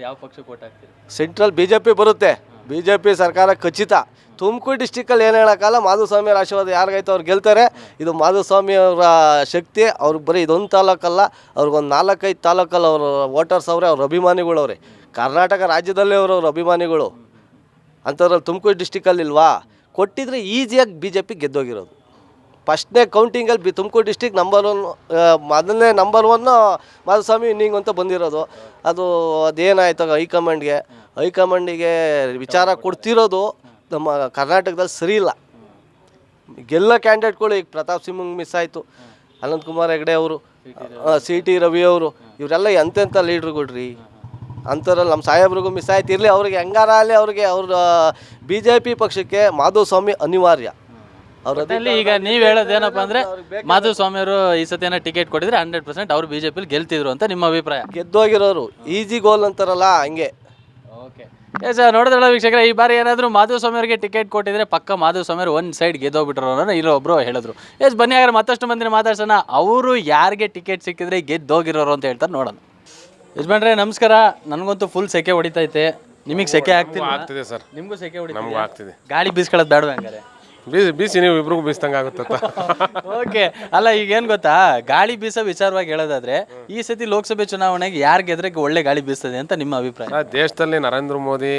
ಯಾವ ಪಕ್ಷಕ್ಕೆ ಓಟ್ ಹಾಕ್ತೀರಿ? ಸೆಂಟ್ರಲ್ BJP ಬರುತ್ತೆ. BJP ಸರ್ಕಾರ ಖಚಿತ. ತುಮಕೂರು ಡಿಸ್ಟಿಕಲ್ಲಿ ಏನು ಹೇಳೋಕ್ಕಲ್ಲ. ಮಾಧುಸ್ವಾಮಿ ಅವ್ರ ಆಶೀರ್ವಾದ ಯಾರಿಗೈತೆ ಅವ್ರು ಗೆಲ್ತಾರೆ. ಇದು ಮಾಧುಸ್ವಾಮಿ ಅವರ ಶಕ್ತಿ. ಅವ್ರಿಗೆ ಬರೀ ಇದೊಂದು ತಾಲೂಕಲ್ಲ, ಅವ್ರಿಗೊಂದು 4-5 ತಾಲೂಕಲ್ಲಿ ಅವರು ವೋಟರ್ಸ್ ಅವರೇ, ಅವ್ರ ಅಭಿಮಾನಿಗಳು ಅವರೇ. ಕರ್ನಾಟಕ ರಾಜ್ಯದಲ್ಲೇ ಅವ್ರ ಮೊದಲಿಗೆ ಅಂಥದ್ರಲ್ಲಿ ತುಮಕೂರು ಡಿಸ್ಟಿಕಲ್ಲಿ ಇಲ್ವಾ? ಕೊಟ್ಟಿದ್ರೆ ಈಸಿಯಾಗಿ BJP ಗೆದ್ದೋಗಿರೋದು. ಫಸ್ಟ್ನೇ ಕೌಂಟಿಂಗಲ್ಲಿ ತುಮಕೂರು ಡಿಸ್ಟಿಕ್ ಮೊದಲನೇ ನಂಬರ್ 1 ಮಾಧುಸ್ವಾಮಿ ಇನ್ನಿಂಗ್ ಅಂತ ಬಂದಿರೋದು. ಅದೇನಾಯ್ತು ಹೈಕಮಾಂಡಿಗೆ ವಿಚಾರ ಕೊಡ್ತಿರೋದು ನಮ್ಮ ಕರ್ನಾಟಕದಲ್ಲಿ ಸರಿ ಇಲ್ಲ. ಗೆಲ್ಲ ಕ್ಯಾಂಡಿಡೇಟ್ಗಳು ಈಗ ಪ್ರತಾಪ್ ಸಿಂಹಂಗೆ ಮಿಸ್ ಆಯಿತು. ಅನಂತಕುಮಾರ್ ಹೆಗಡೆ ಅವರು, CT ರವಿ ಅವರು, ಇವರೆಲ್ಲ ಎಂತೆಂಥ ಲೀಡ್ರುಗಳ್ರಿ. ಅಂಥವ್ರಲ್ಲಿ ನಮ್ಮ ಸಾಹೇಬ್ರಿಗೂ ಮಿಸ್ ಆಯ್ತಿರಲಿ, ಅವ್ರಿಗೆ ಹೆಂಗಾರ ಅಲ್ಲಿ ಅವ್ರಿಗೆ ಅವ್ರ BJP ಪಕ್ಷಕ್ಕೆ ಮಾಧುಸ್ವಾಮಿ ಅನಿವಾರ್ಯ. ಒಟ್ಟಿನಲ್ಲಿ ಈಗ ನೀವು ಹೇಳೋದೇನಪ್ಪ ಅಂದರೆ ಮಾಧುಸ್ವಾಮಿ ಅವರು ಈ ಸತಿ ಏನೋ ಟಿಕೆಟ್ ಕೊಟ್ಟಿದ್ರೆ 100% ಅವ್ರು BJPಲಿ ಗೆಲ್ತಿದ್ರು ಅಂತ ನಿಮ್ಮ ಅಭಿಪ್ರಾಯ? ಗೆದ್ದೋಗಿರೋರು ಈಸಿ ಗೋಲ್ ಅಂತಾರಲ್ಲ ಹಂಗೆ. ಓಕೆ ಎಸ್, ನೋಡಿದ್ರಲ್ಲ ವೀಕ್ಷಕರೇ, ಈ ಬಾರಿ ಏನಾದರೂ ಮಾಧುಸ್ವಾಮಿ ಅವರಿಗೆ ಟಿಕೆಟ್ ಕೊಟ್ಟಿದ್ರೆ ಪಕ್ಕ ಮಾಧುಸ್ವಾಮಿ ಅವರು ಒಂದು ಸೈಡ್ ಗೆದ್ದೋಗ್ಬಿಟ್ರು ಅನ್ನೋ ಇಲ್ಲೊಬ್ರು ಹೇಳಿದ್ರು. ಎಸ್, ಬನ್ನಿ ಹಾಗಾದ್ರೆ ಮತ್ತಷ್ಟು ಮಂದಿನ ಮಾತಾಡ್ಸೋಣ. ಅವರು ಯಾರಿಗೆ ಟಿಕೆಟ್ ಸಿಕ್ಕಿದ್ರೆ ಗೆದ್ದೋಗಿರೋರು ಅಂತ ಹೇಳ್ತಾರೆ, ನೋಡೋಣ. ಯಜಮಾನ್ರೆ ನಮಸ್ಕಾರ. ನನಗಂತೂ ಫುಲ್ ಸೆಕೆ ಹೊಡಿತೈತೆ, ನಿಮಗೆ ಸೆಕೆ ಆಗ್ತಿದೆ ಸರ್? ನಿಮಗೂ ಸೆಕೆ ನಮಗೂ ಆಗ್ತಿದೆ. ಗಾಳಿ ಬೀಸ್ಕೊಳ್ಳೋದು ಬೇಡವೆ ಹಂಗಾರೆ? ಬೀಸಿ, ನೀವು ಇಬ್ರಿಗೂ ಬೀಸ್ದಂಗೆ ಆಗುತ್ತ. ಓಕೆ, ಅಲ್ಲ ಈಗ ಏನು ಗೊತ್ತಾ, ಗಾಳಿ ಬೀಸೋ ವಿಚಾರವಾಗಿ ಹೇಳೋದಾದ್ರೆ ಈ ಸತಿ ಲೋಕಸಭೆ ಚುನಾವಣೆಗೆ ಯಾರು ಗೆದ್ರೆ ಒಳ್ಳೆ ಗಾಳಿ ಬೀಸ್ತದೆ ಅಂತ ನಿಮ್ಮ ಅಭಿಪ್ರಾಯ? ದೇಶದಲ್ಲಿ ನರೇಂದ್ರ ಮೋದಿ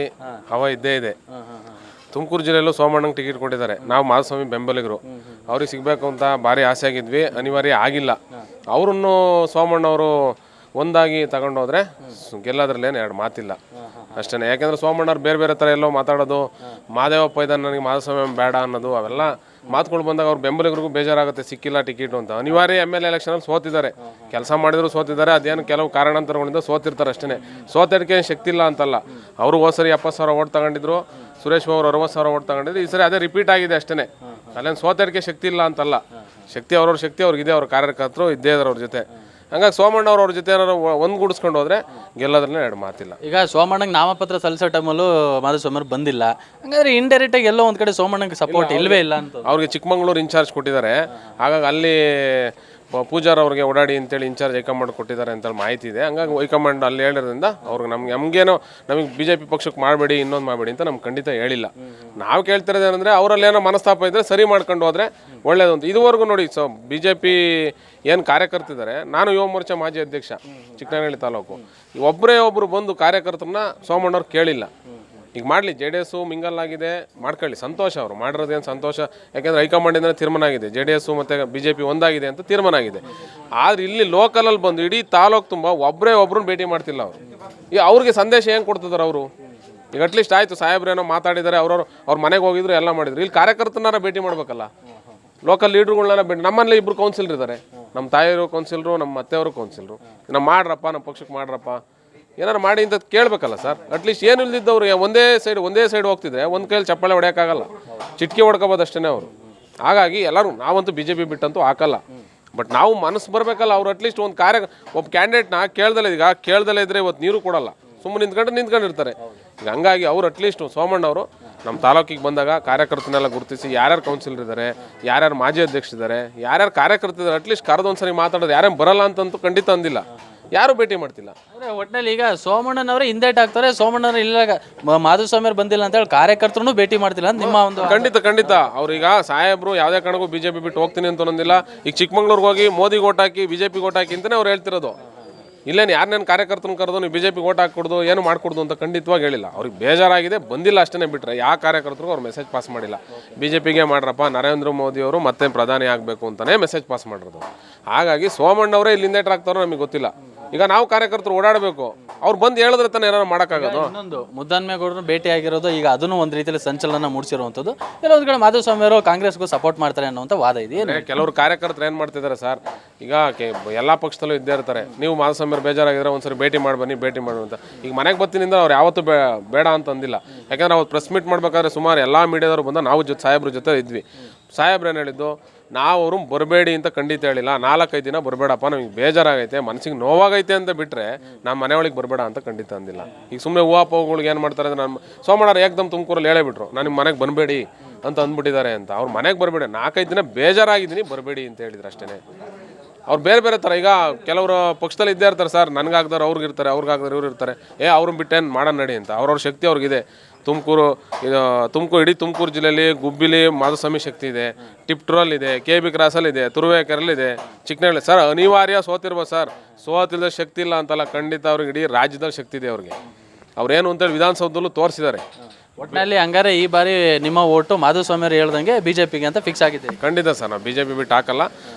ಇದ್ದೇ ಇದೆ. ತುಮಕೂರು ಜಿಲ್ಲೆಯಲ್ಲೂ ಸೋಮಣ್ಣಂಗೆ ಟಿಕೆಟ್ ಕೊಟ್ಟಿದ್ದಾರೆ. ನಾವು ಮಾಧುಸ್ವಾಮಿ ಬೆಂಬಲಿಗರು, ಅವ್ರಿಗೆ ಸಿಗಬೇಕು ಅಂತ ಭಾರಿ ಆಸೆ ಆಗಿದ್ವಿ, ಅನಿವಾರ್ಯ ಆಗಿಲ್ಲ. ಅವರನ್ನು ಸೋಮಣ್ಣವರು ಒಂದಾಗಿ ತಗೊಂಡೋದ್ರೆ ಗೆಲ್ಲೋದ್ರಲ್ಲೇನು ಎರಡು ಮಾತಿಲ್ಲ ಅಷ್ಟೇ. ಯಾಕೆಂದರೆ ಸೋಮಣ್ಣವ್ರು ಬೇರೆ ಬೇರೆ ಥರ ಎಲ್ಲೋ ಮಾತಾಡೋದು, ಮಾದೇವಪ್ಪ ಇದ್ದಾನೆ ನನಗೆ ಮಾಧುಸ್ವಾಮಿ ಬೇಡ ಅನ್ನೋದು, ಅವೆಲ್ಲ ಮಾತುಗಳು ಬಂದಾಗ ಅವ್ರ ಬೆಂಬಲಿಗರಿಗೂ ಬೇಜಾರಾಗುತ್ತೆ, ಸಿಕ್ಕಿಲ್ಲ ಟಿಕೆಟು ಅಂತ. ಅನಿವಾರ್ಯ MLA ಎಲೆಕ್ಷನಲ್ಲಿ ಸೋತಿದ್ದಾರೆ, ಕೆಲಸ ಮಾಡಿದ್ರು ಸೋತಿದ್ದಾರೆ. ಅದೇನು ಕೆಲವು ಕಾರಣಾಂತರಗಳಿಂದ ಸೋತಿರ್ತಾರೆ ಅಷ್ಟೇ. ಸೋತಡಿಕೆ ಶಕ್ತಿ ಇಲ್ಲ ಅಂತಲ್ಲ. ಅವರು ಹೋದ ಸರಿ 70,000 ಓಟ್ ತಗೊಂಡಿದ್ರು, ಸುರೇಶ್ ಬಾಬು 60,000 ಓಟ್ ತಗೊಂಡಿದ್ರು. ಈ ಸರಿ ಅದೇ ರಿಪೀಟ್ ಆಗಿದೆ ಅಷ್ಟೇ. ಅಲ್ಲೇನು ಸೋತಡಿಕೆ ಶಕ್ತಿ ಇಲ್ಲ ಅಂತಲ್ಲ, ಶಕ್ತಿ ಅವ್ರವ್ರ ಶಕ್ತಿ ಅವ್ರಿಗಿದೆ, ಅವ್ರ ಕಾರ್ಯಕರ್ತರು ಇದ್ದೇ ಇದ್ದಾರೆ ಅವ್ರ ಜೊತೆ. ಹಂಗಾಗಿ ಸೋಮಣ್ಣ ಅವ್ರ ಜೊತೆ ಏನಾರು ಒಂದ್ಗೂಡಿಸ್ಕೊಂಡು ಹೋದ್ರೆ ಗೆಲ್ಲೋದ್ರಲ್ಲೇ ಎರಡು ಮಾತಿಲ್ಲ. ಈಗ ಸೋಮಣ್ಣಂಗೆ ನಾಮಪತ್ರ ಸಲ್ಲಿಸೋ ಟೈಮಲ್ಲೂ ಮಾಧುಸ್ವಾಮಿ ಅವರು ಬಂದಿಲ್ಲ, ಹಂಗಾದ್ರೆ ಇಂಡೈರೆಕ್ಟ್ ಆಗಿ ಎಲ್ಲೋ ಒಂದ್ ಕಡೆ ಸೋಮಣ್ಣಂಗೆ ಸಪೋರ್ಟ್ ಇಲ್ವೇ ಇಲ್ಲ ಅಂತ. ಅವ್ರಿಗೆ ಚಿಕ್ಕಮಂಗ್ಳೂರು ಇನ್ಚಾರ್ಜ್ ಕೊಟ್ಟಿದ್ದಾರೆ. ಹಾಗಾಗಿ ಅಲ್ಲಿ ಪೂಜಾರ್ ಅವ್ರಿಗೆ ಓಡಾಡಿ ಅಂತೇಳಿ ಇನ್ಚಾರ್ಜ್ ಹೈಕಮಾಂಡ್ ಕೊಟ್ಟಿದ್ದಾರೆ ಅಂತೇಳಿ ಮಾಹಿತಿ ಇದೆ. ಹಂಗಾಗಿ ಹೈಕಮಾಂಡ್ ಅಲ್ಲಿ ಹೇಳಿರೋದ್ರಿಂದ ಅವ್ರಿಗೆ ನಮಗೇನೋ BJP ಪಕ್ಷಕ್ಕೆ ಮಾಡಬೇಡಿ, ಇನ್ನೊಂದು ಮಾಡಬೇಡಿ ಅಂತ ನಮ್ಗೆ ಖಂಡಿತ ಹೇಳಿಲ್ಲ. ನಾವು ಕೇಳ್ತಿರೋದೇನೆಂದರೆ ಅವರಲ್ಲಿ ಏನೋ ಮನಸ್ತಾಪ ಇದ್ದರೆ ಸರಿ ಮಾಡ್ಕೊಂಡು ಹೋದರೆ ಒಳ್ಳೇದು ಅಂತ. ಇದುವರೆಗೂ ನೋಡಿ, BJP ಏನು ಕಾರ್ಯಕರ್ತಿದ್ದಾರೆ, ನಾನು ಯುವ ಮೋರ್ಚಾ ಮಾಜಿ ಅಧ್ಯಕ್ಷ ಚಿಕ್ಕನಹಳ್ಳಿ ತಾಲೂಕು, ಒಬ್ಬರೇ ಒಬ್ಬರು ಬಂದು ಕಾರ್ಯಕರ್ತರನ್ನ ಸೋಮಣ್ಣವ್ರು ಕೇಳಿಲ್ಲ. ಈಗ ಮಾಡಲಿ, JDS ಮಿಂಗಲ್ ಆಗಿದೆ, ಮಾಡ್ಕೊಳ್ಳಿ, ಸಂತೋಷ. ಅವರು ಮಾಡಿರೋದೇನು ಸಂತೋಷ, ಯಾಕೆಂದರೆ ಹೈಕಮಾಂಡಿಂದ ತೀರ್ಮಾನ ಆಗಿದೆ, JDS ಮತ್ತು BJP ಒಂದಾಗಿದೆ ಅಂತ ತೀರ್ಮಾನ ಆಗಿದೆ. ಆದರೆ ಇಲ್ಲಿ ಲೋಕಲಲ್ಲಿ ಬಂದು ಇಡೀ ತಾಲೂಕು ತುಂಬ ಒಬ್ಬರನ್ನ ಭೇಟಿ ಮಾಡ್ತಿಲ್ಲ ಅವರು. ಈಗ ಅವ್ರಿಗೆ ಸಂದೇಶ ಏನು ಕೊಡ್ತಿದ್ದಾರೆ ಅವರು? ಈಗ ಅಟ್ಲೀಸ್ಟ್ ಆಯಿತು, ಸಾಹೇಬ್ರೇನೋ ಮಾತಾಡಿದ್ದಾರೆ, ಅವ್ರ ಮನೆಗೆ ಹೋಗಿದ್ರು, ಎಲ್ಲ ಮಾಡಿದ್ರು. ಇಲ್ಲಿ ಕಾರ್ಯಕರ್ತನಾರ ಭೇಟಿ ಮಾಡಬೇಕಲ್ಲ, ಲೋಕಲ್ ಲೀಡ್ರುಗಳನ್ನ ಭೇಟಿ. ನಮ್ಮಲ್ಲಿ ಇಬ್ಬರು ಕೌನ್ಸಿಲರ್ ಇದ್ದಾರೆ, ನಮ್ಮ ತಾಯಿಯವರು ಕೌನ್ಸಿಲರು, ನಮ್ಮ ಅತ್ತೆಯವರು ಕೌನ್ಸಿಲರು. ನಮ್ಮ ಮಾಡ್ರಪ್ಪ, ನಮ್ಮ ಪಕ್ಷಕ್ಕೆ ಮಾಡ್ರಪ್ಪ, ಏನಾರು ಮಾಡಿ ಅಂತ ಕೇಳಬೇಕಲ್ಲ ಸರ್. ಅಟ್ಲೀಸ್ಟ್ ಏನು ಇಲ್ದಿದ್ದವ್ರು ಒಂದೇ ಸೈಡ್ ಹೋಗ್ತಿದ್ರೆ ಒಂದು ಕೈಯಲ್ಲಿ ಚಪ್ಪಾಳೆ ಹೊಡೆಯೋಕ್ಕಾಗಲ್ಲ, ಚಿಟ್ಕಿ ಹೊಡ್ಕೋಬೋದು ಅಷ್ಟೇ ಅವರು. ಹಾಗಾಗಿ ಎಲ್ಲರೂ ನಾವಂತೂ BJP ಬಿಟ್ಟಂತೂ ಹಾಕಲ್ಲ. ಬಟ್ ನಾವು ಮನಸ್ಸು ಬರಬೇಕಲ್ಲ. ಅವ್ರು ಅಟ್ಲೀಸ್ಟ್ ಒಂದು ಒಬ್ಬ ಕ್ಯಾಂಡಿಡೇಟ್ನ ಕೇಳ್ದಲೇ ಇದ್ರೆ ಇವತ್ತು ನೀರು ಕೊಡಲ್ಲ, ಸುಮ್ಮನೆ ನಿಂತ್ಕೊಂಡಿರ್ತಾರೆ. ಈಗ ಹಂಗಾಗಿ ಅವ್ರು ಅಟ್ಲೀಸ್ಟ್ ಸೋಮಣ್ಣವರು ನಮ್ಮ ತಾಲೂಕಿಗೆ ಬಂದಾಗ ಕಾರ್ಯಕರ್ತನೆಲ್ಲ ಗುರುತಿಸಿ, ಯಾರ್ಯಾರು ಕೌನ್ಸಿಲರ್ ಇದ್ದಾರೆ, ಯಾರ್ಯಾರು ಮಾಜಿ ಅಧ್ಯಕ್ಷರಿದ್ದಾರೆ, ಯಾರ್ಯಾರು ಕಾರ್ಯಕರ್ತಿದ್ದಾರೆ, ಅಟ್ಲೀಸ್ಟ್ ಕರೆದೊಂದ್ಸರಿ ಮಾತಾಡೋದು. ಯಾರೇನು ಬರಲ್ಲ ಅಂತಂತೂ ಖಂಡಿತ ಅಂದಿಲ್ಲ, ಯಾರು ಭೇಟಿ ಮಾಡ್ತಿಲ್ಲ. ಅಂದರೆ ಒಟ್ಟಿನಲ್ಲಿ ಈಗ ಸೋಮಣ್ಣನವರೇ ಹಿಂದೇಟ್ ಆಗ್ತಾರೆ, ಸೋಮಣ್ಣವ್ರು ಇಲ್ಲ ಮಾಧುಸ್ವಾಮಿ ಅವ್ರು ಬಂದಿಲ್ಲ ಅಂತ ಹೇಳಿ ಕಾರ್ಯಕರ್ತರು ಭೇಟಿ ಮಾಡ್ತಿಲ್ಲ ಅಂತ ನಿಮ್ಮ ಒಂದು. ಖಂಡಿತ ಅವ್ರೀಗ ಸಾಹೇಬ್ರು ಯಾವುದೇ ಕಾರಣಕ್ಕೂ BJP ಬಿಟ್ಟು ಹೋಗ್ತೀನಿ ಅಂತ ಅನ್ನೋದಿಲ್ಲ. ಈಗ ಚಿಕ್ಕಮಂಗ್ಳೂರ್ಗೆ ಹೋಗಿ ಮೋದಿ ಓಟ್ ಹಾಕಿ BJP ಓಟ್ ಹಾಕಿ ಅಂತಲೇ ಅವ್ರು ಹೇಳ್ತಿರೋದು. ಇಲ್ಲೇನು ಯಾರನ್ನೇನು ಕಾರ್ಯಕರ್ತನ ಕರೆದು ನೀವು BJP ಓಟ್ ಹಾಕ್ಕೊಡ್ದು, ಏನು ಮಾಡ್ಕೊಡ್ದು ಅಂತ ಖಂಡಿತವಾಗಿ ಹೇಳಿಲ್ಲ. ಅವ್ರಿಗೆ ಬೇಜಾರಾಗಿದೆ, ಬಂದಿಲ್ಲ ಅಷ್ಟೇ ಬಿಟ್ಟರೆ ಯಾವ ಕಾರ್ಯಕರ್ತರಿಗೂ ಅವ್ರು ಮೆಸೇಜ್ ಪಾಸ್ ಮಾಡಿಲ್ಲ. BJPಗೆ ಮಾಡ್ರಪ್ಪ, ನರೇಂದ್ರ ಮೋದಿ ಅವರು ಮತ್ತೆ ಪ್ರಧಾನಿ ಆಗಬೇಕು ಅಂತಲೇ ಮೆಸೇಜ್ ಪಾಸ್ ಮಾಡಿರೋದು. ಹಾಗಾಗಿ ಸೋಮಣ್ಣವರೇ ಇಲ್ಲಿ ಹಿಂದೇಟ್ ಆಗ್ತಾರೋ ನಮಗೆ ಗೊತ್ತಿಲ್ಲ. ಈಗ ನಾವು ಕಾರ್ಯಕರ್ತರು ಓಡಾಡಬೇಕು, ಅವ್ರು ಬಂದು ಹೇಳಿದ್ರೆ ತಾನೇ ಏನಾರು ಮಾಡೋಕ್ಕಾಗೋದು. ಇನ್ನೊಂದು ಮುದ್ದನ್ಮೇಗೌಡರು ಭೇಟಿ ಆಗಿರೋದು ಈಗ ಅದನ್ನು ಒಂದು ರೀತಿಯಲ್ಲಿ ಸಂಚಲನ ಮೂಡಿಸಿರುವಂಥದ್ದು. ಕೆಲವೊಂದು ಕಡೆ ಮಾಧುಸ್ವಾಮಿ ಅವರು ಕಾಂಗ್ರೆಸ್ಗೂ ಸಪೋರ್ಟ್ ಮಾಡ್ತಾರೆ ಅನ್ನೋಂಥ ವಾದ ಇದೆ. ಕೆಲವರು ಕಾರ್ಯಕರ್ತರು ಏನು ಮಾಡ್ತಿದ್ದಾರೆ ಸರ್, ಈಗ ಎಲ್ಲ ಪಕ್ಷದಲ್ಲೂ ಇದ್ದೇ ಇರ್ತಾರೆ. ನೀವು ಮಾಧುಸ್ವಾಮಿ ಅವ್ರು ಬೇಜಾರಾಗಿದ್ರೆ ಒಂದ್ಸರಿ ಭೇಟಿ ಮಾಡಿ ಅಂತ. ಈಗ ಮನೆಗೆ ಬರ್ತೀನಿಂದ ಅವ್ರು ಯಾವತ್ತೂ ಬೇಡ ಅಂತ ಅಂದಿಲ್ಲ. ಯಾಕಂದ್ರೆ ಅವ್ರು ಪ್ರೆಸ್ ಮೀಟ್ ಮಾಡ್ಬೇಕಾದ್ರೆ ಸುಮಾರು ಎಲ್ಲ ಮೀಡಿಯಾದವರು ಬಂದ ನಾವು ಸಾಹೇಬ್ರ ಜೊತೆ ಇದ್ವಿ. ಸಾಹೇಬ್ರು ಏನು ಹೇಳಿದ್ದು, ನಾವು ಅವರು ಬರಬೇಡಿ ಅಂತ ಖಂಡಿತ ಹೇಳಿಲ್ಲ. 4-5 ದಿನ ಬರಬೇಡಪ್ಪ, ನಮಗೆ ಬೇಜಾರಾಗೈತೆ, ಮನಸ್ಸಿಗೆ ನೋವಾಗೈತೆ ಅಂತ ಬಿಟ್ಟರೆ ನಮ್ಮ ಮನೆಯೊಳಗೆ ಬರಬೇಡ ಅಂತ ಖಂಡಿತ ಅಂದಿಲ್ಲ. ಈಗ ಸುಮ್ಮನೆ ಹೂವಾಪಗಳಿಗೆ ಏನು ಮಾಡ್ತಾರೆ ಅಂದರೆ, ನಮ್ಮ ಸೋಮಣ್ಣ ಏಕದಮ್ ತುಮಕೂರಲ್ಲಿ ಹೇಳೇಬಿಟ್ರು, ನಾನು ನಿಮ್ಮ ಮನೆಗೆ ಬಂದಬೇಡಿ ಅಂತ ಅಂದ್ಬಿಟ್ಟಿದ್ದಾರೆ ಅಂತ. ಅವ್ರ ಮನೆಗೆ ಬರಬೇಡಿ, 4-5 ದಿನ ಬೇಜಾರಾಗಿದ್ದೀನಿ, ಬರಬೇಡಿ ಅಂತ ಹೇಳಿದ್ರು ಅಷ್ಟೇ. ಅವ್ರು ಬೇರೆ ಬೇರೆ ಥರ. ಈಗ ಕೆಲವರು ಪಕ್ಷದಲ್ಲಿ ಇದ್ದೇ ಇರ್ತಾರೆ ಸರ್, ನನಗಾಗ್ದಾರೆ ಅವ್ರಿಗಿರ್ತಾರೆ, ಅವ್ರಿಗಾಗ್ದಾರೆ ಇವ್ರು ಇರ್ತಾರೆ. ಅವ್ರನ್ನ ಬಿಟ್ಟೇನು ಮಾಡೋಣ ನಡಿ ಅಂತ. ಅವ್ರವ್ರ ಶಕ್ತಿ ಅವ್ರಿಗಿದೆ. ತುಮಕೂರು ಇಡೀ ತುಮಕೂರು ಜಿಲ್ಲೆಯಲ್ಲಿ ಗುಬ್ಬಿಲಿ ಮಾಧುಸ್ವಾಮಿ ಶಕ್ತಿ ಇದೆ, ಟಿಪ್ಟೂರಲ್ಲಿದೆ, KB ಕ್ರಾಸಲ್ಲಿದೆ, ತುರುವೇಕೆರೆಯಲ್ಲಿದೆ, ಚಿಕ್ಕನಹಳ್ಳಿ. ಸರ್ ಅನಿವಾರ್ಯ ಸೋತಿರ್ಬೋದು ಸರ್, ಸೋತಿಲ್ಲದ ಶಕ್ತಿ ಇಲ್ಲ ಅಂತಲ್ಲ, ಖಂಡಿತ ಅವ್ರಿಗೆ ಇಡೀ ರಾಜ್ಯದಲ್ಲಿ ಶಕ್ತಿ ಇದೆ ಅವ್ರಿಗೆ. ಅವ್ರೇನು ಅಂತೇಳಿ ವಿಧಾನಸೌಧದಲ್ಲೂ ತೋರಿಸಿದ್ದಾರೆ. ಒಟ್ಟಿನಲ್ಲಿ ಹಂಗಾರೆ ಈ ಬಾರಿ ನಿಮ್ಮ ಓಟು ಮಾಧುಸ್ವಾಮಿ ಅವರು ಹೇಳ್ದಂಗೆ BJPಗೆ ಅಂತ ಫಿಕ್ಸ್ ಆಗಿದೆ. ಖಂಡಿತ ಸರ್, ನಾವು BJP ಬಿಟ್ಟು ಹಾಕಲ್ಲ.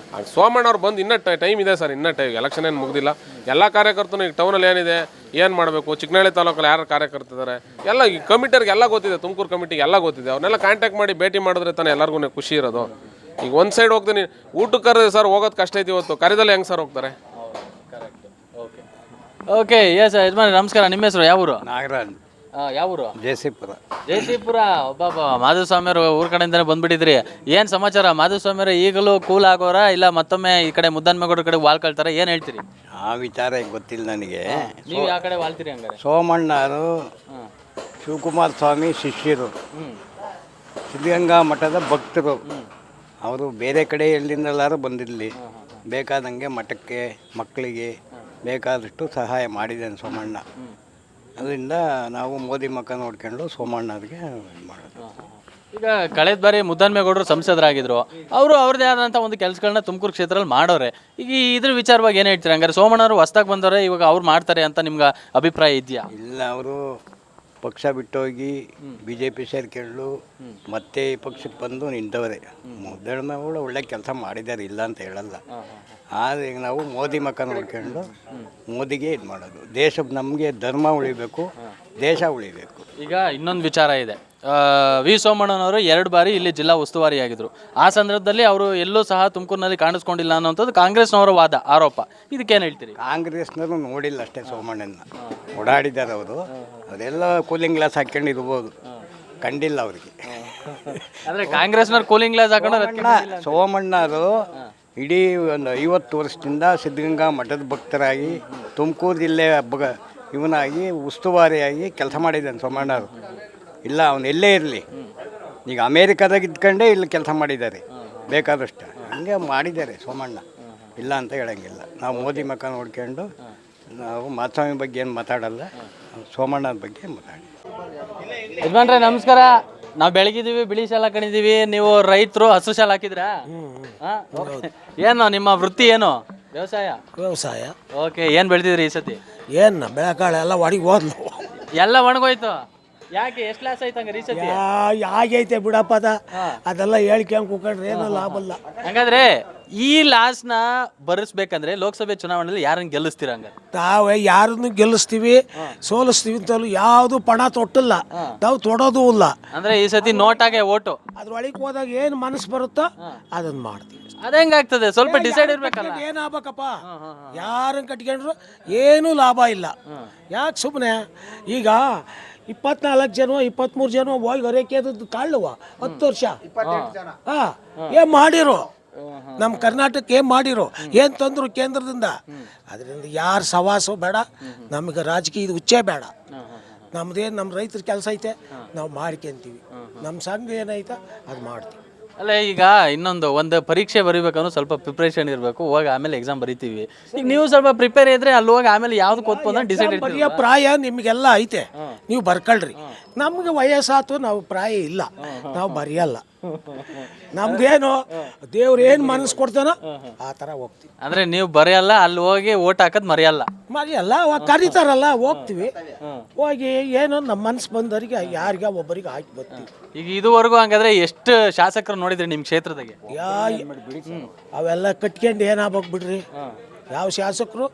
ಸೋಮಣ್ಣ ಅವ್ರು ಬಂದು ಇನ್ನೂ ಟೈಮ್ ಇದೆ ಸರ್, ಇನ್ನೂ ಎಲೆಕ್ಷನ್ ಏನು ಮುಗ್ದಿಲ್ಲ. ಎಲ್ಲ ಕಾರ್ಯಕರ್ತರು ಈಗ ಟೌನಲ್ಲಿ ಏನಿದೆ, ಏನು ಮಾಡಬೇಕು, ಚಿಕ್ಕನಹಳ್ಳಿ ತಾಲೂಕಲ್ಲಿ ಯಾರು ಕಾರ್ಯಕರ್ತಿದ್ದಾರೆ ಎಲ್ಲ ಈ ಕಮಿಟಿಯವ್ರಿಗೆ ಎಲ್ಲ ಗೊತ್ತಿದೆ, ತುಮಕೂರು ಕಮಿಟಿಗೆ ಎಲ್ಲ ಗೊತ್ತಿದೆ. ಅವ್ರನ್ನೆಲ್ಲ ಕಾಂಟ್ಯಾಕ್ಟ್ ಮಾಡಿ ಭೇಟಿ ಮಾಡಿದ್ರೆ ತಾನೇ ಎಲ್ಲರಿಗೂ ಖುಷಿ ಇರೋದು. ಈಗ ಒಂದು ಸೈಡ್ ಹೋಗ್ತೀನಿ, ಊಟಕ್ಕೆ ಕರೆದ್ರೆ ಸರ್ ಹೋಗೋದು ಕಷ್ಟ ಐತಿ, ಇವತ್ತು ಕರೆದಲ್ಲಿ ಹೆಂಗೆ ಸರ್ ಹೋಗ್ತಾರೆ? ಓಕೆ ಎಸ್ ಯಜಮಾನ್ ನಮಸ್ಕಾರ. ನಿಮ್ಮ ಹೆಸರು ಯಾವ ಊರು? ನಾಗರಾಜ್, ಯಾವ ಊರು? ಜಯಸಿಪುರ. ಜಯಸಿಪುರ. ಒಬ್ಬ ಮಾಧುಸ್ವಾಮಿಯವರು ಊರ ಕಡೆಯಿಂದನೇ ಬಂದ್ಬಿಟ್ಟಿದ್ರಿ. ಏನು ಸಮಾಚಾರ? ಮಾಧುಸ್ವಾಮಿಯವರು ಈಗಲೂ ಕೂಲ್ ಆಗೋರ ಇಲ್ಲ ಮತ್ತೊಮ್ಮೆ ಈ ಕಡೆ ಮುದ್ದನ್ಮೇಗೌಡರ ಕಡೆ ವಾಲ್ಕೊಳ್ತಾರೆ? ಏನು ಹೇಳ್ತೀರಿ? ಆ ವಿಚಾರ ಗೊತ್ತಿಲ್ಲ ನನಗೆ. ನೀವು ಯಾವ ಕಡೆ ವಾಲ್ತೀರಿ ಹಂಗಾರೆ? ಸೋಮಣ್ಣರು ಶಿವಕುಮಾರ ಸ್ವಾಮಿ ಶಿಷ್ಯರು, ಸಿದ್ಧಗಂಗಾ ಮಠದ ಭಕ್ತರು. ಅವರು ಬೇರೆ ಕಡೆ ಎಲ್ಲಿಂದಲಾರು ಬಂದಿರಲಿ, ಬೇಕಾದಂಗೆ ಮಠಕ್ಕೆ ಮಕ್ಕಳಿಗೆ ಬೇಕಾದಷ್ಟು ಸಹಾಯ ಮಾಡಿದ್ದೇನೆ ಸೋಮಣ್ಣ. ಅದರಿಂದ ನಾವು ಮೋದಿ ಮಕ್ಕ ನೋಡ್ಕೊಂಡು ಸೋಮಣ್ಣವ್ರಿಗೆ ಮಾಡೋದು. ಈಗ ಕಳೆದ ಬಾರಿ ಮುದ್ದನ್ಮೇಗೌಡರು ಸಂಸದರಾಗಿದ್ರು, ಅವರು ಅವ್ರದ್ದೇ ಆದಂಥ ಒಂದು ಕೆಲಸಗಳನ್ನ ತುಮಕೂರು ಕ್ಷೇತ್ರದಲ್ಲಿ ಮಾಡೋರೆ. ಈಗ ಇದ್ರ ವಿಚಾರವಾಗಿ ಏನು ಹೇಳ್ತೀರಾ? ಹಂಗಾರೆ ಸೋಮಣ್ಣವರು ಹೊಸ್ದಾಗಿ ಬಂದವ್ರೆ, ಇವಾಗ ಅವ್ರು ಮಾಡ್ತಾರೆ ಅಂತ ನಿಮ್ಗೆ ಅಭಿಪ್ರಾಯ ಇದೆಯಾ? ಇಲ್ಲ, ಅವರು ಪಕ್ಷ ಬಿಟ್ಟೋಗಿ ಬಿ ಜೆ ಪಿ ಸೇರ್ಕೊಂಡು ಮತ್ತೆ ಈ ಪಕ್ಷಕ್ಕೆ ಬಂದು ನಿಂತವರೆ. ಮುದ್ದಣ್ಮೇಗೌಡ ಒಳ್ಳೆ ಕೆಲಸ ಮಾಡಿದ್ದಾರೆ, ಇಲ್ಲ ಅಂತ ಹೇಳಲ್ಲ. ಆದರೆ ಈಗ ನಾವು ಮೋದಿ ಮಕ್ಕ ನೋಡ್ಕೊಂಡು ಮೋದಿಗೆ ಇದು ಮಾಡೋದು. ದೇಶ ನಮಗೆ ಧರ್ಮ ಉಳಿಬೇಕು, ದೇಶ ಉಳಿಬೇಕು. ಈಗ ಇನ್ನೊಂದು ವಿಚಾರ ಇದೆ. ವಿ ಸೋಮಣ್ಣನವರು 2 ಬಾರಿ ಇಲ್ಲಿ ಜಿಲ್ಲಾ ಉಸ್ತುವಾರಿಯಾಗಿದ್ದರು. ಆ ಸಂದರ್ಭದಲ್ಲಿ ಅವರು ಎಲ್ಲೂ ಸಹ ತುಮಕೂರಿನಲ್ಲಿ ಕಾಣಿಸ್ಕೊಂಡಿಲ್ಲ ಅನ್ನೋಂಥದ್ದು ಕಾಂಗ್ರೆಸ್ನವರ ವಾದ, ಆರೋಪ. ಇದಕ್ಕೇನು ಹೇಳ್ತೀರಿ? ಕಾಂಗ್ರೆಸ್ನವರು ನೋಡಿಲ್ಲ ಅಷ್ಟೇ ಸೋಮಣ್ಣನ, ಓಡಾಡಿದ್ದಾರೆ ಅವರು. ಅದೆಲ್ಲ ಕೂಲಿಂಗ್ ಗ್ಲಾಸ್ ಹಾಕ್ಕೊಂಡು ಇರ್ಬೋದು, ಕಂಡಿಲ್ಲ ಅವರಿಗೆ. ಅಂದರೆ ಕಾಂಗ್ರೆಸ್ನವ್ರು ಕೂಲಿಂಗ್ ಗ್ಲಾಸ್ ಹಾಕೊಂಡು ಸೋಮಣ್ಣರು ಇಡೀ ಒಂದು 50 ವರ್ಷದಿಂದ ಸಿದ್ಧಗಂಗಾ ಮಠದ ಭಕ್ತರಾಗಿ ತುಮಕೂರು ಜಿಲ್ಲೆ ಇವನಾಗಿ ಉಸ್ತುವಾರಿಯಾಗಿ ಕೆಲಸ ಮಾಡಿದ್ದಾನೆ ಸೋಮಣ್ಣರು. ಇಲ್ಲ, ಅವನು ಎಲ್ಲೇ ಇರಲಿ, ಈಗ ಅಮೇರಿಕಾದಾಗ ಇದ್ಕೊಂಡೇ ಇಲ್ಲಿ ಕೆಲಸ ಮಾಡಿದ್ದಾರೆ ಬೇಕಾದಷ್ಟು. ಹಂಗೆ ಮಾಡಿದ್ದಾರೆ ಸೋಮಣ್ಣ, ಇಲ್ಲ ಅಂತ ಹೇಳಂಗಿಲ್ಲ. ನಾವು ಮೋದಿ ಮಕ್ಕ ನೋಡ್ಕೊಂಡು ನಾವು ಮಾಧುಸ್ವಾಮಿ ಬಗ್ಗೆ ಏನು ಮಾತಾಡಲ್ಲ, ಸೋಮಣ್ಣನ ಬಗ್ಗೆ ಮಾತಾಡಿ. ಯಜಮಾನ್ರೆ ನಮಸ್ಕಾರ. ನಾವು ಬೆಳಗಿದ್ದೀವಿ, ಬಿಳಿ ಶಾಲ ಹಾಕೊಂಡಿದ್ದೀವಿ. ನೀವು ರೈತರು, ಹಸು ಶಾಲ ಹಾಕಿದ್ರಾ? ಏನು ನಿಮ್ಮ ವೃತ್ತಿ? ಏನು ವ್ಯವಸಾಯ? ಓಕೆ. ಏನು ಬೆಳೆದಿದ್ರಿ ಈ ಸತಿ? ಏನು ಬೆಳೆಕಾಳು ಎಲ್ಲ ಒಡಿಗೆ ಹೋದ್ಲು, ಎಲ್ಲ ಒಣಗೋಯ್ತು. ಯಾಕೆ? ಎಷ್ಟು ಲಾಸ್ ಆಯ್ತು ಹಂಗಾರೆ ಈ ಸತಿ? ಆಗೈತೆ ಬಿಡಪ್ಪ ಅದೆಲ್ಲ ಹೇಳ್ಕೊಂಡು ಕೂಕೊಂಡ್ರೆ ಏನೋ ಲಾಭ ಇಲ್ಲ. ಹಂಗಾದ್ರೆ ಈ ಲಾಸ್ನ ಭರಿಸ್ಬೇಕಂದ್ರೆ ಲೋಕಸಭೆ ಚುನಾವಣೆಯಲ್ಲಿ ಯಾರನ್ನ ಗೆಲ್ಲಿಸ್ತೀರ? ಹಂಗಾರೆ ತಾವೇ ಯಾರನ್ನು ಗೆಲ್ಲಿಸ್ತೀವಿ ಸೋಲಿಸ್ತೀವಿ ಅಂತಲೂ ಯಾವುದು ಪಣ ತೊಟ್ಟಿಲ್ಲ, ನಾವು ತೊಡೋದು ಇಲ್ಲ. ಅಂದ್ರೆ ಈ ಸತಿ ನೋಟಾಗೆ ಓಟು. ಅದ್ರೊಳಗೆ ಹೋದಾಗ ಏನು ಮನಸ್ಸು ಬರುತ್ತೋ ಅದನ್ನ ಮಾಡ್ತೀವಿ. ಅದ ಹೆಂಗಾಗ್ತದೆ? ಸ್ವಲ್ಪ ಡಿಸೈಡ್ ಇರ್ಬೇಕಲ್ಲ. ಏನಾಗಬೇಕಪ್ಪ, ಯಾರನ್ನ ಕಟ್ಕೊಂಡ್ರು ಏನೂ ಲಾಭ ಇಲ್ಲ. ಯಾಕೆ ಸುಮ್ಮನೆ ಈಗ 24 ಜನ 23 ಜನ ಹೋಗಿ ಹೊರಕ್ಕೆ ತಾಳುವ 10 ವರ್ಷ ಏನ್ ಮಾಡಿರೋ ನಮ್ಮ ಕರ್ನಾಟಕಕ್ಕೆ ಏನ್ ಮಾಡಿರೋ, ಏನ್ ತಂದ್ರು ಕೇಂದ್ರದಿಂದ. ಅದರಿಂದ ಯಾರು ಸವಾಸ ಬೇಡ, ನಮಗೆ ರಾಜಕೀಯದ ಹುಚ್ಚೇ ಬೇಡ. ನಮ್ದೇನು ನಮ್ಮ ರೈತರ ಕೆಲಸ ಐತೆ, ನಾವು ಮಾಡ್ಕೊಂತೀವಿ. ನಮ್ಮ ಸಂಘ ಏನೈತೆ ಅದು ಮಾಡ್ತೀವಿ. ಅಲ್ಲ, ಈಗ ಒಂದು ಪರೀಕ್ಷೆ ಬರೀಬೇಕಂದ್ರೆ ಸ್ವಲ್ಪ ಪ್ರಿಪ್ರೇಷನ್ ಇರಬೇಕು. ಹೋಗಿ ಆಮೇಲೆ ಎಕ್ಸಾಮ್ ಬರೀತೀವಿ. ಈಗ ನೀವು ಸ್ವಲ್ಪ ಪ್ರಿಪೇರ್ ಇದ್ರೆ ಅಲ್ಲಿ ಹೋಗಿ ಆಮೇಲೆ ಯಾವ್ದು ಓದ್ಬೋದು ಡಿಸೈಡ್ ಬರೆಯೋ ಪ್ರಾಯ ನಿಮಗೆಲ್ಲ ಐತೆ, ನೀವು ಬರ್ಕೊಳ್ರಿ. ನಮ್ಗೆ ವಯಸ್ಸಾತು, ನಾವು ಪ್ರಾಯ ಇಲ್ಲ, ನಾವು ಬರೆಯಲ್ಲ. ನಮ್ಗೇನು ದೇವ್ರು ಏನು ಮನಸ್ಸು ಕೊಡ್ತಾನೋ ಆ ಥರ ಹೋಗ್ತೀವಿ. ಅಂದ್ರೆ ನೀವು ಬರೆಯಲ್ಲ, ಅಲ್ಲಿ ಹೋಗಿ ಓಟ್ ಹಾಕೋದು ಮರೆಯಲ್ಲ? ಕರೀತಾರಲ್ಲ ಹೋಗ್ತೀವಿ. ಹೋಗಿ ಏನೋ ನಮ್ಮ ಮನಸ್ಸು ಬಂದವರಿಗೆ ಯಾರಿಗ ಒಬ್ಬರಿಗೆ ಹಾಕಿ ಬರ್ತೀವಿ. ಈಗ ಇದುವರೆಗೂ ಹಂಗಾದ್ರೆ ಎಷ್ಟು ಶಾಸಕರು ನೋಡಿದ್ರಿ ನಿಮ್ಮ ಕ್ಷೇತ್ರದಾಗೆ? ಅವೆಲ್ಲ ಕಟ್ಕೊಂಡು ಏನಾಗ್ಬೇಕು ಬಿಡ್ರಿ. ಯಾವ ಶಾಸಕರು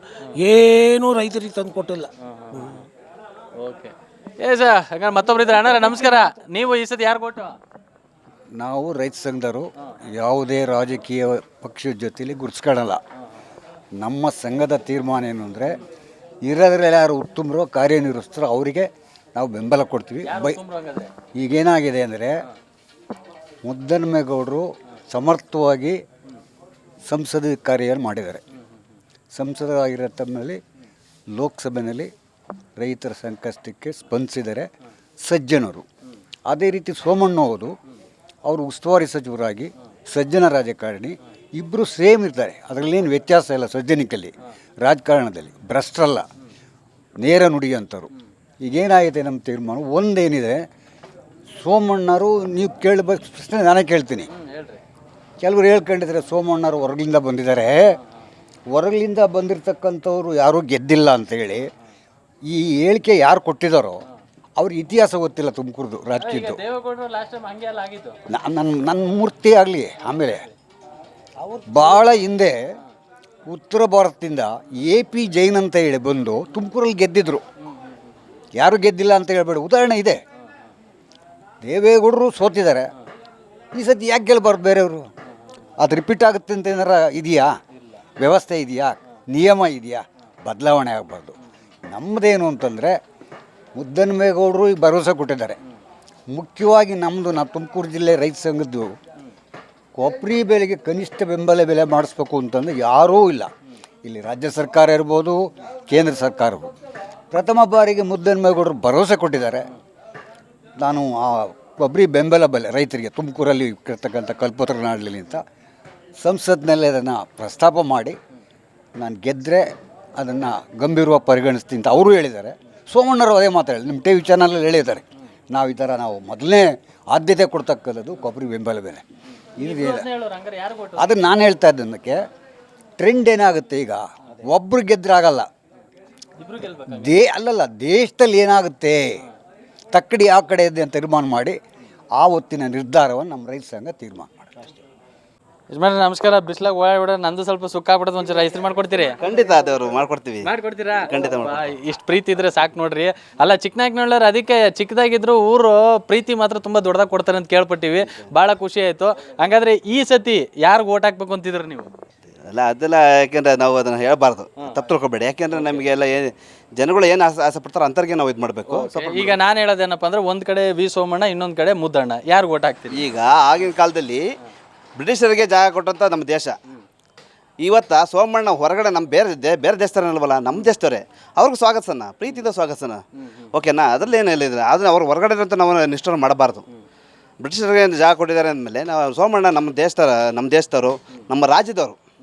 ಏನೂ ರೈತರಿಗೆ ತಂದು ಕೊಟ್ಟಿಲ್ಲ. ಓಕೆ. ಹಂಗಾರೆ ಮತ್ತೊಬ್ರು ಇದ್ರೆ ಅಣ್ಣ ನಮಸ್ಕಾರ. ನೀವು ಈ ಸತಿ ಯಾರು ಕೊಟ್ಟು? ನಾವು ರೈತ ಸಂಘದವರು ಯಾವುದೇ ರಾಜಕೀಯ ಪಕ್ಷದ ಜೊತೆಲಿ ಗುರುತಿಸ್ಕೊಳ್ಳಲ್ಲ. ನಮ್ಮ ಸಂಘದ ತೀರ್ಮಾನ ಏನು ಅಂದರೆ, ಇರೋದ್ರಲ್ಲಿ ಯಾರು ಉತ್ತಮರು ಕಾರ್ಯನಿರ್ವಹಿಸ್ತಾರೋ ಅವರಿಗೆ ನಾವು ಬೆಂಬಲ ಕೊಡ್ತೀವಿ. ಈಗೇನಾಗಿದೆ ಅಂದರೆ, ಮುದ್ದನ್ಮೇಗೌಡರು ಸಮರ್ಥವಾಗಿ ಸಂಸದ ಕಾರ್ಯ ಮಾಡಿದ್ದಾರೆ. ಸಂಸದರಾಗಿರೋ ತಮ್ಮಲ್ಲಿ ಲೋಕಸಭೆಯಲ್ಲಿ ರೈತರ ಸಂಕಷ್ಟಕ್ಕೆ ಸ್ಪಂದಿಸಿದರೆ ಸಜ್ಜನರು. ಅದೇ ರೀತಿ ಸೋಮಣ್ಣವರು ಅವರು ಉಸ್ತುವಾರಿ ಸಚಿವರಾಗಿ ಸಜ್ಜನ ರಾಜಕಾರಣಿ, ಇಬ್ಬರು ಸೇಮ್ ಇರ್ತಾರೆ. ಅದರಲ್ಲೇನು ವ್ಯತ್ಯಾಸ ಇಲ್ಲ. ಸಜ್ಜನಿಕಲ್ಲಿ ರಾಜಕಾರಣದಲ್ಲಿ ಭ್ರಷ್ಟರಲ್ಲ, ನೇರ ನುಡಿಯಂಥವ್ರು. ಈಗೇನಾಗಿದೆ ನಮ್ಮ ತೀರ್ಮಾನ ಒಂದೇನಿದೆ, ಸೋಮಣ್ಣರು ನೀವು ಕೇಳಬೇಕು ಪ್ರಶ್ನೆ ನಾನೇ ಕೇಳ್ತೀನಿ. ಕೆಲವರು ಹೇಳ್ಕೊಂಡಿದ್ದಾರೆ ಸೋಮಣ್ಣರು ಹೊರಗಿಂದ ಬಂದಿದ್ದಾರೆ, ಹೊರಗಿಂದ ಬಂದಿರತಕ್ಕಂಥವ್ರು ಯಾರೂ ಗೆದ್ದಿಲ್ಲ ಅಂತೇಳಿ. ಈ ಹೇಳಿಕೆ ಯಾರು ಕೊಟ್ಟಿದ್ದಾರೋ ಅವ್ರಿಗೆ ಇತಿಹಾಸ ಗೊತ್ತಿಲ್ಲ ತುಮಕೂರ್ದು ರಾಜಕೀಯದ್ದು. ನನ್ನ ಮೂರ್ತಿ ಆಗಲಿ. ಆಮೇಲೆ ಭಾಳ ಹಿಂದೆ ಉತ್ತರ ಭಾರತದಿಂದ AP ಜೈನ್ ಅಂತ ಹೇಳಿ ಬಂದು ತುಮಕೂರಲ್ಲಿ ಗೆದ್ದಿದ್ರು. ಯಾರು ಗೆದ್ದಿಲ್ಲ ಅಂತ ಹೇಳ್ಬೇಡಿ. ಉದಾಹರಣೆ ಇದೆ. ದೇವೇಗೌಡರು ಸೋತಿದ್ದಾರೆ, ಈ ಸತಿ ಯಾಕೆ ಗೆಲ್ಲಬಾರ್ದು ಬೇರೆಯವರು? ಅದು ರಿಪೀಟ್ ಆಗುತ್ತೆ ಅಂತ ಏನಾರ ಇದೆಯಾ? ವ್ಯವಸ್ಥೆ ಇದೆಯಾ? ನಿಯಮ ಇದೆಯಾ? ಬದಲಾವಣೆ ಆಗಬಾರ್ದು. ನಮ್ಮದೇನು ಅಂತಂದರೆ ಮುದ್ದನ್ಮೇಗೌಡರು ಈಗ ಭರವಸೆ ಕೊಟ್ಟಿದ್ದಾರೆ. ಮುಖ್ಯವಾಗಿ ನಮ್ಮದು ನಾವು ತುಮಕೂರು ಜಿಲ್ಲೆ ರೈತ ಸಂಘದ್ದು ಕೊಬ್ಬರಿ ಬೆಲೆಗೆ ಕನಿಷ್ಠ ಬೆಂಬಲ ಬೆಲೆ ಮಾಡಿಸ್ಬೇಕು ಅಂತಂದರೆ ಯಾರೂ ಇಲ್ಲ. ಇಲ್ಲಿ ರಾಜ್ಯ ಸರ್ಕಾರ ಇರ್ಬೋದು, ಕೇಂದ್ರ ಸರ್ಕಾರವು ಪ್ರಥಮ ಬಾರಿಗೆ ಮುದ್ದನ್ಮೇಗೌಡರು ಭರವಸೆ ಕೊಟ್ಟಿದ್ದಾರೆ. ನಾನು ಆ ಕೊಬ್ಬರಿ ಬೆಂಬಲ ಬೆಲೆ ರೈತರಿಗೆ ತುಮಕೂರಲ್ಲಿ ಇರ್ತಕ್ಕಂಥ ಕಲ್ಪತರುನಾಡಲಿ ಅಂತ ಸಂಸತ್ನಲ್ಲಿ ಅದನ್ನು ಪ್ರಸ್ತಾಪ ಮಾಡಿ ನಾನು ಗೆದ್ದರೆ ಅದನ್ನು ಗಂಭೀರವಾಗಿ ಪರಿಗಣಿಸ್ತೀನಿ ಅಂತ ಅವರು ಹೇಳಿದ್ದಾರೆ. ಸೋಮಣ್ಣರು ಅದೇ ಮಾತಾಡಿ ನಿಮ್ಮ ಟಿ ವಿ ಚಾನಲಲ್ಲಿ ಹೇಳಿದ್ದಾರೆ, ನಾವು ಈ ಥರ ನಾವು ಮೊದಲನೇ ಆದ್ಯತೆ ಕೊಡ್ತಕ್ಕಂಥದ್ದು ಕೊಬ್ಬರಿ ಬೆಂಬಲ ಬೆಲೆ. ಇದು ಅದನ್ನು ನಾನು ಹೇಳ್ತಾ ಇದ್ದಕ್ಕೆ ಟ್ರೆಂಡ್ ಏನಾಗುತ್ತೆ, ಈಗ ಒಬ್ಬರು ಗೆದ್ರೆ ಆಗಲ್ಲ, ಅಲ್ಲಲ್ಲ ದೇಶದಲ್ಲಿ ಏನಾಗುತ್ತೆ ತಕ್ಕಡಿ ಯಾವ ಕಡೆ ಇದೆ ಅಂತ ತೀರ್ಮಾನ ಮಾಡಿ ಆ ಹೊತ್ತಿನ ನಿರ್ಧಾರವನ್ನು ನಮ್ಮ ರೈತ ಸಂಘ ತೀರ್ಮಾನ ಮಾಡುತ್ತೆ. ಯಜಮಾನ್ರೆ ನಮಸ್ಕಾರ. ಬಿಸ್ಲಾಗ ಓಡಾಡ ನಂದು ಸ್ವಲ್ಪ ಸುಕ್ಕ ಆಗ್ಬಿಡೋದು, ಒಂಚೂರು ಹೆಸರು ಮಾಡ್ಕೊಡ್ತೀರಿ? ಖಂಡಿತ ಅದೇವರು ಮಾಡ್ಕೊಡ್ತೀವಿ. ಮಾಡ್ಕೊಡ್ತೀರಾ? ಖಂಡಿತ. ಇಷ್ಟು ಪ್ರೀತಿ ಇದ್ರೆ ಸಾಕು ನೋಡ್ರಿ. ಅಲ್ಲ ಚಿಕ್ಕನಾಗ್ನಳ್ಳಿ ಅದಕ್ಕೆ ಚಿಕ್ಕದಾಗಿದ್ರು ಊರು ಪ್ರೀತಿ ಮಾತ್ರ ತುಂಬ ದೊಡ್ಡದಾಗಿ ಕೊಡ್ತಾರೆ ಅಂತ ಕೇಳ್ಪಟ್ಟಿವಿ. ಭಾಳ ಖುಷಿ ಆಯಿತು. ಹಂಗಾದ್ರೆ ಈ ಸತಿ ಯಾರಿಗೆ ಓಟ್ ಹಾಕ್ಬೇಕು ಅಂತಿದ್ರಿ ನೀವು? ಅಲ್ಲ ಅದೆಲ್ಲ ಯಾಕೆಂದ್ರೆ ನಾವು ಅದನ್ನು ಹೇಳಬಾರ್ದು, ತಪ್ಪು ತಿಳ್ಕೊಬೇಡಿ. ಯಾಕೆಂದ್ರೆ ನಮಗೆಲ್ಲ ಜನಗಳು ಏನು ಆಸೆ ಪಡ್ತಾರೋ ಅಂಥವ್ರಿಗೆ ನಾವು ಇದು ಮಾಡಬೇಕು. ಈಗ ನಾನು ಹೇಳೋದೇನಪ್ಪ ಅಂದ್ರೆ ಒಂದು ಕಡೆ ವಿ ಸೋಮಣ್ಣ, ಇನ್ನೊಂದು ಕಡೆ ಮುದ್ದಣ್ಣ, ಯಾರು ಓಟ್ ಹಾಕ್ತೀರಿ? ಈಗ ಆಗಿನ ಕಾಲದಲ್ಲಿ ಬ್ರಿಟಿಷರಿಗೆ ಜಾಗ ಕೊಟ್ಟಂಥ ನಮ್ಮ ದೇಶ. ಇವತ್ತು ಸೋಮಣ್ಣ ಹೊರಗಡೆ ನಮ್ಮ ಬೇರೆ ದೇಶದವರಲ್ವಲ್ಲ, ನಮ್ಮ ದೇಶದವರೇ, ಅವ್ರಿಗೆ ಸ್ವಾಗತಿಸೋಣ, ಪ್ರೀತಿಯಿಂದ ಸ್ವಾಗತಿಸೋಣ. ಓಕೆನಾ? ಅದರಲ್ಲಿ ಏನು ಹೇಳಿದ್ರೆ ಆದರೆ ಅವ್ರು ಹೊರಗಡೆ ಅಂತ ನಾವು ನಿಷ್ಠೂರ ಮಾಡಬಾರ್ದು. ಬ್ರಿಟಿಷರಿಗೆ ಜಾಗ ಕೊಟ್ಟಿದ್ದಾರೆ ಅಂದಮೇಲೆ ನಾವು ಸೋಮಣ್ಣ ನಮ್ಮ ದೇಶದವರು, ನಮ್ಮ ರಾಜ್ಯದವರು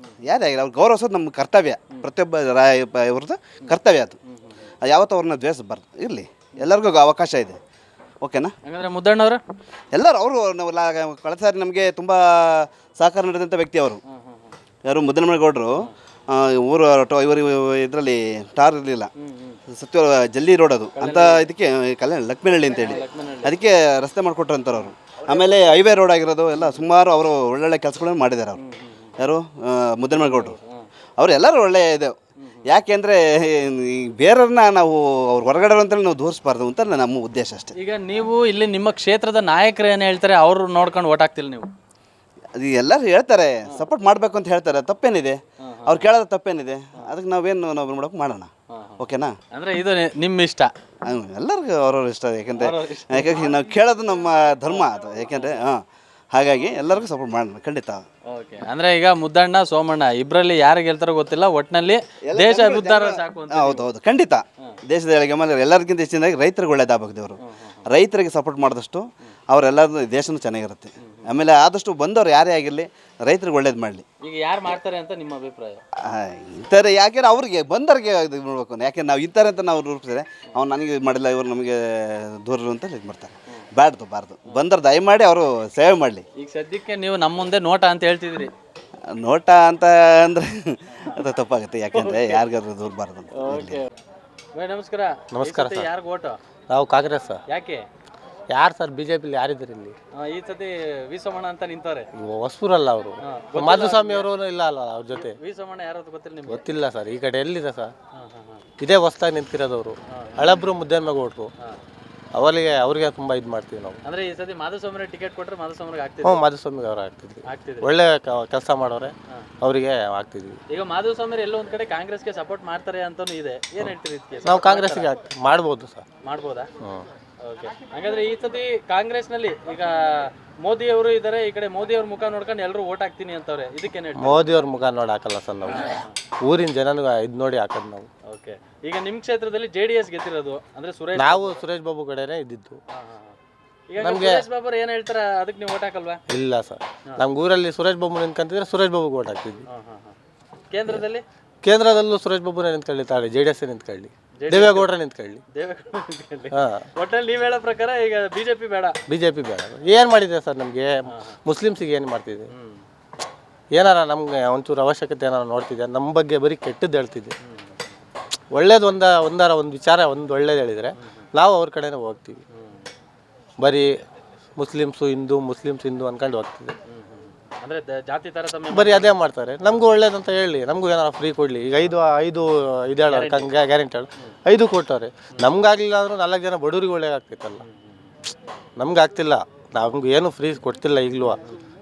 ಯಾರೇ ಅವ್ರು ಗೌರವಿಸೋದು ನಮ್ಮ ಕರ್ತವ್ಯ. ಪ್ರತಿಯೊಬ್ಬ ಇವ್ರದ್ದು ಕರ್ತವ್ಯ ಅದು. ಯಾವತ್ತೂ ಅವ್ರನ್ನ ದ್ವೇಷಬಾರ್ದು. ಇರಲಿ, ಎಲ್ಲರಿಗೂ ಅವಕಾಶ ಇದೆ. ಓಕೆನಾ? ಹಾಗಾದ್ರೆ ಮುದ್ದಣ್ಣವರು ಎಲ್ಲರೂ ಅವರು ಕಳೆದ ಸಾರಿ ನಮಗೆ ತುಂಬ ಸಹಕಾರ ನೀಡಿದಂಥ ವ್ಯಕ್ತಿ ಅವರು. ಯಾರು? ಮುದ್ದನಮೇಗೌಡರು. ಊರು ಇವರು ಇದರಲ್ಲಿ ಟಾರ್ ಇರಲಿಲ್ಲ, ಸತ್ಯ ಜಲ್ಲಿ ರೋಡ್ ಅದು ಅಂತ, ಇದಕ್ಕೆ ಲಕ್ಷ್ಮೀನಹಳ್ಳಿ ಅಂತೇಳಿ ಅದಕ್ಕೆ ರಸ್ತೆ ಮಾಡಿಕೊಟ್ರಂತಾರೆ ಅವರು. ಆಮೇಲೆ ಹೈವೇ ರೋಡ್ ಆಗಿರೋದು ಎಲ್ಲ ಸುಮಾರು ಅವರು ಒಳ್ಳೊಳ್ಳೆ ಕೆಲಸಗಳನ್ನು ಮಾಡಿದ್ದಾರೆ ಅವರು. ಯಾರು? ಮುದ್ದನಮೇಗೌಡರು. ಅವರು ಎಲ್ಲರೂ ಒಳ್ಳೆಯ ಇದೆ. ಯಾಕೆಂದರೆ ಬೇರೆಯವ್ರನ್ನ ನಾವು ಅವ್ರು ಹೊರಗಡೆ ಅಂತೇಳಿ ನಾವು ದೂರಿಸಬಾರ್ದು ಅಂತ ನಮ್ಮ ಉದ್ದೇಶ ಅಷ್ಟೇ. ಈಗ ನೀವು ಇಲ್ಲಿ ನಿಮ್ಮ ಕ್ಷೇತ್ರದ ನಾಯಕರು ಏನು ಹೇಳ್ತಾರೆ ಅವ್ರು ನೋಡ್ಕೊಂಡು ಓಟ್ ಹಾಕ್ತಿಲ್ಲ ನೀವು? ಅದು ಎಲ್ಲರೂ ಹೇಳ್ತಾರೆ, ಸಪೋರ್ಟ್ ಮಾಡಬೇಕು ಅಂತ ಹೇಳ್ತಾರೆ. ತಪ್ಪೇನಿದೆ? ಅವ್ರು ಕೇಳೋದು ತಪ್ಪೇನಿದೆ? ಅದಕ್ಕೆ ನಾವೇನು ನಾವು ಮಾಡೋಕೆ ಮಾಡೋಣ. ಓಕೆನಾ? ಅಂದರೆ ಇದು ನಿಮ್ಮ ಇಷ್ಟ? ಎಲ್ಲರಿಗೂ ಅವ್ರವ್ರ ಇಷ್ಟ. ಯಾಕೆಂದರೆ ನಾವು ಕೇಳೋದು ನಮ್ಮ ಧರ್ಮ ಅದು. ಯಾಕೆಂದರೆ ಹಾಗಾಗಿ ಎಲ್ಲರಿಗೂ ಸಪೋರ್ಟ್ ಮಾಡೋಣ ಖಂಡಿತ. ಓಕೆ. ಅಂದರೆ ಈಗ ಮುದ್ದಣ್ಣ ಸೋಮಣ್ಣ ಇಬ್ಬರಲ್ಲಿ ಯಾರು ಗೆಲ್ತಾರೋ ಗೊತ್ತಿಲ್ಲ, ಒಟ್ಟಿನಲ್ಲಿ ದೇಶ ಉದ್ಧಾರ ಸಾಕು ಅಂತ. ಹೌದು, ಖಂಡಿತ. ದೇಶದ ಏಳಿಗೆ ಮೇಲೆ ಎಲ್ಲರಿಗಿಂತ ಹೆಚ್ಚಿನದಾಗಿ ರೈತರಿಗೆ ಒಳ್ಳೇದಾಗಬೇಕು. ದೇವರು ರೈತರಿಗೆ ಸಪೋರ್ಟ್ ಮಾಡಿದಷ್ಟು ಅವರೆಲ್ಲರೂ ದೇಶನೂ ಚೆನ್ನಾಗಿರುತ್ತೆ. ಆಮೇಲೆ ಆದಷ್ಟು ಬಂದವರು ಯಾರೇ ಆಗಿರಲಿ ರೈತರಿಗೆ ಒಳ್ಳೇದು ಮಾಡಲಿ. ಈಗ ಯಾರು ಮಾಡ್ತಾರೆ ಅಂತ ನಿಮ್ಮ ಅಭಿಪ್ರಾಯ? ಇಂಥವ್ರೆ ಯಾಕೆಂದ್ರೆ ಅವ್ರಿಗೆ ಬಂದವ್ರಿಗೆ ಇದು ಮಾಡಬೇಕು. ಯಾಕೆಂದ್ರೆ ನಾವು ಇಂಥವ್ರೆ ಅಂತ ನಾವು ರೂಪಿಸಿದ್ರೆ ಅವ್ನು ನನಗೆ ಇದು ಮಾಡಿಲ್ಲ, ಇವರು ನಮಗೆ ದೂರ ಅಂತ ಇದು ಮಾಡ್ತಾರೆ. ಬಾರ್ದು ಬಂದ್ರೆ ದಯಮಾಡಿ ಅವರು ಸೇವೆ ಮಾಡಲಿ. ಈಗ ಸದ್ಯಕ್ಕೆ ನೀವು ನಮ್ಮ ಮುಂದೆ ನೋಟ ಅಂತ ಹೇಳ್ತಿದ್ರಿ. ನೋಟ ಅಂತ ಅಂದರೆ ಅದು ತಪ್ಪಾಗುತ್ತೆ. ಯಾಕೆಂದರೆ ಯಾರಿಗಾದ್ರೂ ದೂರಬಾರ್ದು ಅಂತ. ನಮಸ್ಕಾರ. ನಮಸ್ಕಾರ ಸರ್. ಯಾರಿಗೆ ಓಟು? ನಾವು ಕಾಂಗ್ರೆಸ್ ಸರ್. ಯಾಕೆ? ಯಾರು ಸರ್ ಬಿ ಜೆ ಪಿಲಿ ಯಾರಿದ್ದಾರೆ ಇಲ್ಲಿ? ಈ ಸತಿ ವಿ ಸೋಮಣ್ಣ ಅಂತ ನಿಂತವ್ರೆ. ಹೊಸೂರಲ್ಲ ಅವರು, ಮಾಧುಸ್ವಾಮಿ ಅವರು ಇಲ್ಲ ಅಲ್ಲ ಅವ್ರ ಜೊತೆ. ವಿ ಸೋಮಣ್ಣ ಯಾರು ಗೊತ್ತಿಲ್ಲ ನಿಮ್ಗೆ? ಗೊತ್ತಿಲ್ಲ ಸರ್. ಈ ಕಡೆ ಎಲ್ಲಿದೆ ಸರ್? ಇದೇ ಹೊಸ್ದಾಗಿ ನಿಂತಿರೋದವರು. ಹಳಬ್ರು ಮುದ್ದನ್ಮೇಗೌಡರು. ಅವ್ರಿಗೆ ತುಂಬ ಇದು ಮಾಡ್ತೀವಿ ನಾವು. ಅಂದ್ರೆ ಈ ಸತಿ ಮಾಧುಸ್ವಾಮಿ ಟಿಕೆಟ್ ಕೊಟ್ಟರೆ ಮಾಧುಸ್ವಾಮಿಗೆ ಆಗ್ತಿದ್ವಿ. ಹ್ಞೂ, ಮಾಧುಸ್ವಾಮಿಗೆ ಅವ್ರು ಆಗ್ತಿದ್ವಿ. ಒಳ್ಳೆ ಕೆಲಸ ಮಾಡೋರೆ, ಅವರಿಗೆ ಆಗ್ತಿದ್ವಿ. ಈಗ ಮಾಧುಸ್ವಾಮಿ ಎಲ್ಲೋ ಒಂದ್ ಕಡೆ ಕಾಂಗ್ರೆಸ್ಗೆ ಸಪೋರ್ಟ್ ಮಾಡ್ತಾರೆ ಅಂತಾನು ಇದೆ. ಏನ್ ಹೇಳ್ತೀರಿ ಇದಕ್ಕೆ? ನಾವು ಕಾಂಗ್ರೆಸ್ಗೆ ಮಾಡ್ಬೋದು ಸರ್. ಮಾಡ್ಬೋದಾ? ಓಕೆ. ಹಾಗಾದ್ರೆ ಈ ಸತಿ ಕಾಂಗ್ರೆಸ್ನಲ್ಲಿ ಈಗ ಮೋದಿ ಅವರು ಇದ್ದಾರೆ, ಈ ಕಡೆ ಮೋದಿ ಅವ್ರ ಮುಖ ನೋಡ್ಕೊಂಡು ಎಲ್ಲರೂ ಓಟ್ ಹಾಕ್ತೀನಿ ಅಂತವ್ರೆ. ಇದಕ್ಕೇನು ಹೇಳ್ತೀವಿ? ಮೋದಿ ಅವ್ರ ಮುಖ ನೋಡಿ ಹಾಕಲ್ಲ ಸರ್ ನಾವು. ಊರಿನ ಜನನ ಇದು ನೋಡಿ ಹಾಕೋದು ನಾವು. ಓಕೆ. ಈಗ ನಿಮ್ಮ ಕ್ಷೇತ್ರದಲ್ಲಿ JDS ಗೆದ್ದಿರೋದು ಅಂದ್ರೆ ಸುರೇಶ್ ಬಾಬು ಕಡೆನೇ ಇದ್ದಿದ್ದು. ಈಗ ಸುರೇಶ್ ಬಾಬು ಏನು ಹೇಳ್ತಾರೆ ಅದಕ್ಕೆ ನೀವು ಓಟ್ ಹಾಕಲ್ವಾ? ಇಲ್ಲ ಸರ್, ನಮ್ಗೆ ಊರಲ್ಲಿ ಸುರೇಶ್ ಬಾಬು ನಿಂತ್ಕೊಂತಿದ್ರೆ ಸುರೇಶ್ ಬಾಬುಗೆ ಓಟ್ ಹಾಕ್ತಿದ್ವಿ. ಕೇಂದ್ರದಲ್ಲೂ ಸುರೇಶ್ ಬಾಬುನೇ ನಿಂತ್ಕೊಳ್ಳಿ, ತಾಳಿ JDS ನಿಂತ್ಕೊಳ್ಳಿ, ದೇವೇಗೌಡರ ನಿಂತ್ಕೊಳ್ಳಿ. ಒಟ್ಟಲ್ಲಿ ನೀವು ಹೇಳೋ ಪ್ರಕಾರ ಈಗ ಬಿಜೆಪಿ ಬೇಡ. ಏನು ಮಾಡಿದೆ ಸರ್ ನಮಗೆ? ಮುಸ್ಲಿಮ್ಸಿಗೆ ಏನು ಮಾಡ್ತಿದೆ? ಏನಾರ ನಮ್ಗೆ ಒಂಚೂರು ಅವಶ್ಯಕತೆ ಏನಾರ ನೋಡ್ತಿದ್ದೆ, ನಮ್ಮ ಬಗ್ಗೆ ಬರೀ ಕೆಟ್ಟದ್ದು ಹೇಳ್ತಿದ್ದೆ. ಒಳ್ಳೇದು ಒಂದು ವಿಚಾರ ಒಂದು ಒಳ್ಳೇದು ಹೇಳಿದರೆ ನಾವು ಅವ್ರ ಕಡೆನೇ ಹೋಗ್ತೀವಿ. ಬರೀ ಮುಸ್ಲಿಮ್ಸು ಹಿಂದೂ ಅಂದ್ಕೊಂಡು ಹೋಗ್ತಿದ್ದೆ. ಅಂದ್ರೆ ಜಾತಿ ತರ ಬರೀ ಅದೇ ಮಾಡ್ತಾರೆ. ನಮಗೂ ಒಳ್ಳೇದಂತ ಹೇಳಿ, ನಮಗೂ ಏನಾರ ಫ್ರೀ ಕೊಡಲಿ. ಈಗ ಐದು ಹೇಳೋರು ಗ್ಯಾರಂಟಿ ಹೇಳಿ 5 ಕೊಟ್ಟವ್ರೆ. ನಮ್ಗಾಗಲಿಲ್ಲ ಅಂದ್ರೂ 4 ಜನ ಬಡವ್ರಿಗೆ ಒಳ್ಳೇದಾಗ್ತಿತ್ತಲ್ಲ. ನಮ್ಗೆ ಆಗ್ತಿಲ್ಲ, ನಮ್ಗೆ ಏನು ಫ್ರೀ ಕೊಡ್ತಿಲ್ಲ ಈಗಲೂ.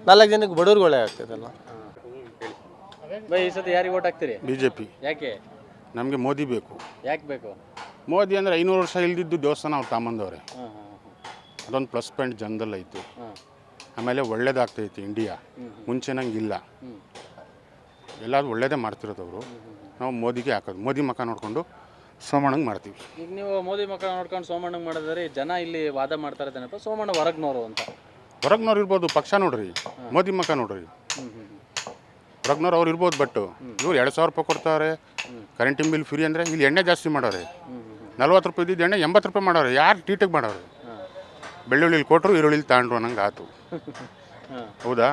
4 ಜನಕ್ಕೆ ಬಡವ್ರಿಗೆ ಒಳ್ಳೆ ಆಗ್ತದಲ್ಲ. ಬೈ ಈ ಸತಿ ಯಾರಿಗೆ ಓಟ್ ಹಾಕ್ತೀರಿ? BJP. ಯಾಕೆ? ನಮಗೆ ಮೋದಿ ಬೇಕು. ಯಾಕೆ ಬೇಕು? ಮೋದಿ ಅಂದರೆ 500 ವರ್ಷ ಇಲ್ದಿದ್ದು ದೇವಸ್ಥಾನ ಅವ್ರು ತಗೊಂಬಂದವ್ರೆ. ಅದೊಂದು ಪ್ಲಸ್ ಪಾಯಿಂಟ್ ಜನದಲ್ಲಿ ಐತೆ. ಆಮೇಲೆ ಒಳ್ಳೇದಾಗ್ತೈತಿ ಇಂಡಿಯಾ, ಮುಂಚೆನಂಗಿಲ್ಲ. ಎಲ್ಲಾದ್ರು ಒಳ್ಳೇದೇ ಮಾಡ್ತಿರೋದು ಅವರು. ನಾವು ಮೋದಿಗೆ ಹಾಕೋದು, ಮೋದಿ ಮಕ್ಕ ನೋಡಿಕೊಂಡು ಸೋಮಣ್ಣಂಗೆ ಮಾಡ್ತೀವಿ. ಈಗ ನೀವು ಮೋದಿ ಮಕ್ಕ ನೋಡ್ಕೊಂಡು ಸೋಮಣ್ಣಂಗೆ ಮಾಡಿದ್ರೆ ಜನ ಇಲ್ಲಿ ವಾದ ಮಾಡ್ತಾರೆ ತಾನಪ್ಪ, ಸೋಮಣ್ಣ ಹೊರಗ್ನೋರು ಅಂತ. ಹೊರಗ್ನವ್ರು ಇರ್ಬೋದು, ಪಕ್ಷ ನೋಡ್ರಿ, ಮೋದಿ ಮಕ್ಕ ನೋಡ್ರಿ. ಹೊರಗ್ನವ್ರು ಅವ್ರು ಇರ್ಬೋದು, ಬಟ್ ಇವ್ರು 2,000 ರೂಪಾಯಿ ಕೊಡ್ತಾರೆ. ಕರೆಂಟಿನ ಬಿಲ್ ಫ್ರೀ ಅಂದರೆ ಇಲ್ಲಿ ಎಣ್ಣೆ ಜಾಸ್ತಿ ಮಾಡೋರೆ. 40 ರೂಪಾಯಿ ಇದ್ದಿದ್ದು ಎಣ್ಣೆ 80 ರೂಪಾಯಿ ಮಾಡೋರು. ಯಾರು ಟೀಟಿಗೆ ಮಾಡೋರು? ಬೆಳ್ಳುಳ್ಳಿಲಿ ಕೊಟ್ಟರು, ಈರುಳ್ಳಿಲಿ ತಗೊಂಡ್ರು ಅನ್ನಂಗೆ ಆಯ್ತು. ಹೌದಾ?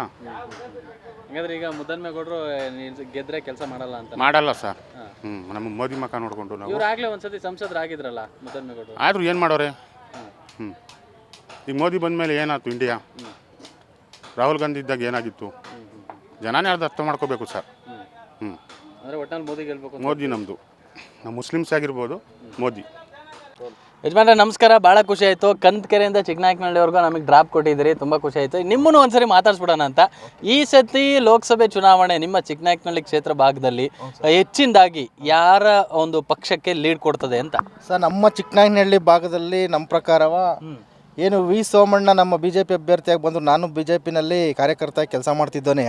ಹಾಗಾದ್ರೆ ಈಗ ಮುದ್ದನ್ಮೇಗೌಡರು ಗೆದ್ರೆ ಕೆಲಸ ಮಾಡಲ್ಲ ಅಂತ? ಮಾಡಲ್ಲ ಸರ್. ನಮ್ಮ ಮೋದಿ ಮಕ್ಕ ನೋಡಿಕೊಂಡು ನಾವು. ಇವ್ರು ಆಗ್ಲೇ ಒಂದ್ಸತಿ ಸಂಸದರಾಗಿದ್ರಲ್ಲ ಮುದ್ದನ್ಮೇಗೌಡರು. ಆದರೂ ಏನು ಮಾಡೋರೆ? ಈಗ ಮೋದಿ ಬಂದಮೇಲೆ ಏನಾಯ್ತು ಇಂಡಿಯಾ? ರಾಹುಲ್ ಗಾಂಧಿ ಇದ್ದಾಗ ಏನಾಗಿತ್ತು? ಜನನೇ ಅದು ಅರ್ಥ ಮಾಡ್ಕೋಬೇಕು ಸರ್. ಅಂದರೆ ಒಟ್ಟಿನಲ್ಲಿ ಮೋದಿ ಗೆಲ್ಬೇಕು. ಮೋದಿ ನಮ್ಮದು, ನಾವು ಮುಸ್ಲಿಮ್ಸ್ ಆಗಿರ್ಬೋದು, ಮೋದಿ. ಯಜಮಾನ್ರೆ ನಮಸ್ಕಾರ, ಭಾಳ ಖುಷಿ ಆಯಿತು. ಕಂದಕೆರೆಯಿಂದ ಚಿಕ್ಕನಾಯಕನಹಳ್ಳಿವರೆಗೂ ನಮಗೆ ಡ್ರಾಪ್ ಕೊಟ್ಟಿದ್ದೀರಿ, ತುಂಬ ಖುಷಿ ಆಯಿತು. ನಿಮ್ಮನ್ನು ಒಂದ್ಸರಿ ಮಾತಾಡ್ಸ್ಬಿಡೋಣ ಅಂತ. ಈ ಸತಿ ಲೋಕಸಭೆ ಚುನಾವಣೆ ನಿಮ್ಮ ಚಿಕ್ಕನಾಯಕನಹಳ್ಳಿ ಕ್ಷೇತ್ರ ಭಾಗದಲ್ಲಿ ಹೆಚ್ಚಿನದಾಗಿ ಯಾರ ಒಂದು ಪಕ್ಷಕ್ಕೆ ಲೀಡ್ ಕೊಡ್ತದೆ ಅಂತ? ಸರ್, ನಮ್ಮ ಚಿಕ್ಕನಾಯಕನಹಳ್ಳಿ ಭಾಗದಲ್ಲಿ ನಮ್ಮ ಪ್ರಕಾರವ ಏನು ವಿ ಸೋಮಣ್ಣ ನಮ್ಮ BJP ಅಭ್ಯರ್ಥಿಯಾಗಿ ಬಂದು, ನಾನು BJPನಲ್ಲಿ ಕಾರ್ಯಕರ್ತ ಕೆಲಸ ಮಾಡ್ತಿದ್ದೋನೆ.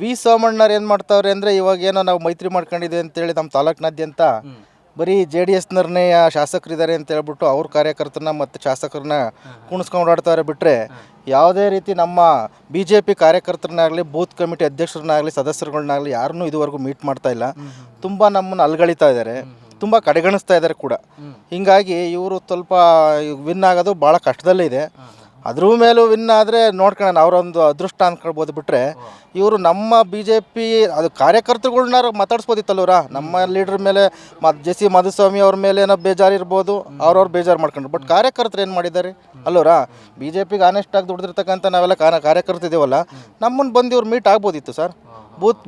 ವಿ ಸೋಮಣ್ಣರು ಏನು ಮಾಡ್ತಾವ್ರೆ ಅಂದರೆ, ಇವಾಗ ಏನೋ ನಾವು ಮೈತ್ರಿ ಮಾಡ್ಕೊಂಡಿದ್ದೀವಿ ಅಂತೇಳಿ ನಮ್ಮ ತಾಲೂಕಿನಾದ್ಯಂತ ಬರೀ JDSನವ್ರನ್ನೇ ಶಾಸಕರಿದ್ದಾರೆ ಅಂತ ಹೇಳ್ಬಿಟ್ಟು ಅವ್ರ ಕಾರ್ಯಕರ್ತರನ್ನ ಮತ್ತು ಶಾಸಕರನ್ನ ಕುಣಿಸ್ಕೊಂಡು ಆಡ್ತಾರೆ. ಬಿಟ್ಟರೆ ಯಾವುದೇ ರೀತಿ ನಮ್ಮ BJP ಕಾರ್ಯಕರ್ತರನ್ನಾಗಲಿ, ಬೂತ್ ಕಮಿಟಿ ಅಧ್ಯಕ್ಷರನ್ನಾಗಲಿ, ಸದಸ್ಯರುಗಳನ್ನಾಗಲಿ ಯಾರನ್ನೂ ಇದುವರೆಗೂ ಮೀಟ್ ಮಾಡ್ತಾ ಇಲ್ಲ. ತುಂಬ ನಮ್ಮನ್ನು ಅಲ್ಗಳಿತಾ ಇದ್ದಾರೆ, ತುಂಬ ಕಡೆಗಣಿಸ್ತಾ ಇದ್ದಾರೆ ಕೂಡ. ಹೀಗಾಗಿ ಇವರು ಸ್ವಲ್ಪ ವಿನ್ ಆಗೋದು ಭಾಳ ಕಷ್ಟದಲ್ಲೇ ಇದೆ. ಅದ್ರ ಮೇಲೂ ವಿನ್ ಆದರೆ ನೋಡ್ಕೊಳ್ಳೋಣ, ಅವರೊಂದು ಅದೃಷ್ಟ ಅಂದ್ಕೊಳ್ಬೋದು. ಬಿಟ್ಟರೆ ಇವರು ನಮ್ಮ BJP ಅದು ಕಾರ್ಯಕರ್ತರುಗಳ್ನ ಮಾತಾಡ್ಸ್ಬೋದಿತ್ತಲ್ಲವ್ರ. ನಮ್ಮ ಲೀಡ್ರ್ ಮೇಲೆ JC ಮಾಧುಸ್ವಾಮಿ ಅವ್ರ ಮೇಲೆ ಏನೋ ಬೇಜಾರು ಇರ್ಬೋದು, ಅವ್ರವ್ರು ಬೇಜಾರು ಮಾಡ್ಕೊಂಡ್ರು. ಬಟ್ ಕಾರ್ಯಕರ್ತರು ಏನು ಮಾಡಿದ್ದಾರೆ ಅಲ್ಲವ್ರ? BJPಗೆ ಆನೆಸ್ಟಾಗಿ ದುಡ್ದಿರ್ತಕ್ಕಂಥ ನಾವೆಲ್ಲ ಕಾರ್ಯಕರ್ತಿದ್ದೀವಲ್ಲ, ನಮ್ಮನ್ನು ಬಂದು ಇವ್ರು ಮೀಟ್ ಆಗ್ಬೋದಿತ್ತು ಸರ್.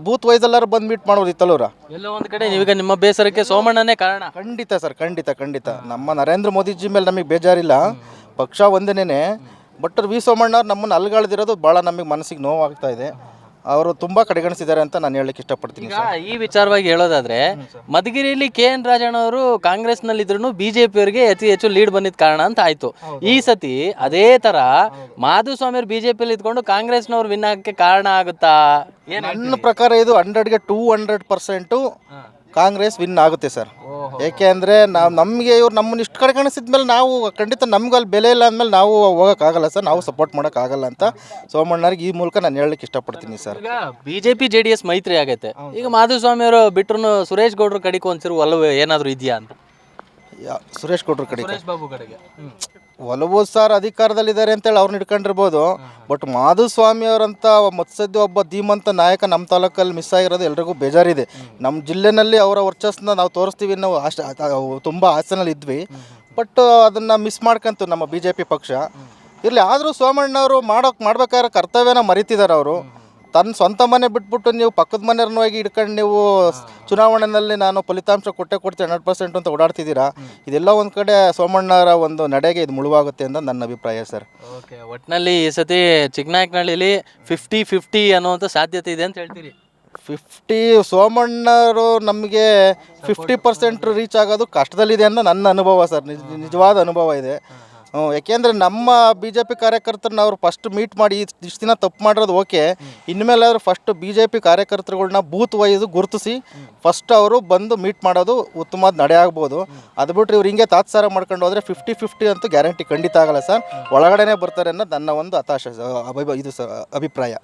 ಬೂತ್ ವೈಸ್ ಎಲ್ಲರೂ ಬಂದು ಮೀಟ್ ಮಾಡೋದಿತ್ತಲ್ಲವ್ರ. ಎಲ್ಲೋ ಒಂದು ಕಡೆ ನೀವೀಗ ನಿಮ್ಮ ಬೇಸರಕ್ಕೆ ಸೋಮಣ್ಣನೇ ಕಾರಣ. ಖಂಡಿತ ಸರ್, ಖಂಡಿತ. ನಮ್ಮ ನರೇಂದ್ರ ಮೋದಿಜಿ ಮೇಲೆ ನಮಗೆ ಬೇಜಾರಿಲ್ಲ, ಪಕ್ಷ ಒಂದೇನೇ. ಬಟ್ ವಿ ಸೋಮಣ್ಣವ್ರು ನಮ್ಮನ್ನು ಅಲ್ಗಾಳ್ದಿರೋದು ಭಾಳ ನಮಗೆ ಮನಸ್ಸಿಗೆ ನೋವಾಗ್ತಾ ಇದೆ. ಅವರು ತುಂಬ ಕಡೆಗಣಿಸಿದ್ದಾರೆ ಅಂತ ನಾನು ಹೇಳಲಿಕ್ಕೆ ಇಷ್ಟಪಡ್ತೀನಿ. ಈ ವಿಚಾರವಾಗಿ ಹೇಳೋದಾದ್ರೆ, ಮಧುಗಿರಿಯಲ್ಲಿ KN ರಾಜಣ್ಣವರು ಕಾಂಗ್ರೆಸ್ನಲ್ಲಿದ್ರು BJP-ಯವರಿಗೆ ಅತಿ ಹೆಚ್ಚು ಲೀಡ್ ಬಂದಿದ್ದ ಕಾರಣ ಅಂತ ಆಯ್ತು. ಈ ಸತಿ ಅದೇ ತರ ಮಾಧುಸ್ವಾಮಿ BJP-ಯಲ್ಲಿ ಇದ್ಕೊಂಡು ಕಾಂಗ್ರೆಸ್ನವ್ರು ವಿನ್ ಆಗಕ್ಕೆ ಕಾರಣ ಆಗುತ್ತಾ? ನನ್ನ ಪ್ರಕಾರ ಇದು 100ಗೆ 200% ಕಾಂಗ್ರೆಸ್ ವಿನ್ ಆಗುತ್ತೆ ಸರ್. ಏಕೆ ಅಂದರೆ ನಮಗೆ ಇವ್ರು ನಮ್ಮನ್ನು ಇಷ್ಟು ಕಡೆಗಣಿಸಿದ್ಮೇಲೆ ನಾವು ಖಂಡಿತ ನಮ್ಗೆ ಅಲ್ಲಿ ಬೆಲೆ ಇಲ್ಲ ಅಂದಮೇಲೆ ನಾವು ಹೋಗೋಕ್ಕಾಗಲ್ಲ ಸರ್, ನಾವು ಸಪೋರ್ಟ್ ಮಾಡೋಕ್ಕಾಗಲ್ಲ ಅಂತ ಸೋಮಣ್ಣರಿಗೆ ಈ ಮೂಲಕ ನಾನು ಹೇಳಲಿಕ್ಕೆ ಇಷ್ಟಪಡ್ತೀನಿ ಸರ್. ಈಗ BJP JDS ಮೈತ್ರಿ ಆಗೈತೆ, ಈಗ ಮಾಧುಸ್ವಾಮಿ ಅವರು ಬಿಟ್ರು ಸುರೇಶ್ ಗೌಡ್ರ ಕಡೆಗೆ ಒಂಚೂರು ಒಲವು ಏನಾದರೂ ಇದೆಯಾ ಅಂತ? ಸುರೇಶ್ ಗೌಡ್ರ ಕಡೆ, ಸುರೇಶ್ ಬಾಬು ಕಡೆಗೆ ಒಲವು ಸರ್ ಅಧಿಕಾರದಲ್ಲಿದ್ದಾರೆ ಅಂತೇಳಿ ಅವ್ರನ್ನ ಇಟ್ಕೊಂಡಿರ್ಬೋದು. ಬಟ್ ಮಾಧುಸ್ವಾಮಿ ಅವರಂಥ ಮತ್ಸದ್ಯ ಒಬ್ಬ ಧೀಮಂತ ನಾಯಕ ನಮ್ಮ ತಾಲೂಕಲ್ಲಿ ಮಿಸ್ ಆಗಿರೋದು ಎಲ್ರಿಗೂ ಬೇಜಾರಿದೆ. ನಮ್ಮ ಜಿಲ್ಲೆನಲ್ಲಿ ಅವರ ವರ್ಚಸ್ಸನ್ನ ನಾವು ತೋರಿಸ್ತೀವಿ, ನಾವು ತುಂಬ ಆಸೆನಲ್ಲಿ ಇದ್ವಿ. ಬಟ್ ಅದನ್ನು ಮಿಸ್ ಮಾಡ್ಕೊಂತು ನಮ್ಮ BJP ಪಕ್ಷ. ಇರಲಿ, ಆದರೂ ಸೋಮಣ್ಣವರು ಮಾಡ್ಬೇಕಾದ್ರೆ ಕರ್ತವ್ಯನ ಮರಿತಿದ್ದಾರೆ. ಅವರು ತನ್ನ ಸ್ವಂತ ಮನೆ ಬಿಟ್ಬಿಟ್ಟು ನೀವು ಪಕ್ಕದ ಮನೆಯವ್ರನ್ನ ಹೋಗಿ ಇಟ್ಕೊಂಡು ನೀವು ಚುನಾವಣೆಯಲ್ಲಿ ನಾನು ಫಲಿತಾಂಶ ಕೊಡ್ತೀನಿ 100% ಅಂತ ಓಡಾಡ್ತಿದ್ದೀರಾ. ಇದೆಲ್ಲ ಒಂದು ಕಡೆ ಸೋಮಣ್ಣರ ಒಂದು ನಡೆಗೆ ಇದು ಮುಳುವಾಗುತ್ತೆ ಅಂತ ನನ್ನ ಅಭಿಪ್ರಾಯ ಸರ್. ಓಕೆ, ಒಟ್ಟಿನಲ್ಲಿ ಈ ಸತಿ ಚಿಕ್ಕನಾಯಕನಹಳ್ಳಿಲಿ 50-50 ಅನ್ನುವಂಥ ಸಾಧ್ಯತೆ ಇದೆ ಅಂತ ಹೇಳ್ತೀರಿ? 50 ಸೋಮಣ್ಣರು ನಮಗೆ 50% ರೀಚ್ ಆಗೋದು ಕಷ್ಟದಲ್ಲಿದೆ ಅನ್ನೋ ನನ್ನ ಅನುಭವ ಸರ್, ನಿಜವಾದ ಅನುಭವ ಇದೆ. ಯಾಕೆಂದರೆ ನಮ್ಮ BJP ಕಾರ್ಯಕರ್ತರನ್ನ ಅವರು ಫಸ್ಟ್ ಮೀಟ್ ಮಾಡಿ ಇಷ್ಟು ದಿನ ತಪ್ಪು ಮಾಡಿರೋದು ಓಕೆ, ಇನ್ಮೇಲೆ ಅವರು ಫಸ್ಟ್ BJP ಕಾರ್ಯಕರ್ತರುಗಳ್ನ ಬೂತ್ ವೈಸ್ ಗುರುತಿಸಿ ಫಸ್ಟ್ ಅವರು ಬಂದು ಮೀಟ್ ಮಾಡೋದು ಉತ್ತಮವಾದ ನಡೆ ಆಗ್ಬೋದು. ಅದು ಬಿಟ್ಟರೆ ಇವ್ರು ಹಿಂಗೆ ತಾತ್ಸಾರ ಮಾಡ್ಕೊಂಡು ಹೋದರೆ 50-50 ಅಂತೂ ಗ್ಯಾರಂಟಿ ಖಂಡಿತ ಆಗಲ್ಲ ಸರ್, ಒಳಗಡೆನೇ ಬರ್ತಾರೆ ಅನ್ನೋದು ನನ್ನ ಒಂದು ಹತಾಶ ಇದು ಅಭಿಪ್ರಾಯ.